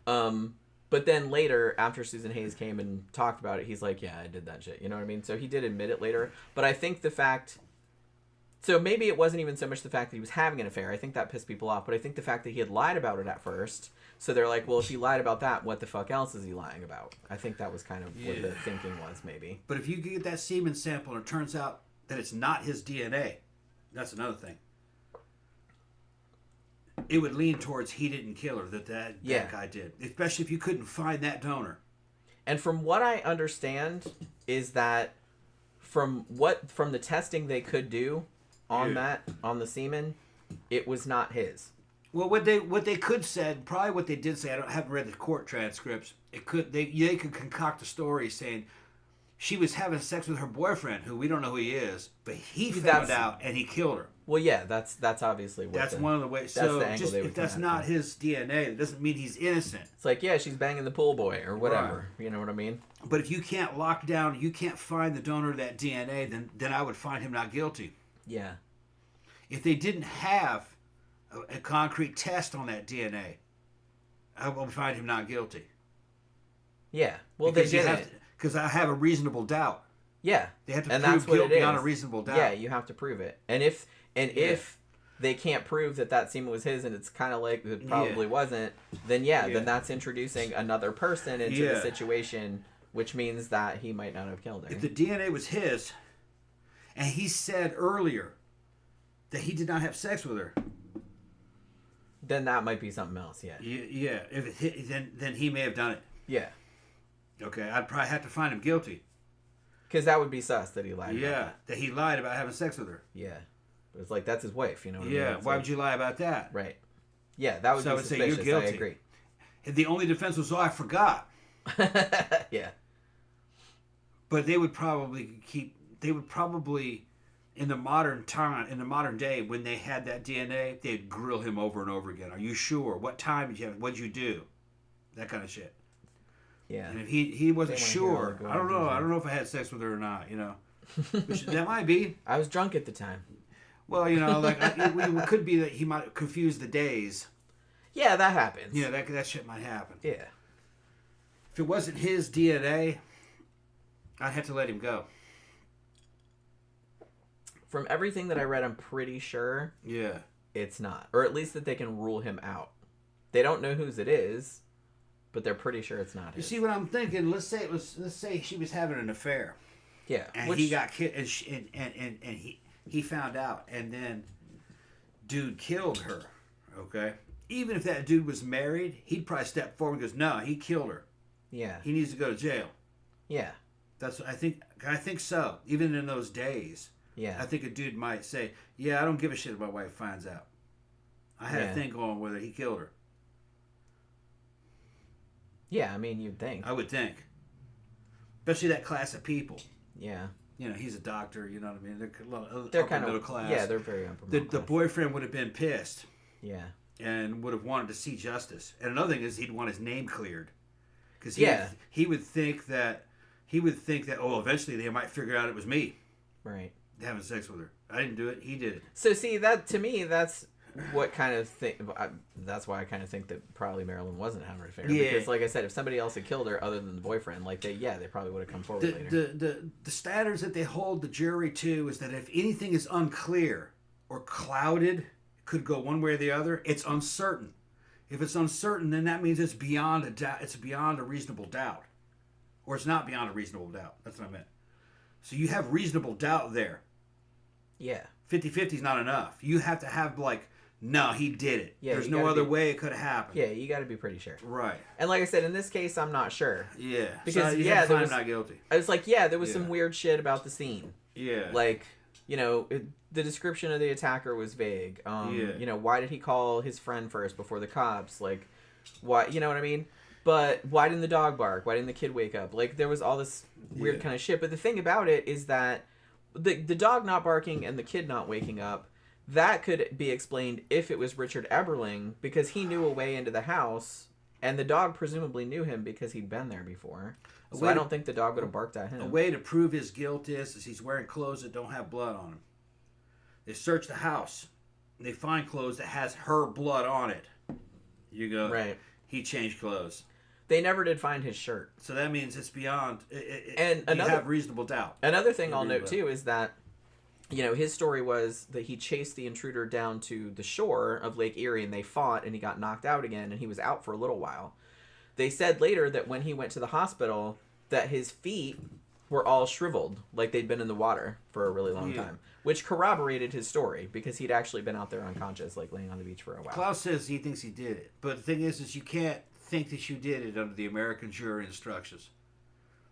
But then later, after Susan Hayes came and talked about it, he's like, yeah, I did that shit. You know what I mean? So he did admit it later. But I think the fact... So maybe it wasn't even so much the fact that he was having an affair. I think that pissed people off. But I think the fact that he had lied about it at first. So they're like, well, if he lied about that, what the fuck else is he lying about? I think that was kind of what the thinking was, maybe. But if you get that semen sample and it turns out that it's not his DNA, that's another thing. It would lean towards he didn't kill her, that guy did. Especially if you couldn't find that donor. And from what I understand is that from the testing they could do on on the semen, it was not his. Well, what they could said, probably what they did say, I haven't read the court transcripts. They could concoct a story saying she was having sex with her boyfriend, who we don't know who he is, but he found out and he killed her. Well, yeah, that's obviously what that's one of the ways. So just if that's not his DNA, it doesn't mean he's innocent. It's like, yeah, she's banging the pool boy or whatever. Right. You know what I mean? But if you can't lock down, you can't find the donor of that DNA, then I would find him not guilty. Yeah. If they didn't have a concrete test on that DNA, I will find him not guilty. Yeah. Well, they didn't. Because I have a reasonable doubt. Yeah. They have to prove guilt beyond a reasonable doubt. Yeah, you have to prove it. And if they can't prove that semen was his and it's kind of like it probably wasn't, then then that's introducing another person into the situation, which means that he might not have killed her. If the DNA was his, and he said earlier that he did not have sex with her, then that might be something else. Yeah. Yeah. Then he may have done it. Yeah. Okay, I'd probably have to find him guilty. Because that would be sus that he lied about that. Yeah, that he lied about having sex with her. Yeah. But it's like, that's his wife, you know what I mean? Yeah, why would you lie about that? Right. Yeah, that would be suspicious. Say you're guilty. I agree. And the only defense was, I forgot. Yeah. But they would probably in the modern day, when they had that DNA, they'd grill him over and over again. Are you sure? What time did you have? What'd you do? That kind of shit. Yeah. And if he wasn't sure, I don't know. I don't know if I had sex with her or not, that might be. I was drunk at the time. Well, it could be that he might confuse the days. Yeah, that happens. Yeah, that shit might happen. Yeah. If it wasn't his DNA, I'd have to let him go. From everything that I read, I'm pretty sure it's not. Or at least that they can rule him out. They don't know whose it is, but they're pretty sure it's not his. You see what I'm thinking? Let's say she was having an affair. Yeah. And he got killed, and he found out, and then dude killed her. Okay? Even if that dude was married, he'd probably step forward and goes, no, he killed her. Yeah. He needs to go to jail. Yeah. That's what I think. I think so. Even in those days. Yeah. I think a dude might say, yeah, I don't give a shit about my wife finds out. I had a thing going whether he killed her. Yeah, I mean, you'd think. I would think. Especially that class of people. Yeah. He's a doctor, you know what I mean? They're kind of middle class. Yeah, they're very upper middle class. The boyfriend would have been pissed. Yeah. And would have wanted to see justice. And another thing is he'd want his name cleared. Because he would think that, eventually they might figure out it was me. Right. Having sex with her. I didn't do it. He did it. So see, that to me, that's what kind of thing. That's why I kind of think that probably Marilyn wasn't having an affair. Yeah. Because, like I said, if somebody else had killed her other than the boyfriend, like they probably would have come forward later. The standards that they hold the jury to is that if anything is unclear or clouded, could go one way or the other, it's uncertain. If it's uncertain, then that means it's beyond a doubt. It's beyond a reasonable doubt, or it's not beyond a reasonable doubt. That's what I meant. So you have reasonable doubt there. Yeah. 50-50 is not enough. You have to have no, he did it. Yeah, there's no other way it could have happened. Yeah, you got to be pretty sure. Right. And like I said, in this case, I'm not sure. Yeah. Because so there was not guilty. I was like, there was some weird shit about the scene. Yeah. Like, the description of the attacker was vague. Why did he call his friend first before the cops? Like, why? You know what I mean? But why didn't the dog bark? Why didn't the kid wake up? Like, there was all this weird kind of shit. But the thing about it is that the dog not barking and the kid not waking up, that could be explained if it was Richard Eberling, because he knew a way into the house, and the dog presumably knew him because he'd been there before. So I don't think the dog would have barked at him. A way to prove his guilt is he's wearing clothes that don't have blood on him. They search the house. They find clothes that has her blood on it. You go, right. He changed clothes. They never did find his shirt. So that means it's beyond. And you have reasonable doubt. Another thing I'll note, too, is that his story was that he chased the intruder down to the shore of Lake Erie, and they fought, and he got knocked out again, and he was out for a little while. They said later that when he went to the hospital, that his feet were all shriveled, like they'd been in the water for a really long time, which corroborated his story, because he'd actually been out there unconscious, like laying on the beach for a while. Klaus says he thinks he did it, but the thing is you can't think that you did it under the American jury instructions.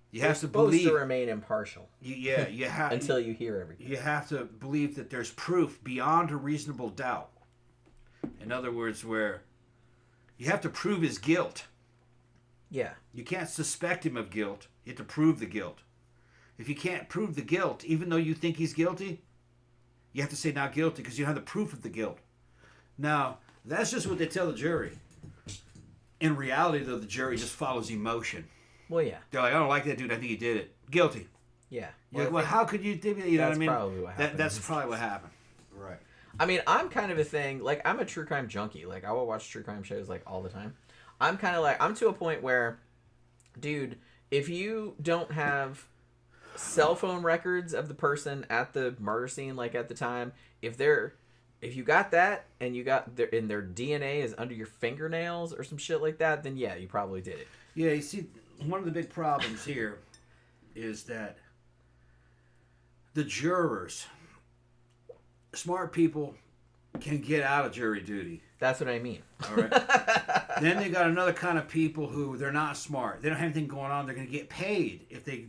You have to believe supposed to remain impartial. You have until you hear everything. You have to believe that there's proof beyond a reasonable doubt. In other words, where you have to prove his guilt. Yeah. You can't suspect him of guilt. You have to prove the guilt. If you can't prove the guilt, even though you think he's guilty, you have to say not guilty because you don't have the proof of the guilt. Now, that's just what they tell the jury. In reality, though, the jury just follows emotion. Well, yeah. They're like, I don't like that dude. I think he did it. Guilty. Yeah. You're like, well, how could you think it? You know what I mean? Probably what happened. That's probably what happened. Right. I mean, I'm kind of a thing, like, I'm a true crime junkie. Like, I will watch true crime shows, like, all the time. I'm kind of like, I'm to a point where, dude, if you don't have cell phone records of the person at the murder scene, like, at the time, if you got that and you got their DNA is under your fingernails or some shit like that, then yeah, you probably did it. Yeah, you see, one of the big problems here is that the jurors, smart people, can get out of jury duty. That's what I mean. All right. Then they got another kind of people who they're not smart. They don't have anything going on. They're going to get paid if they.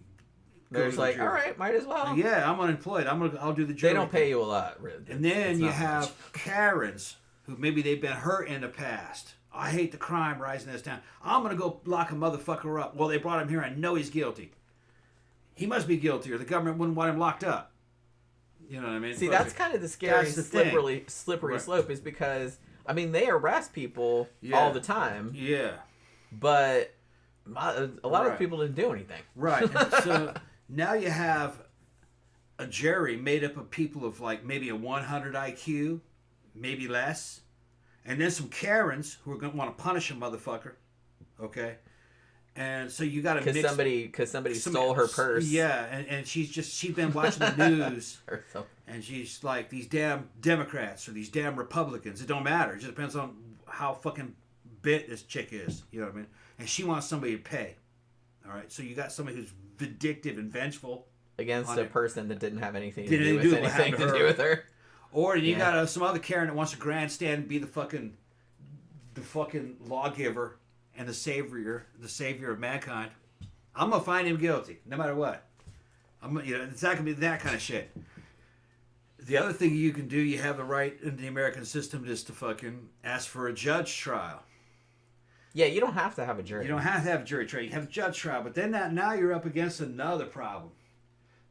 They're just like, all right, might as well. Yeah, I'm unemployed. I'll do the jury. They don't pay you a lot, really. And then you have Karens who maybe they've been hurt in the past. I hate the crime rising this town. I'm going to go lock a motherfucker up. Well, they brought him here. I know he's guilty. He must be guilty or the government wouldn't want him locked up. You know what I mean? See, that's kind of the scary slippery right. slope is because, I mean, they arrest people all the time. Yeah. But a lot of people didn't do anything. Right. And so now you have a jury made up of people of like maybe a 100 IQ, maybe less. And then some Karens who are going to want to punish a motherfucker. Okay? And so you got to mix... Because somebody stole her purse. Yeah, and she's been watching the news. And she's like, these damn Democrats or these damn Republicans. It don't matter. It just depends on how fucking bit this chick is. You know what I mean? And she wants somebody to pay. All right? So you got somebody who's vindictive and vengeful. Against a person that didn't have anything to do with her. Or you got some other Karen that wants to grandstand and be the fucking lawgiver and the savior of mankind. I'm gonna find him guilty, no matter what. It's not gonna be that kind of shit. The other thing you can do, you have the right in the American system, is to fucking ask for a judge trial. Yeah, you don't have to have a jury. You don't have to have a jury trial. You have a judge trial, but then now you're up against another problem.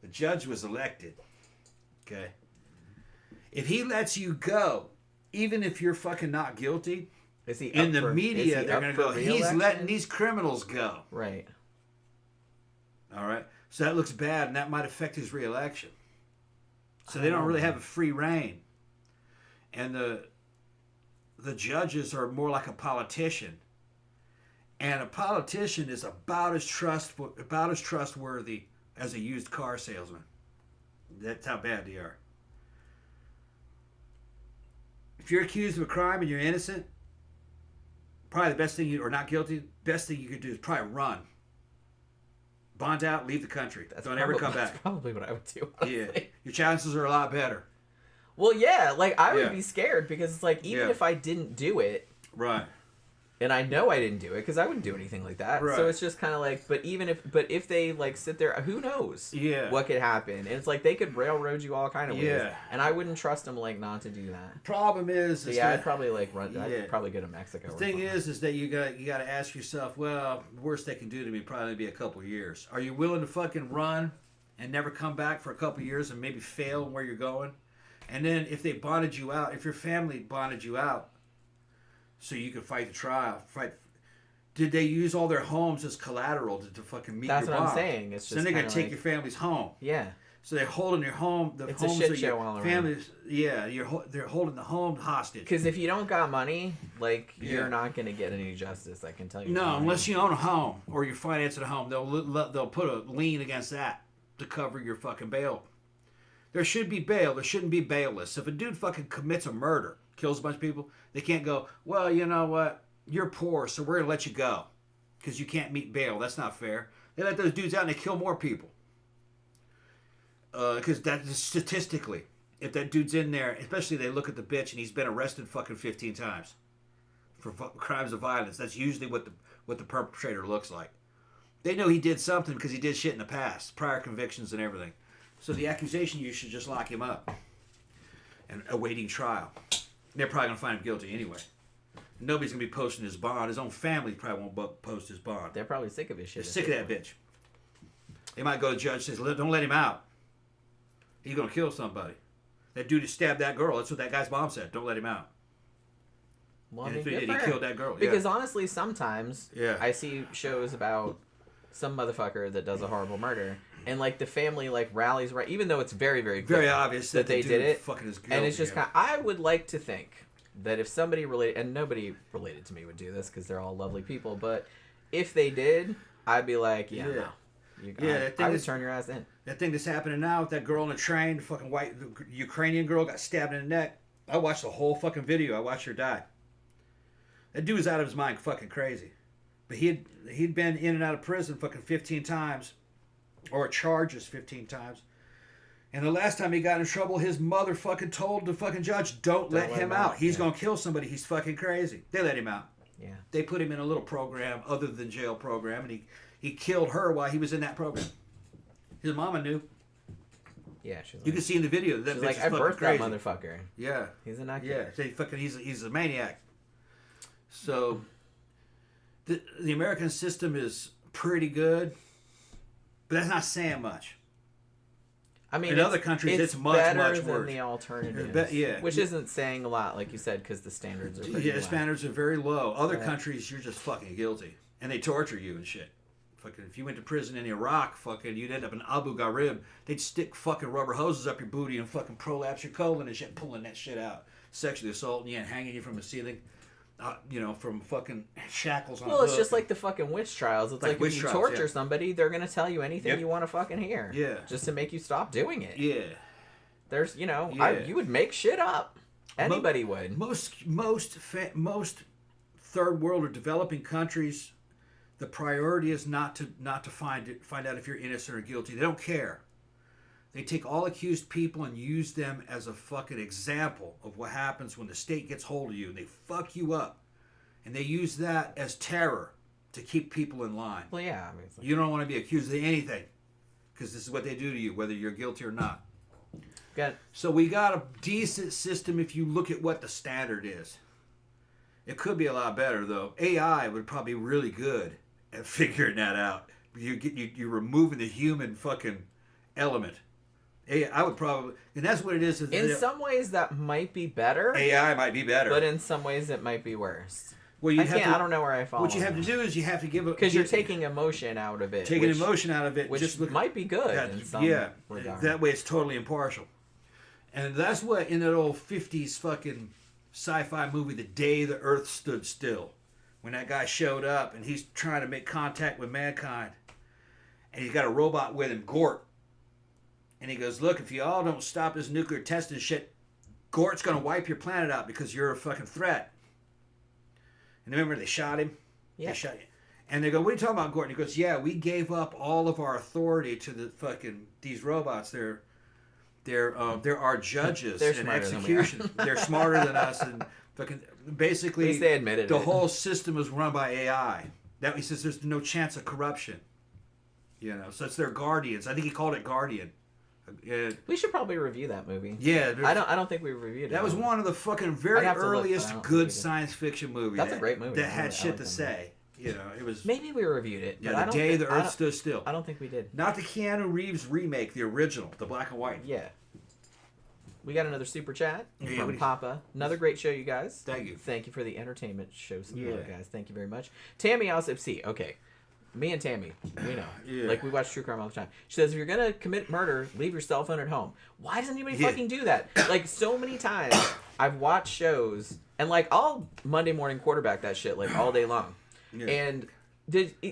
The judge was elected. Okay. If he lets you go, even if you're fucking not guilty, in the media they're going to go, he's letting these criminals go. Right. All right. So that looks bad, and that might affect his reelection. So they don't really have a free reign. And the judges are more like a politician. And a politician is about as trustworthy as a used car salesman. That's how bad they are. If you're accused of a crime and you're innocent, probably the best thing or not guilty, best thing you could do is probably run. Bond out, leave the country. Don't ever come back. That's probably what I would do, honestly. Yeah. Your chances are a lot better. Well, yeah, like, I would be scared because it's like, even if I didn't do it... Right. And I know I didn't do it because I wouldn't do anything like that. Right. So it's just kind of like, but if they like sit there, who knows? Yeah. What could happen? And it's like they could railroad you all kind of ways. Yeah. And I wouldn't trust them like not to do that. Problem is, So yeah, I'd probably like run. Yeah. I'd probably go to Mexico. The thing is that you got to ask yourself, well, the worst they can do to me probably be a couple of years. Are you willing to fucking run and never come back for a couple of years and maybe fail where you're going? And then if they bonded you out, if your family bonded you out, so you could fight the trial, did they use all their homes as collateral to fucking meet That's your what bond? I'm saying. It's just then they're gonna take like, your family's home. Yeah. So they're holding your home. The It's homes a shit of your show all around. families. Yeah, they're holding the home hostage. Because if you don't got money, like you're not gonna get any justice. I can tell you. No, unless you own a home or you're financing a home, they'll put a lien against that to cover your fucking bail. There should be bail. There shouldn't be bailless. If a dude fucking commits a murder, kills a bunch of people, they can't go, well, you know what? You're poor, so we're gonna let you go because you can't meet bail. That's not fair. They let those dudes out and they kill more people. Because that is statistically, if that dude's in there, especially they look at the bitch and he's been arrested fucking 15 times for crimes of violence. That's usually what the perpetrator looks like. They know he did something because he did shit in the past, prior convictions and everything. So the accusation, you should just lock him up and awaiting trial. They're probably gonna find him guilty anyway. Nobody's gonna be posting his bond. His own family probably won't post his bond. They're probably sick of his shit. They're sick of that bitch. They might go to the judge and says, don't let him out. He's gonna kill somebody. That dude that stabbed that girl. That's what that guy's mom said. Don't let him out. Well, And I mean, he good for killed her. that girl. Because honestly, sometimes Yeah. I see shows about some motherfucker that does a horrible murder, and like the family like rallies right, even though it's very very clear very obvious that they the did dude it, fucking is guilty, and it's just kind of, I would like to think that if somebody related, and nobody related to me would do this because they're all lovely people, but if they did, I'd be like, yeah, no. I would turn your ass in. That thing that's happening now with that girl on the train, the fucking white Ukrainian girl got stabbed in the neck. I watched the whole fucking video. I watched her die. That dude was out of his mind, fucking crazy. But he'd been in and out of prison fucking 15 times, or charges 15 times. And the last time he got in trouble, his mother fucking told the fucking judge, don't let him out. He's gonna kill somebody. He's fucking crazy. They let him out. Yeah. They put him in a little program other than jail program, and he killed her while he was in that program. His mama knew. Yeah, she's like, You can see in the video that she's bitch like, is I fucking birthed crazy. that motherfucker. Yeah. He's an actor. Yeah. He's a maniac. So the American system is pretty good, but that's not saying much. I mean, in other countries, it's much, better much than worse. the alternative. Yeah. Which isn't saying a lot, like you said, because the standards are pretty Yeah, the low. standards are very low. Other countries, you're just fucking guilty, and they torture you and shit. Fucking, if you went to prison in Iraq, fucking, you'd end up in Abu Ghraib. They'd stick fucking rubber hoses up your booty and fucking prolapse your colon and shit, pulling that shit out, sexually assaulting you and hanging you from the ceiling. From fucking shackles on. Well, it's just like the fucking witch trials. It's like witch if you trials, torture somebody, they're gonna tell you anything you want to fucking hear. Yeah. Just to make you stop doing it. Yeah. There's, Yeah. you would make shit up. Anybody would. Most third world or developing countries, the priority is not to find out if you're innocent or guilty. They don't care. They take all accused people and use them as a fucking example of what happens when the state gets hold of you and they fuck you up. And they use that as terror to keep people in line. Well, yeah. I mean, it's like, You don't want to be accused of anything because this is what they do to you, whether you're guilty or not. So we got a decent system if you look at what the standard is. It could be a lot better, though. AI would probably be really good at figuring that out. You're removing the human fucking element. I would probably, and that's what it is. in some ways, that might be better. AI might be better, but in some ways, it might be worse. Well, I don't know where I fall. What you have to do is you have to give it because you're taking emotion out of it. Emotion out of it, which might be good. In some regard. That way it's totally impartial. And that's what in that old 50s fucking sci-fi movie The Day the Earth Stood Still. When that guy showed up and he's trying to make contact with mankind. And he's got a robot with him, Gort. And he goes, look, if you all don't stop this nuclear testing shit, Gort's going to wipe your planet out because you're a fucking threat. And remember they shot him? Yeah. They shot him. And they go, what are you talking about, Gort? And he goes, yeah, we gave up all of our authority to the fucking, these robots. They're our judges They're in smarter than we are. execution. They're smarter than us. And fucking, basically, At least they admitted the it. whole system was run by AI. That he says there's no chance of corruption. You know, so it's their guardians. I think he called it Guardian. We should probably review that movie. Yeah, I don't think we reviewed it. that was one of the fucking very I'd have to look, but I earliest don't think good we did. science fiction movies. That's a great movie. that I had really- shit I like to that say. You know, it was Maybe we reviewed it. But I The don't Day think, the Earth Stood Still. I don't think we did. Not the Keanu Reeves remake, the original, the black and white. Yeah. We got another super chat Yeah, what from do you- Papa. Another great show, you guys. Thank you. Thank you for the entertainment show support, Yeah. guys. Thank you very much. Tammy also see. Okay. Me and Tammy, we know. Yeah. Like, we watch true crime all the time. She says, if you're going to commit murder, leave your cell phone at home. Why doesn't anybody Yeah. fucking do that? Like, so many times I've watched shows, and, like, I'll Monday morning quarterback that shit, like, all day long. Yeah. And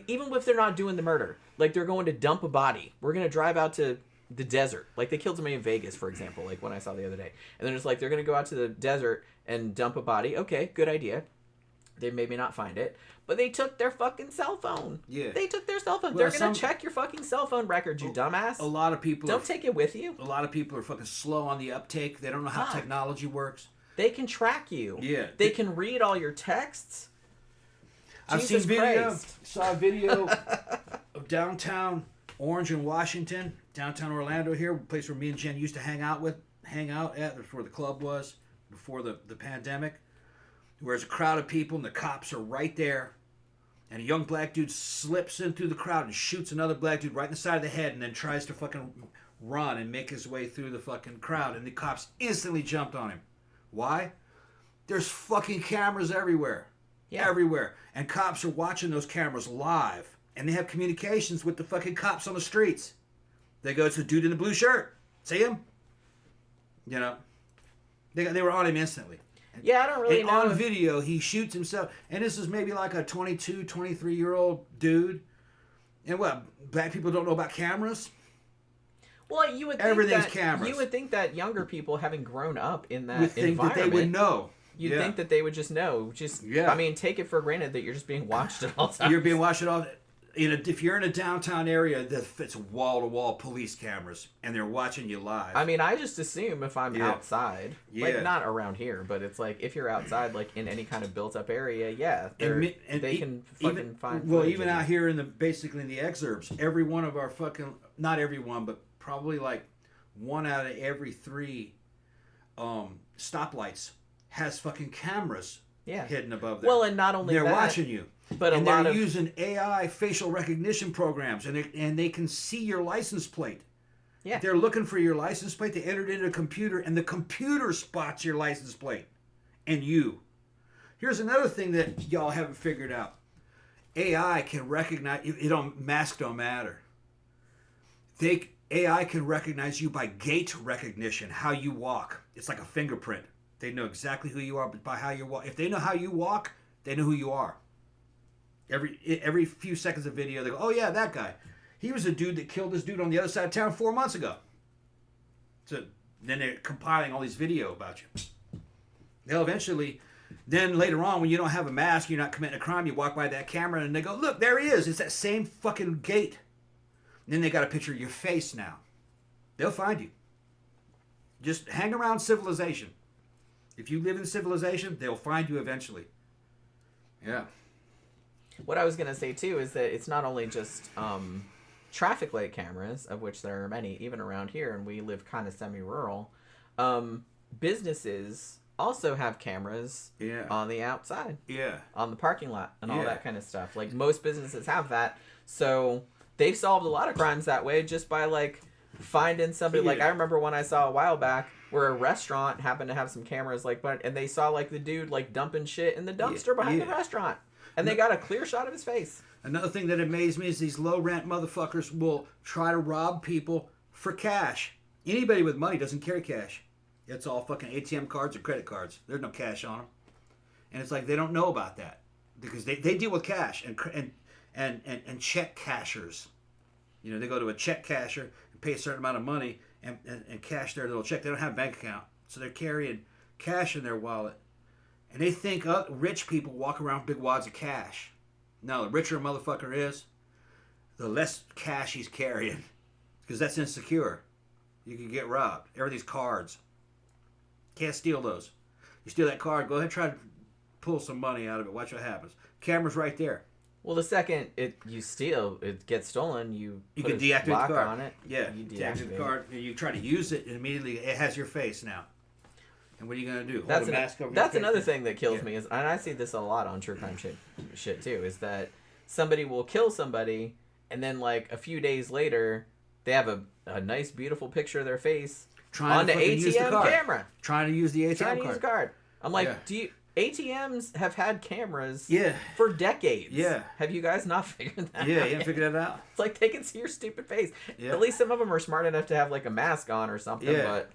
even if they're not doing the murder, like, they're going to dump a body. We're going to drive out to the desert. Like, they killed somebody in Vegas, for example, like, when I saw the other day. And they're just like, they're going to go out to the desert and dump a body. Okay, good idea. They maybe not find it. But they took their fucking cell phone. Yeah. They took their cell phone. Well, They're going to check your fucking cell phone records, you dumbass. A lot of people Don't take it with you. a lot of people are fucking slow on the uptake. They don't know how Fuck. technology works. They can track you. Yeah. They can read all your texts. I've Jesus seen video. Christ. Saw a video of downtown Orange and Washington, downtown Orlando here, a place where me and Jen used to hang out at, before the club was, before the pandemic. Where there's a crowd of people and the cops are right there. And a young black dude slips in through the crowd and shoots another black dude right in the side of the head and then tries to fucking run and make his way through the fucking crowd. And the cops instantly jumped on him. Why? There's fucking cameras everywhere. Yeah. Everywhere. And cops are watching those cameras live. And they have communications with the fucking cops on the streets. They go, it's the dude in the blue shirt. See him? You know? They were on him instantly. Yeah, I don't really And know. on if- video, he shoots himself. And this is maybe like a 22, 23-year-old dude. And what? Black people don't know about cameras? Well, you would think Everything's that, cameras. You would think that younger people, having grown up in that Would think that environment, they would know. You'd Yeah. think that they would just know. Yeah. I mean, take it for granted that you're just being watched at all times. You're being watched it all. If you're in a downtown area, it's wall-to-wall police cameras, and they're watching you live. I mean, I just assume if I'm Yeah. outside, Yeah. like not around here, but it's like if you're outside, like in any kind of built-up area, yeah, they can fucking even, find. Well, footage even of out you. here in basically in the exurbs, every one of our fucking, not every one, but probably like 1 out of every 3 stoplights has fucking cameras Yeah. hidden above there. Well, and not only they're that, watching you. but And a lot they're of using AI facial recognition programs, and they can see your license plate. yeah, They're looking for your license plate. They enter it into a computer, and the computer spots your license plate and you. Here's another thing that y'all haven't figured out. AI can recognize mask don't matter. AI can recognize you by gait recognition, how you walk. It's like a fingerprint. They know exactly who you are, but by how you walk. If they know how you walk, they know who you are. Every few seconds of video, they go, "Oh yeah, that guy. He was a dude that killed this dude on the other side of town 4 months ago." So then they're compiling all these video about you. They'll eventually, then later on, when you don't have a mask, you're not committing a crime, you walk by that camera and they go, "Look, there he is. It's that same fucking gait." And then they got a picture of your face now. They'll find you. Just hang around civilization. If you live in civilization, they'll find you eventually. Yeah. What I was gonna say too is that it's not only just traffic light cameras, of which there are many, even around here, and we live kind of semi-rural. Businesses also have cameras Yeah. on the outside, Yeah. on the parking lot, and all Yeah. that kind of stuff. Like most businesses have that, so they've solved a lot of crimes that way just by like finding somebody. Like Yeah. I remember when I saw a while back where a restaurant happened to have some cameras, like, and they saw like the dude like dumping shit in the dumpster behind the restaurant, and they got a clear shot of his face. Another thing that amazed me is these low rent motherfuckers will try to rob people for cash. Anybody with money doesn't carry cash. It's all fucking ATM cards or credit cards. There's no cash on them. And it's like they don't know about that because they deal with cash and check cashers. You know, they go to a check casher and pay a certain amount of money and cash their little check. They don't have a bank account. So they're carrying cash in their wallet. And they think rich people walk around with big wads of cash. No, the richer a motherfucker is, the less cash he's carrying. Because that's insecure. You can get robbed. Everything's cards. Can't steal those. You steal that card, go ahead and try to pull some money out of it. Watch what happens. Camera's right there. Well, the second it gets stolen, you can put a deactivate lock the card. on it. Yeah, you deactivate the card. And you try to use it, and immediately it has your face now. And what are you gonna do? That's another face? thing that kills me is, and I see this a lot on true crime shit too, is that somebody will kill somebody, and then like a few days later, they have a nice, beautiful picture of their face on the ATM camera. Trying to use the ATM Trying to card. use a card. I'm like, ATMs have had cameras Yeah. for decades. Yeah. Have you guys not figured that out? Yeah, you haven't figured that out? It's like they can see your stupid face. Yeah. At least some of them are smart enough to have like a mask on or something, but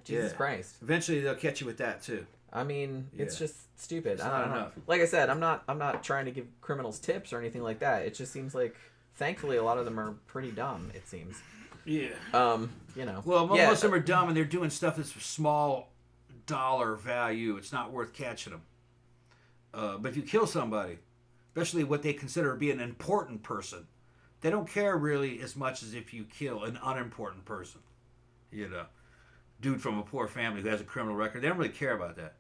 Jesus Christ. Eventually they'll catch you with that too. I mean, it's just stupid. It's I don't not know. enough. Like I said, I'm not trying to give criminals tips or anything like that. It just seems like, thankfully, a lot of them are pretty dumb, it seems. Yeah. You know. Well, most of them are dumb and they're doing stuff that's small dollar value. It's not worth catching them. But if you kill somebody, especially what they consider to be an important person, they don't care really as much as if you kill an unimportant person. You know, dude from a poor family who has a criminal record, they don't really care about that.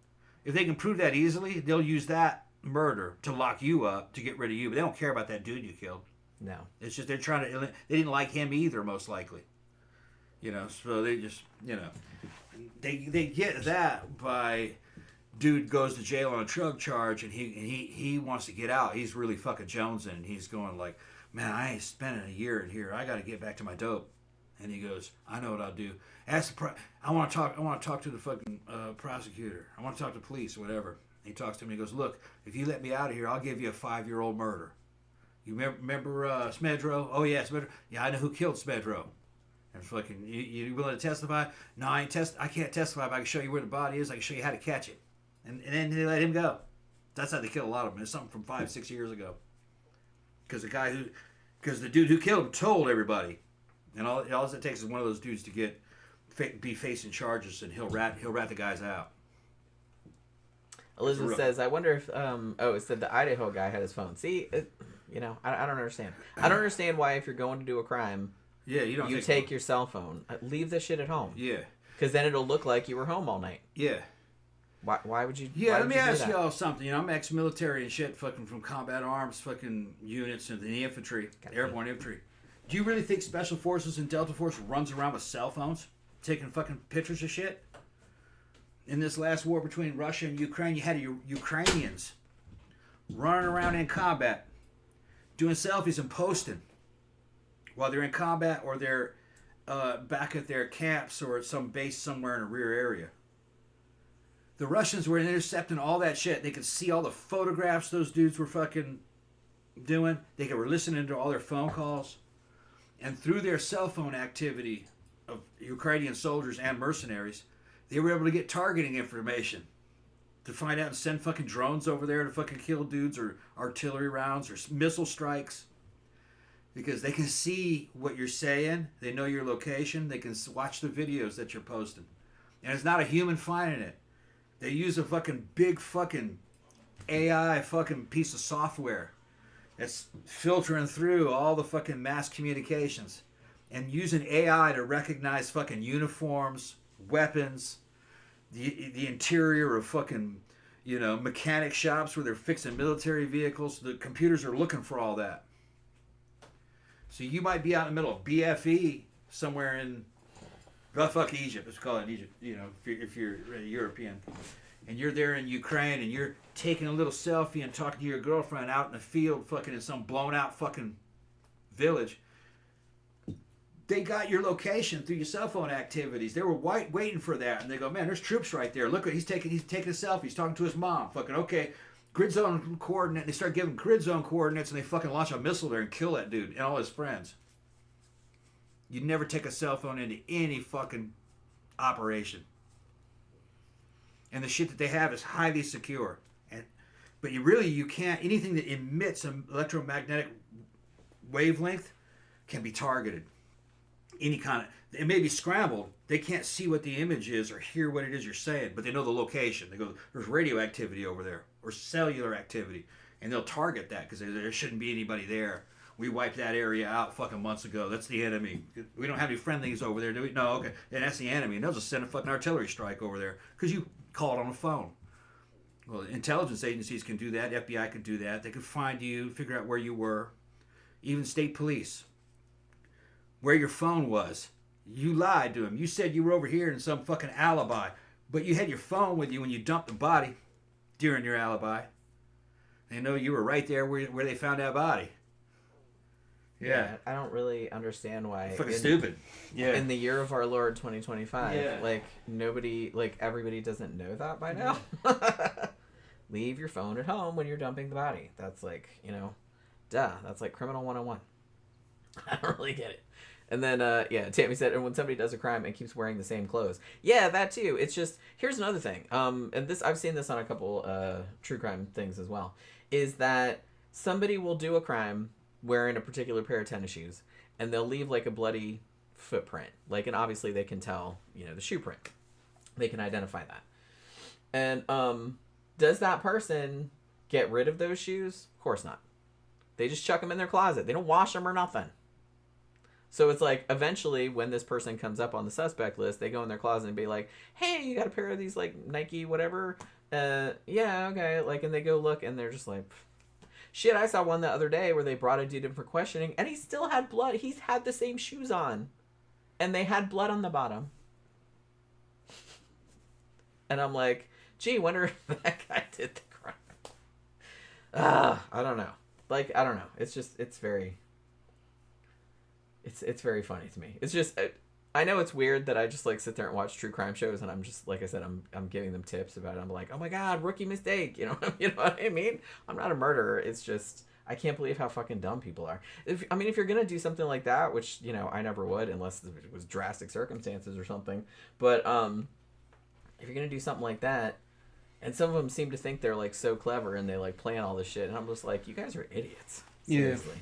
If they can prove that easily, they'll use that murder to lock you up to get rid of you. But they don't care about that dude you killed. No. It's just they're trying to. They didn't like him either, most likely. You know, so they just, you know, they get that by. Dude goes to jail on a drug charge and he wants to get out. He's really fucking jonesing and he's going like, man, I ain't spending a year in here. I got to get back to my dope. And he goes, I know what I'll do. I want to talk to the fucking prosecutor. I want to talk to police or whatever. He talks to him. And he goes, look, if you let me out of here, I'll give you a 5-year-old murder. You remember Smedro? Oh yeah, Smedro. Yeah, I know who killed Smedro. And fucking, you willing to testify? No, I can't testify, but I can show you where the body is. I can show you how to catch it. And then they let him go. That's how they kill a lot of them. It's something from 5-6 years ago. Because the dude who killed him told everybody, and all it takes is one of those dudes to be facing charges, and he'll rat the guys out. Elizabeth says, I wonder if it said the Idaho guy had his phone. See, you know, I don't understand. I don't understand why if you're going to do a crime, you take your cell phone. Leave the shit at home. Yeah. Because then it'll look like you were home all night. Yeah. Why would you? Yeah, let me ask y'all something. You know, I'm ex-military and shit, fucking from combat arms, fucking units in the infantry, airborne infantry. Do you really think Special Forces and Delta Force runs around with cell phones, taking fucking pictures of shit? In this last war between Russia and Ukraine, you had Ukrainians running around in combat, doing selfies and posting while they're in combat or they're back at their camps or at some base somewhere in a rear area. The Russians were intercepting all that shit. They could see all the photographs those dudes were fucking doing. They were listening to all their phone calls. And through their cell phone activity of Ukrainian soldiers and mercenaries, they were able to get targeting information to find out and send fucking drones over there to fucking kill dudes or artillery rounds or missile strikes. Because they can see what you're saying. They know your location. They can watch the videos that you're posting. And it's not a human finding it. They use a fucking big fucking AI fucking piece of software that's filtering through all the fucking mass communications and using AI to recognize fucking uniforms, weapons, the interior of fucking, you know, mechanic shops where they're fixing military vehicles. The computers are looking for all that. So you might be out in the middle of BFE somewhere in fuck Egypt. Let's call it Egypt. You know, if you're a European, and you're there in Ukraine, and you're taking a little selfie and talking to your girlfriend out in the field, fucking in some blown out fucking village. They got your location through your cell phone activities. They were waiting for that, and they go, man, there's troops right there. Look, he's taking a selfie. He's talking to his mom. Fucking okay. Grid zone coordinate. They start giving grid zone coordinates, and they fucking launch a missile there and kill that dude and all his friends. You never take a cell phone into any fucking operation. and the shit that they have is highly secure. But you can't, anything that emits an electromagnetic wavelength can be targeted. Any kind of, it may be scrambled. They can't see what the image is or hear what it is you're saying, but they know the location. They go, there's radioactivity over there or cellular activity, and they'll target that because there shouldn't be anybody there. We wiped that area out fucking months ago. That's the enemy. We don't have any friendlies over there, do we? No, okay. And that's the enemy. And they'll just send a fucking artillery strike over there because you called on the phone. Well, intelligence agencies can do that. FBI can do that. They can find you, figure out where you were. Even state police. Where your phone was. You lied to them. You said you were over here in some fucking alibi. But you had your phone with you when you dumped the body during your alibi. They know you were right there where they found that body. Yeah. I don't really understand why. Fucking stupid. Yeah. In the year of our Lord 2025, Yeah. Everybody doesn't know that by now. Leave your phone at home when you're dumping the body. That's duh. That's like criminal 101. I don't really get it. And then, Tammy said, and when somebody does a crime and keeps wearing the same clothes. Yeah, that too. It's just, here's another thing. And this, I've seen this on a couple true crime things as well, is that somebody will do a crime wearing a particular pair of tennis shoes, and they'll leave like a bloody footprint. And obviously they can tell, the shoe print. They can identify that. And does that person get rid of those shoes? Of course not. They just chuck them in their closet. They don't wash them or nothing. So it's like, eventually, when this person comes up on the suspect list, they go in their closet and be like, hey, you got a pair of these, Nike whatever? Yeah, okay. And they go look, and they're just like, shit, I saw one the other day where they brought a dude in for questioning, and he still had blood. He's had the same shoes on. And they had blood on the bottom. And I'm like, gee, wonder if that guy did the crime. I don't know. I don't know. It's just, it's very funny to me. It's just, I know it's weird that I just sit there and watch true crime shows, and I'm just, like I said, I'm giving them tips about it. I'm like, oh my God, rookie mistake. You know what I mean? I'm not a murderer. It's just, I can't believe how fucking dumb people are. If you're going to do something like that, which, I never would unless it was drastic circumstances or something. But, if you're going to do something like that, and some of them seem to think they're so clever and they plan all this shit, and I'm just like, you guys are idiots. Seriously.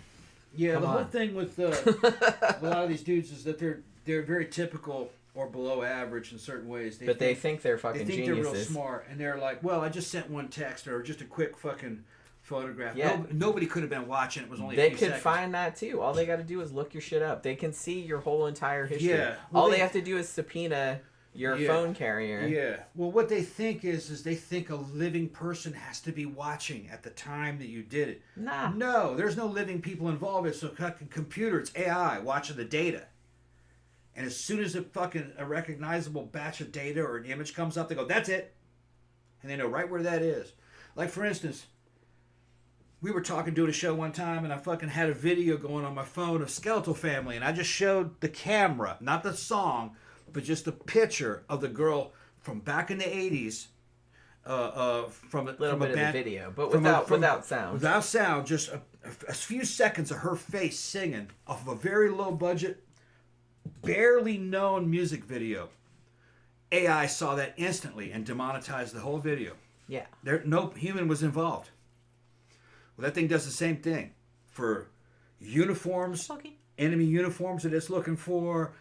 Yeah, Come the whole on. thing with a lot of these dudes is that they're very typical or below average in certain ways. They think they're fucking geniuses. geniuses. They're real smart, and they're like, well, I just sent one text or just a quick fucking photograph. Yeah. Nobody could have been watching. It was only a They few could seconds. find that too. All they got to do is look your shit up. They can see your whole entire history. Yeah. Well, All they have to do is subpoena your phone carrier. Yeah. Well, what they think is they think a living person has to be watching at the time that you did it. Nah. No, there's no living people involved. It's a fucking computer. It's AI watching the data. And as soon as a recognizable batch of data or an image comes up, they go, that's it. And they know right where that is. Like, for instance, we were doing a show one time, and I fucking had a video going on my phone of Skeletal Family, and I just showed the camera, not the song, but just a picture of the girl from back in the 80s, from a Little from bit a band, of the video, but without sound. Without sound, just a few seconds of her face singing off of a very low budget, barely known music video. AI saw that instantly and demonetized the whole video. Yeah. No human was involved. Well, that thing does the same thing for uniforms, enemy uniforms that it's looking for,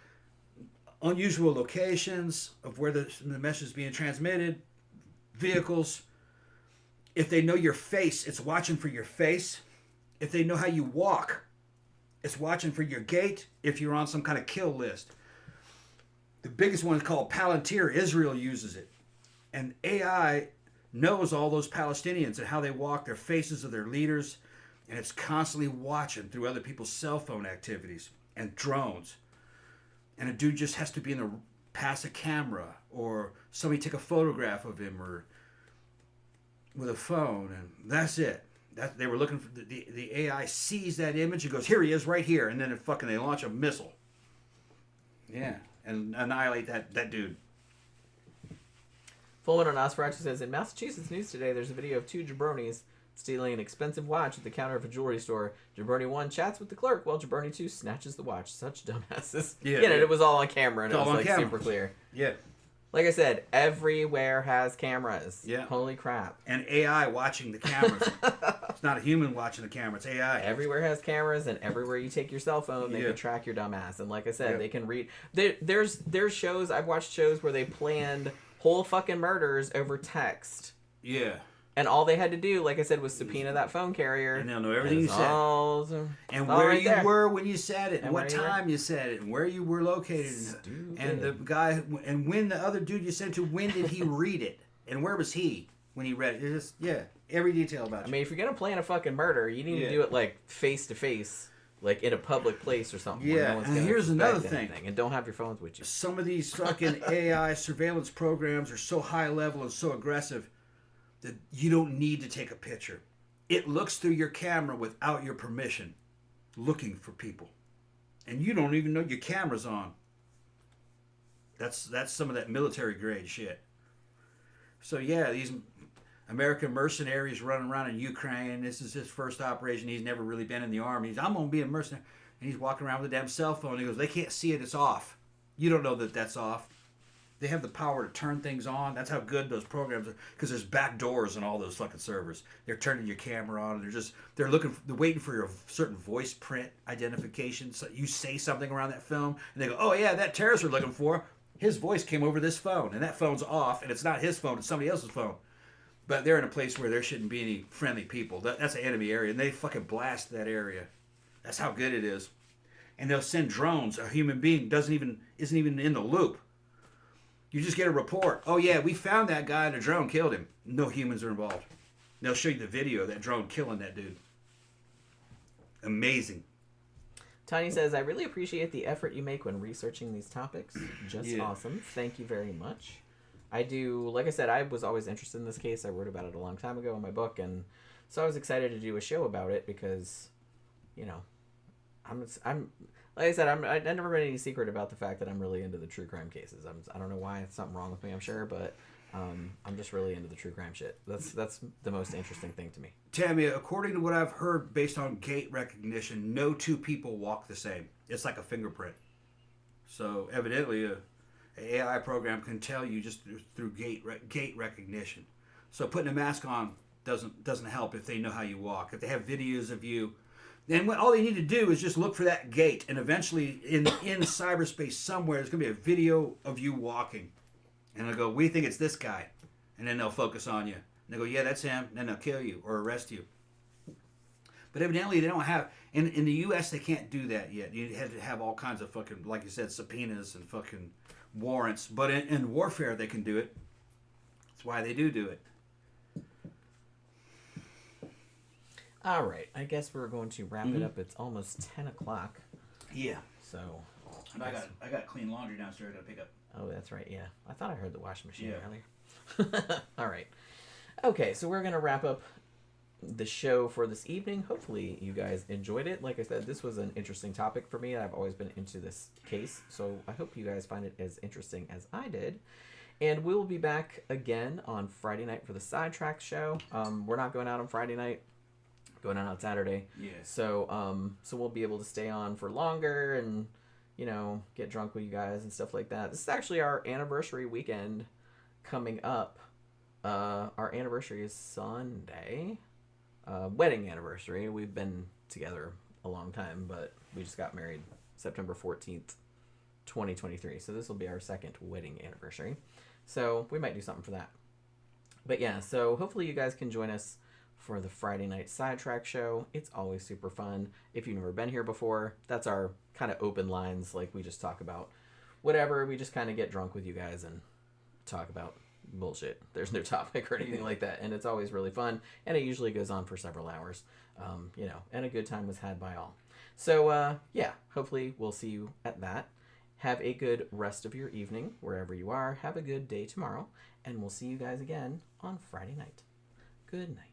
unusual locations of where the message is being transmitted, vehicles. If they know your face, it's watching for your face. If they know how you walk, it's watching for your gait if you're on some kind of kill list. The biggest one is called Palantir. Israel uses it. And AI knows all those Palestinians and how they walk, their faces of their leaders, and it's constantly watching through other people's cell phone activities and drones. And a dude just has to pass a camera, or somebody take a photograph of him, or with a phone, and that's it. They were looking for the AI sees that image and goes, here he is right here, and then they launch a missile. Yeah, and annihilate that dude. Fullman on Nosferatu says, in Massachusetts news today, there's a video of two jabronis stealing an expensive watch at the counter of a jewelry store. Jabroni 1 chats with the clerk while Jabroni 2 snatches the watch. Such dumbasses. Yeah, And it was all on camera, and it was camera. super clear. Yeah. Like I said, everywhere has cameras. Yeah. Holy crap. And AI watching the cameras. It's not a human watching the camera. It's AI. Everywhere has cameras, and everywhere you take your cell phone, they Yeah. can track your dumb ass. And like I said, Yeah. they can read. There's shows, I've watched shows where they planned whole fucking murders over text. Yeah. And all they had to do, like I said, was subpoena that phone carrier. And they'll know everything you said. all And where right you there. were when you said it, and And what where you were. time you said it, and where you were located, and the guy, and when the other dude you sent to, when did he read it, and where was he when he read it? It's just every detail about I you. mean, if you're gonna plan a fucking murder, you need to Yeah. do it like face to face, like in a public place or something. Where Yeah, no one's and gonna here's another suspect thing. anything, and don't have your phones with you. Some of these fucking AI surveillance programs are so high level and so aggressive that you don't need to take a picture. It looks through your camera without your permission, looking for people, and you don't even know your camera's on. That's some of that military grade shit. So yeah, these American mercenaries running around in Ukraine. This is his first operation. He's never really been in the army. I'm gonna be a mercenary, and he's walking around with a damn cell phone. He goes, they can't see it. It's off. You don't know that that's off. They have the power to turn things on. That's how good those programs are. Because there's back doors in all those fucking servers. They're turning your camera on. They're waiting for your certain voice print identification. So you say something around that film, and they go, "Oh yeah, that terrorist we're looking for. His voice came over this phone, and that phone's off, and it's not his phone. It's somebody else's phone." But they're in a place where there shouldn't be any friendly people. That's an enemy area, and they fucking blast that area. That's how good it is. And they'll send drones. A human being isn't even in the loop. You just get a report. Oh yeah, we found that guy, and a drone killed him. No humans are involved. They'll show you the video of that drone killing that dude. Amazing. Tiny says, I really appreciate the effort you make when researching these topics. Just Yeah. awesome. Thank you very much. I do, like I said, I was always interested in this case. I wrote about it a long time ago in my book, and so I was excited to do a show about it because, you know, I'm like I said, I never made any secret about the fact that I'm really into the true crime cases. I don't know why, it's something wrong with me, I'm sure, but I'm just really into the true crime shit. That's the most interesting thing to me. Tammy, according to what I've heard based on gait recognition, no two people walk the same. It's like a fingerprint. So evidently, an AI program can tell you just through gait recognition. So putting a mask on doesn't help if they know how you walk. If they have videos of you, then all they need to do is just look for that gait, and eventually in cyberspace somewhere there's going to be a video of you walking, and they'll go, "We think it's this guy," and then they'll focus on you. And they go, "Yeah, that's him." And then they'll kill you or arrest you. But evidently they don't have in the U.S. they can't do that yet. You have to have all kinds of fucking, like you said, subpoenas and fucking warrants. But in warfare they can do it. That's why they do it. All right, I guess we're going to wrap it up. It's almost 10 o'clock. Yeah. So. And I got clean laundry downstairs I got to pick up. Oh, that's right. Yeah, I thought I heard the washing machine Yeah. earlier. All right. Okay, so we're gonna wrap up the show for this evening. Hopefully, you guys enjoyed it. Like I said, this was an interesting topic for me. I've always been into this case, so I hope you guys find it as interesting as I did. And we will be back again on Friday night for the Sidetrack show. We're not going out on Friday night. Going out on Saturday. Yeah. So we'll be able to stay on for longer and, you know, get drunk with you guys and stuff like that. This is actually our anniversary weekend coming up. Our anniversary is Sunday. Wedding anniversary. We've been together a long time, but we just got married September 14th, 2023. So this will be our second wedding anniversary. So we might do something for that. But yeah, so hopefully you guys can join us for the Friday night Sidetrack show. It's always super fun. If you've never been here before, that's our kind of open lines. Like, we just talk about whatever. We just kind of get drunk with you guys and talk about bullshit. There's no topic or anything like that. And it's always really fun. And it usually goes on for several hours, you know, and a good time was had by all. So, yeah, hopefully we'll see you at that. Have a good rest of your evening, wherever you are. Have a good day tomorrow. And we'll see you guys again on Friday night. Good night.